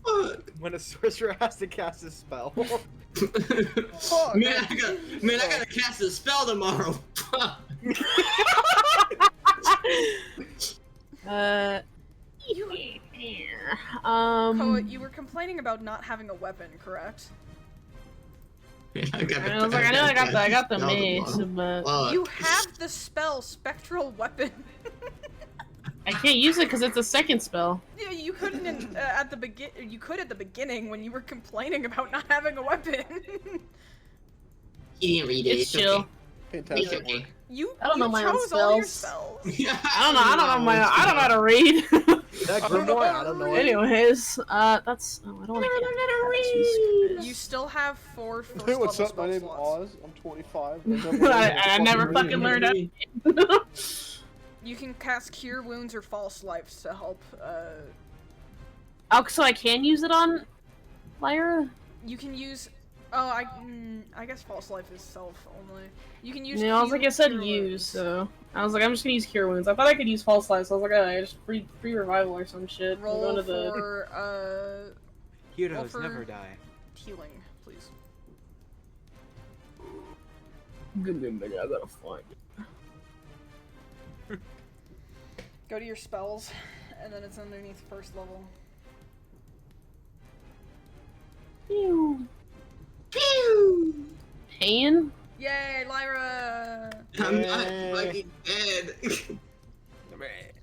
Fuck. When a sorcerer has to cast a spell. Man, I gotta cast a spell tomorrow. Fuck. Koa, you were complaining about not having a weapon, correct? I got I was like, I know I got the spell mace, tomorrow. but Fuck. You have the spell Spectral Weapon. I can't use it because it's a second spell. Yeah, you couldn't at the begin. You could at the beginning when you were complaining about not having a weapon. He didn't read it. It's chill. Fantastic It's okay. work. You I don't know you my own chose all your spells. spells. I don't know how to read. That grimoire, I don't know. Anyways, that's. Oh, I don't want to. You still have 4 first Hey, what's level up? My spell name's slots. Oz. I'm 25. I never fucking learned it. You can cast Cure Wounds or False Life to help. Oh, so I can use it on Lyra? You can use. Oh, I guess False Life is self only. You can use. Yeah, I was like, I said Cure use, Wounds. so I was like, I'm just gonna use Cure Wounds. I thought I could use False Life, so I was like, oh, just free revival or some shit. I'm Roll going to the. for Heroes for- never die. healing, please. Give me a minute, I gotta find it. Go to your spells, and then it's underneath first level. Pew. Pew. Pain? Yay, Lyra! I'm not Yay. fucking dead.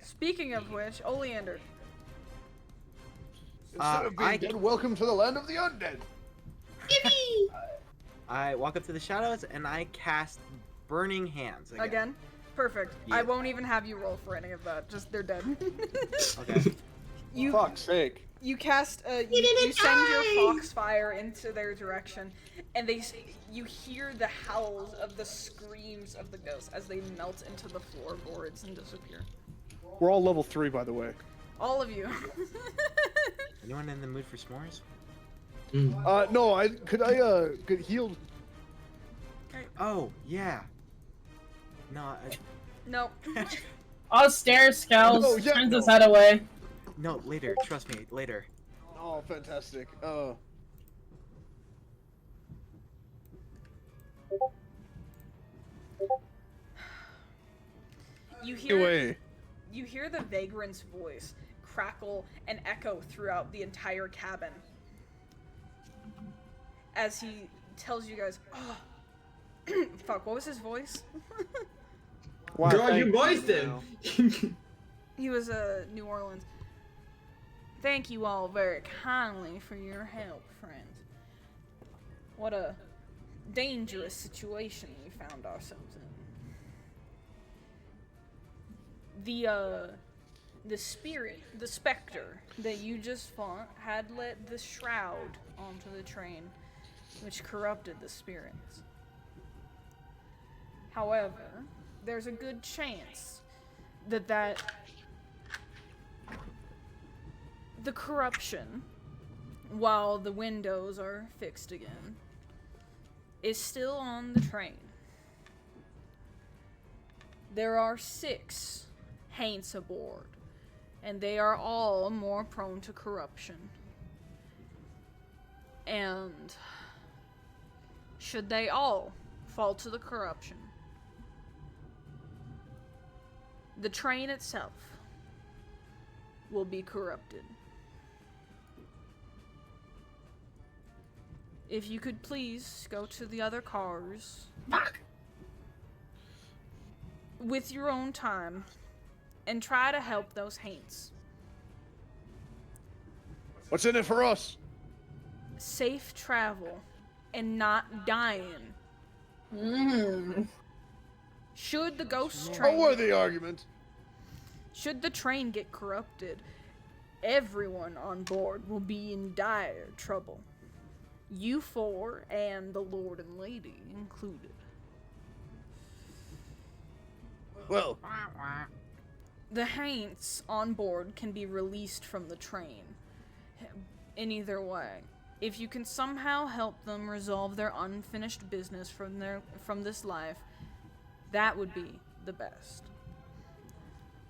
Speaking of which, Oleander. Instead of being I- dead, welcome to the land of the undead. I walk up to the shadows and I cast Burning Hands Again? Perfect. Yeah. I won't even have you roll for any of that. Just they're dead. Okay. you Fuck's sake. you cast you send your foxfire into their direction, and you hear the howls of the screams of the ghosts as they melt into the floorboards and disappear. We're all level 3, by the way. All of you. Anyone in the mood for s'mores? No, I get healed. Oh, yeah. No, No. Oh, stairs, scowls, Oh, yeah, turns no. his head away. no, later. Trust me, later. Oh, fantastic. You hear Anyway, you hear the vagrant's voice crackle and echo throughout the entire cabin as he tells you guys, oh, fuck, what was his voice? wow, God, thank you voiced him. He was New Orleans. Thank you all very kindly for your help, friends. What a dangerous situation we found ourselves in. the spirit, the specter that you just fought, had let the shroud onto the train, which corrupted the spirits. However, there's a good chance that the corruption, while the windows are fixed again, is still on the train. There are 6 Haints aboard, and they are all more prone to corruption. And should they all fall to the corruption, the train itself will be corrupted. If you could please go to the other cars. Fuck! With your own time, and try to help those Haints. What's in it for us? Safe travel and not dying. Should the ghost A train, worthy argument. should the train get corrupted, everyone on board will be in dire trouble. You 4 and the Lord and Lady included. Well, The Haints on board can be released from the train in either way. If you can somehow help them resolve their unfinished business from this life, that would be the best.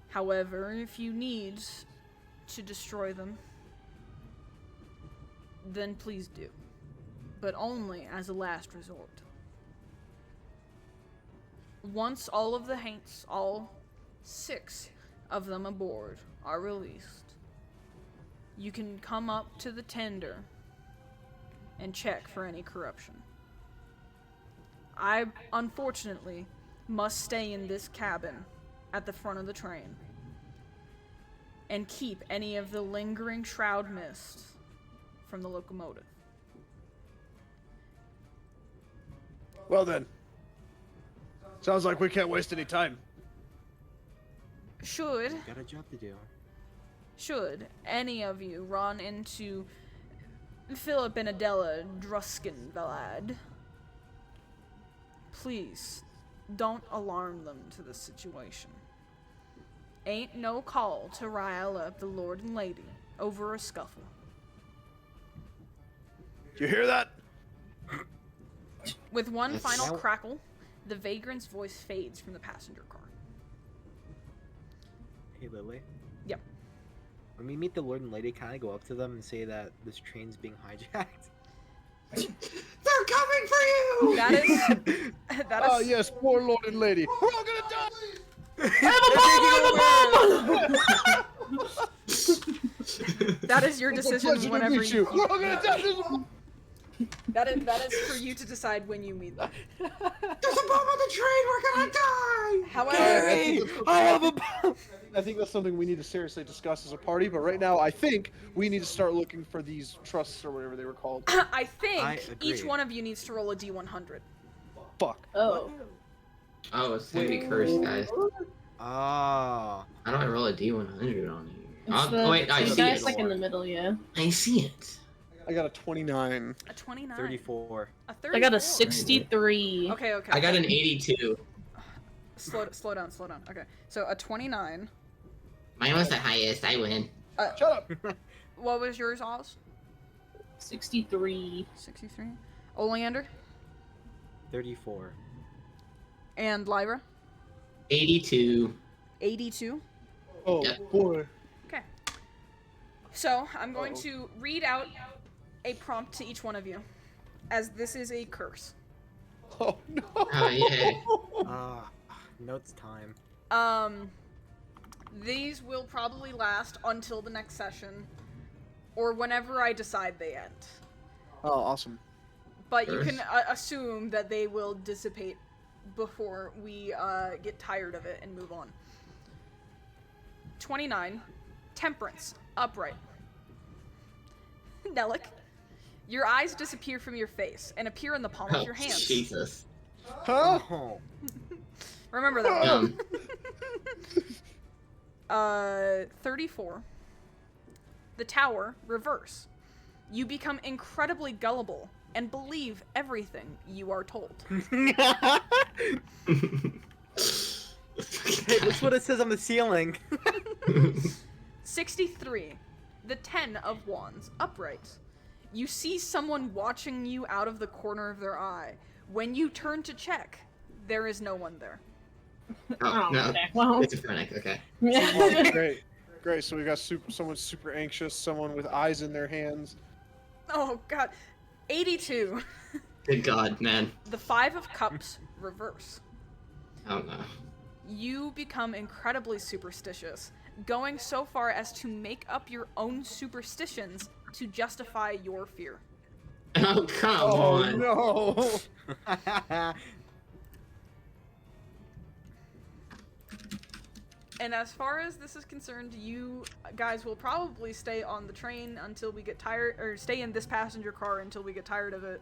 However, if you need to destroy them, then please do. But only as a last resort. Once all of the Haints, all 6 of them aboard, are released, you can come up to the tender and check for any corruption. I, unfortunately, must stay in this cabin at the front of the train and keep any of the lingering shroud mist from the locomotive. well then. Sounds like we can't waste any time. Should Got a job to do. any of you run into Philip and Adela Druskenvelad, please don't alarm them to the situation. Ain't no call to rile up the Lord and Lady over a scuffle. Do you hear that? With one Yes. final Now- crackle, the vagrant's voice fades from the passenger car. Hey, Lily. Yep. When we meet the Lord and Lady, can I go up to them and say that this train's being hijacked? They're coming for you! That is that is Oh yes, poor lord and lady. We're all gonna die. that is your It's a decision pleasure to whenever meet you. We're all gonna die. that is for you to decide when you meet them. There's a bomb on the train! We're gonna die! However, I have a bomb. I think that's something we need to seriously discuss as a party. But right now, I think we need to start looking for these trusts or whatever they were called. I think I each agree. one of you needs to roll a D100. Fuck. Oh. Oh, it's gonna be cursed, guys. Oh. How do I roll a D100 on here? It's the, Oh, wait, I the see guy's it. like in the middle, yeah. I see it. I got a 29. A 29. 34. A 34. I got a 63. Okay, okay. I got an 82. Slow down. Okay, so a 29. Mine was the highest. I win. Shut up. What was yours, Oz? 63. 63. Oleander 34. and Lyra 82. 82. Oh Yeah. boy. Okay. So I'm going to read out a prompt to each one of you, as this is a curse. Oh no. Oh, yeah. Notes time. These will probably last until the next session, or whenever I decide they end. Oh, awesome. But you can Curse. assume that they will dissipate before we get tired of it and move on. 29. Temperance. Upright. Nellic. Your eyes disappear from your face and appear in the palm of Oh, your hands. Jesus. Huh? Oh. Remember that one. 34. The tower, reverse. You become incredibly gullible and believe everything you are told. Hey, that's what it says on the ceiling. 63. The 10 of wands, upright. You see someone watching you out of the corner of their eye. When you turn to check, there is no one there. Oh, no. Okay, well. Schizophrenic, okay. Oh, great. Great. So we got someone super anxious, someone with eyes in their hands. Oh, God. 82. Good God, man. The 5 of cups, reverse. Oh no. You become incredibly superstitious, going so far as to make up your own superstitions to justify your fear. Oh, come Oh on. no! And as far as this is concerned, you guys will probably stay on the train until we get tired, or stay in this passenger car until we get tired of it,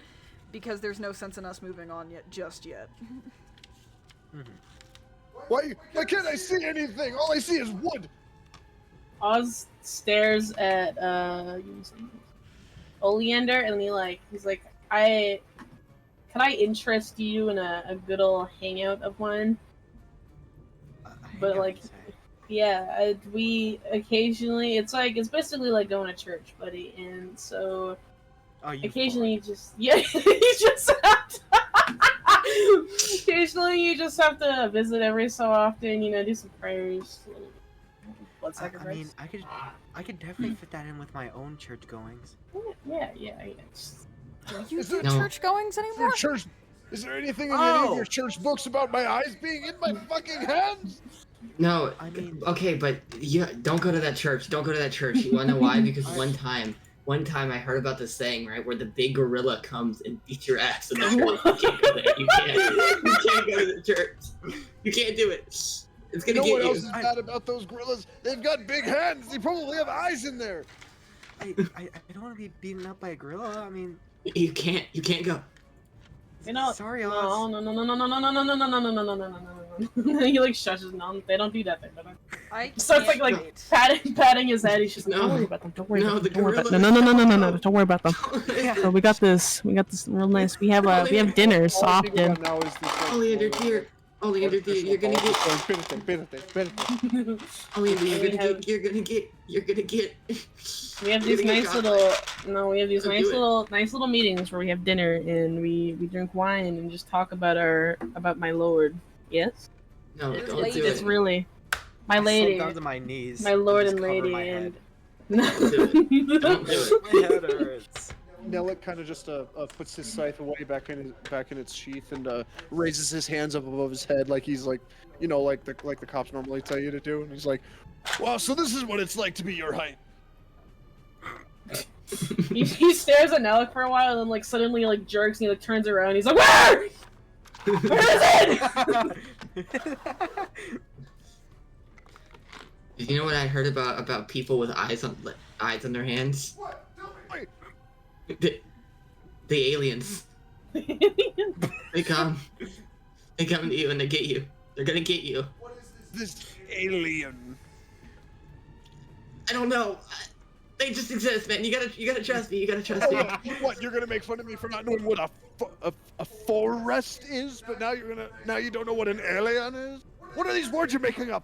because there's no sense in us moving on just yet. Why can't I see anything? All I see is wood. Oz stares at Oleander and he's like, can I interest you in a good old hangout of mine? But like, yeah, we occasionally, it's basically like going to church, buddy, and so occasionally you just, yeah, you just have to, occasionally you just have to visit every so often, you know, do some prayers, blood I sacrifice. mean, I could definitely fit that in with my own church goings. Yeah. Just- Do you Is do there- church goings anymore? Is there anything in any Oh! of your church books about my eyes being in my fucking hands? No, I mean- okay, but don't go to that church. Don't go to that church. You wanna know why? Because one time I heard about this thing, right, where the big gorilla comes and beats your ass in the church. You can't go there. You can't go to the church. You can't do it. It's You gonna know get what you. else is bad about those gorillas? They've got big hands. They probably have eyes in there. I don't want to be beaten up by a gorilla. I mean, You can't go. You know, sorry, no, Oz. no. He like shushes. No, they don't do that. They don't. I Starts can't like wait. patting his head. He's just like, No. don't worry about them. Don't worry No, about the them. Don't worry about gorilla- them. No. Don't worry about them. Yeah. So we got this real nice. We have dinner so All I think often. about now is this, Oleander, dear. Oleander, dear, you're gonna get. Oleander, you're gonna get. We have You're these gonna get nice caught. little we have these Don't nice do it. little meetings where we have dinner and we drink wine and just talk about my lord. Yes, No, It's don't late. do it's it. really my I lady, slumped down to my knees. my lord just and covered lady, my and head. Don't do it. My head hurts. Nellick kind of just puts his scythe away back in its sheath and raises his hands up above his head like he's like, you know, like the cops normally tell you to do, and he's like, "Wow, so this is what it's like to be your height." he stares at Nellick for a while and then like suddenly like jerks and he like turns around. And he's like, where? Where is it? You know what I heard about people with eyes on their hands? What? Wait. The aliens. They come to you and they get you. They're gonna get you. What is this alien? I don't know. They just exist, man. You gotta trust me. You gotta trust me. What? You're gonna make fun of me for not knowing what a forest is, but now you don't know what an alien is? What are these words you're making up?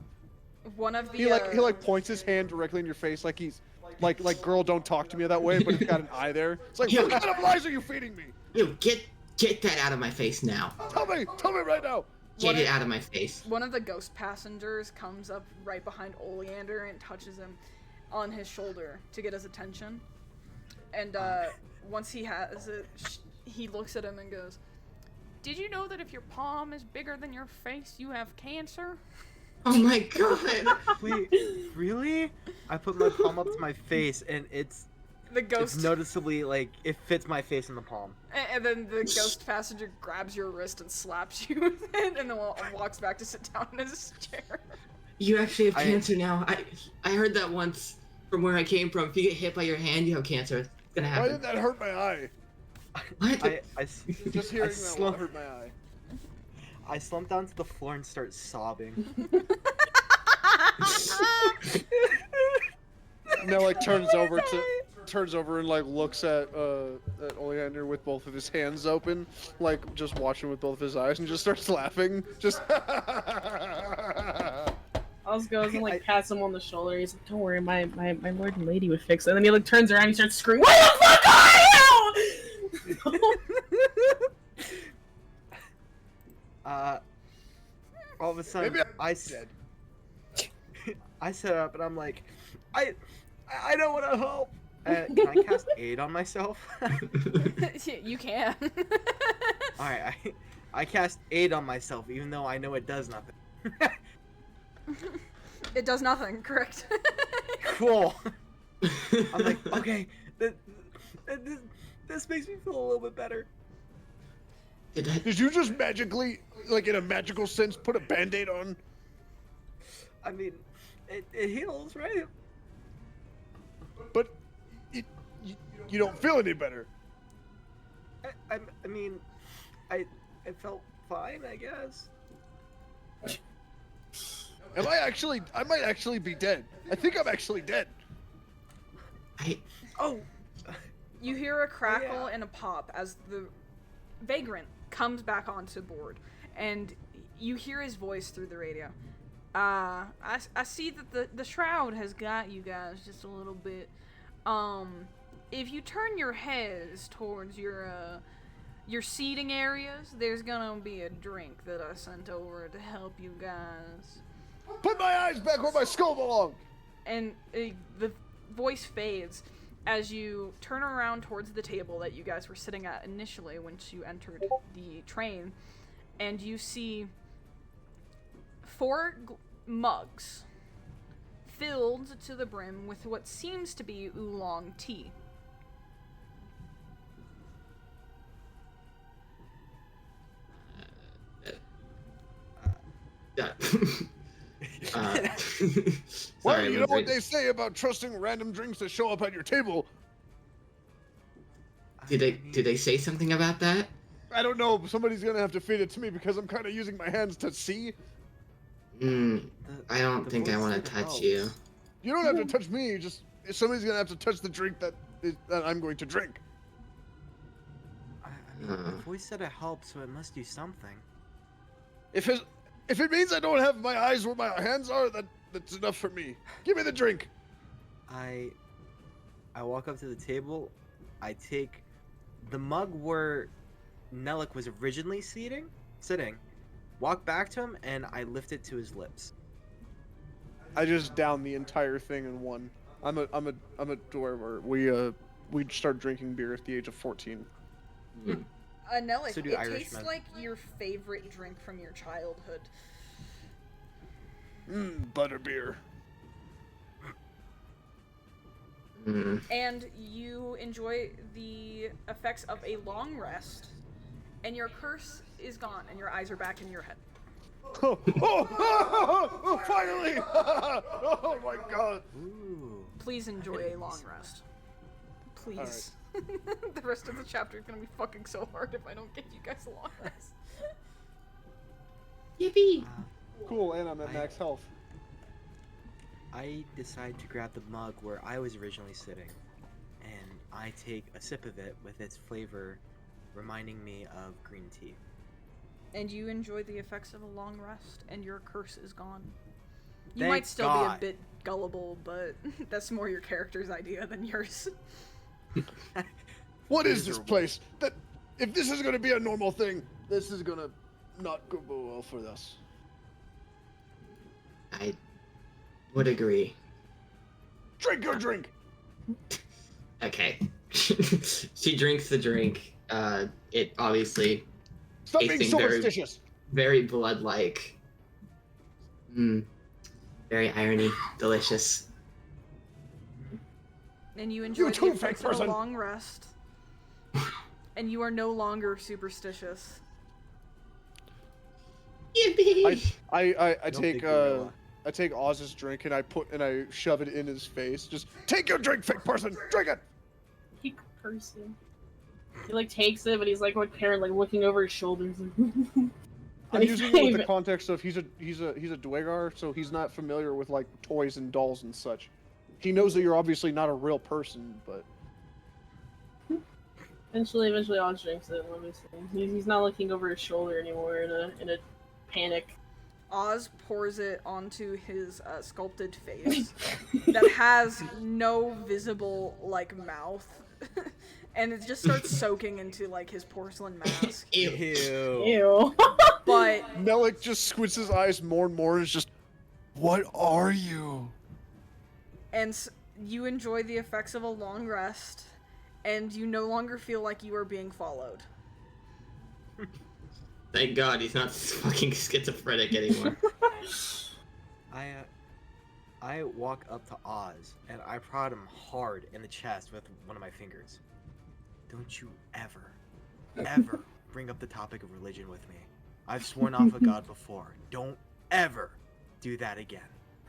One of the He like points his hand directly in your face, like he's like girl, don't talk to me that way, but he's got an eye there. It's like, what kind of lies are you feeding me? You get that out of my face now. Tell me right now. Get it out of my face. one of the ghost passengers comes up right behind Oleander and touches him on his shoulder to get his attention. And once he has it, he looks at him and goes, "Did you know that if your palm is bigger than your face, you have cancer?" Oh my god. Wait, really? I put my palm up to my face and it's The ghost, noticeably like it fits my face in the palm. and then the ghost passenger grabs your wrist and slaps you with it, and then walks back to sit down in his chair. You actually have I- cancer now. I heard that once from where I came from. If you get hit by your hand, you have cancer. It's gonna Why happen. did that hurt my eye? What? Just hearing that one hurt my eye. I slumped down to the floor and start sobbing. Nelik turns over and like looks at Oleander with both of his hands open, like just watching with both of his eyes, and just starts laughing. Just. Oz goes and like pats him on the shoulder. He's like, "Don't worry, my lord and lady would fix it." And then he like turns around and he starts screaming, "Where the fuck are you?" All of a sudden, Maybe I sit up and I'm like, I don't want to help. Can I cast aid on myself? You can. All right, I cast aid on myself, even though I know it does nothing. It does nothing, correct? Cool. I'm like, okay, this makes me feel a little bit better. Did you just magically, like in a magical sense, put a band-aid on? I mean, it heals, right? But you don't feel any better. I mean, I felt fine, I guess. I might actually be dead. I think I'm actually dead. Oh! You hear a crackle Yeah. and a pop as the vagrant comes back onto board, and you hear his voice through the radio. I see that the shroud has got you guys just a little bit. If you turn your heads towards your seating areas, there's gonna be a drink that I sent over to help you guys. Put my eyes back where my skull belong. And the voice fades as you turn around towards the table that you guys were sitting at initially once you entered the train, and you see 4 mugs filled to the brim with what seems to be oolong tea. Well, sorry, you know what Lindsay. they say about trusting random drinks that show up at your table. Did they say something about that? I don't know. Somebody's gonna have to feed it to me because I'm kind of using my hands to see. I don't think I voice want said to it touch helps. you. You don't have to touch me. You just somebody's gonna have to touch the drink that I'm going to drink. I mean, the voice said it helps, so it must do something. If it means I don't have my eyes where my hands are, that's enough for me. Give me the drink. I walk up to the table. I take the mug where Nelik was originally sitting. Walk back to him, and I lift it to his lips. I just down the entire thing in one. I'm a dwarf. We start drinking beer at the age of 14. Nelik, So do it Irishmen. tastes like your favorite drink from your childhood. Butterbeer. And you enjoy the effects of a long rest, and your curse is gone, and your eyes are back in your head. Oh, finally! Oh my god. Ooh. Please enjoy a long rest. Please. The rest of the chapter is gonna be fucking so hard if I don't give you guys a long rest. Yippee! Cool, and I'm at max health. I decide to grab the mug where I was originally sitting, and I take a sip of it with its flavor reminding me of green tea. And you enjoy the effects of a long rest, and your curse is gone. You Thank might still God. be a bit gullible, but that's more your character's idea than yours. What is this place? That if this is gonna be a normal thing, this is gonna not go well for us. I would agree. Drink your drink. Okay. She drinks the drink. It obviously Stop being tasting superstitious. very blood-like. Very irony. Delicious. And you enjoy too, the effects fake of a person. long rest. And you are no longer superstitious. Yippee! I Don't take be gorilla. I take Oz's drink and I shove it in his face. Just take your drink, fake person. Drink it. Fake person. He like takes it, but he's like looking over his shoulders. I'm he's using it not with the even- context of he's a Dwegar, so he's not familiar with like toys and dolls and such. he knows that you're obviously not a real person, but Eventually, Oz drinks it. Let me see. He's not looking over his shoulder anymore in a panic. Oz pours it onto his sculpted face that has no visible like mouth, and it just starts soaking into like his porcelain mask. Ew. Ew. But Melik just squints his eyes more and more and is just, what are you? you enjoy the effects of a long rest, and you no longer feel like you are being followed. Thank God he's not fucking schizophrenic anymore. I walk up to Oz and I prod him hard in the chest with one of my fingers. Don't you ever bring up the topic of religion with me. I've sworn off a god before. Don't ever do that again.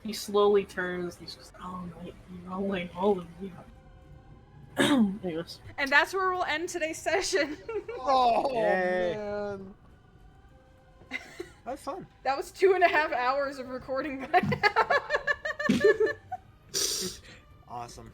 He slowly turns. He's just, oh my, holy. Anyways. And that's where we'll end today's session. Oh, Yay. man. That was fun. That was 2.5 hours of recording by now. Awesome.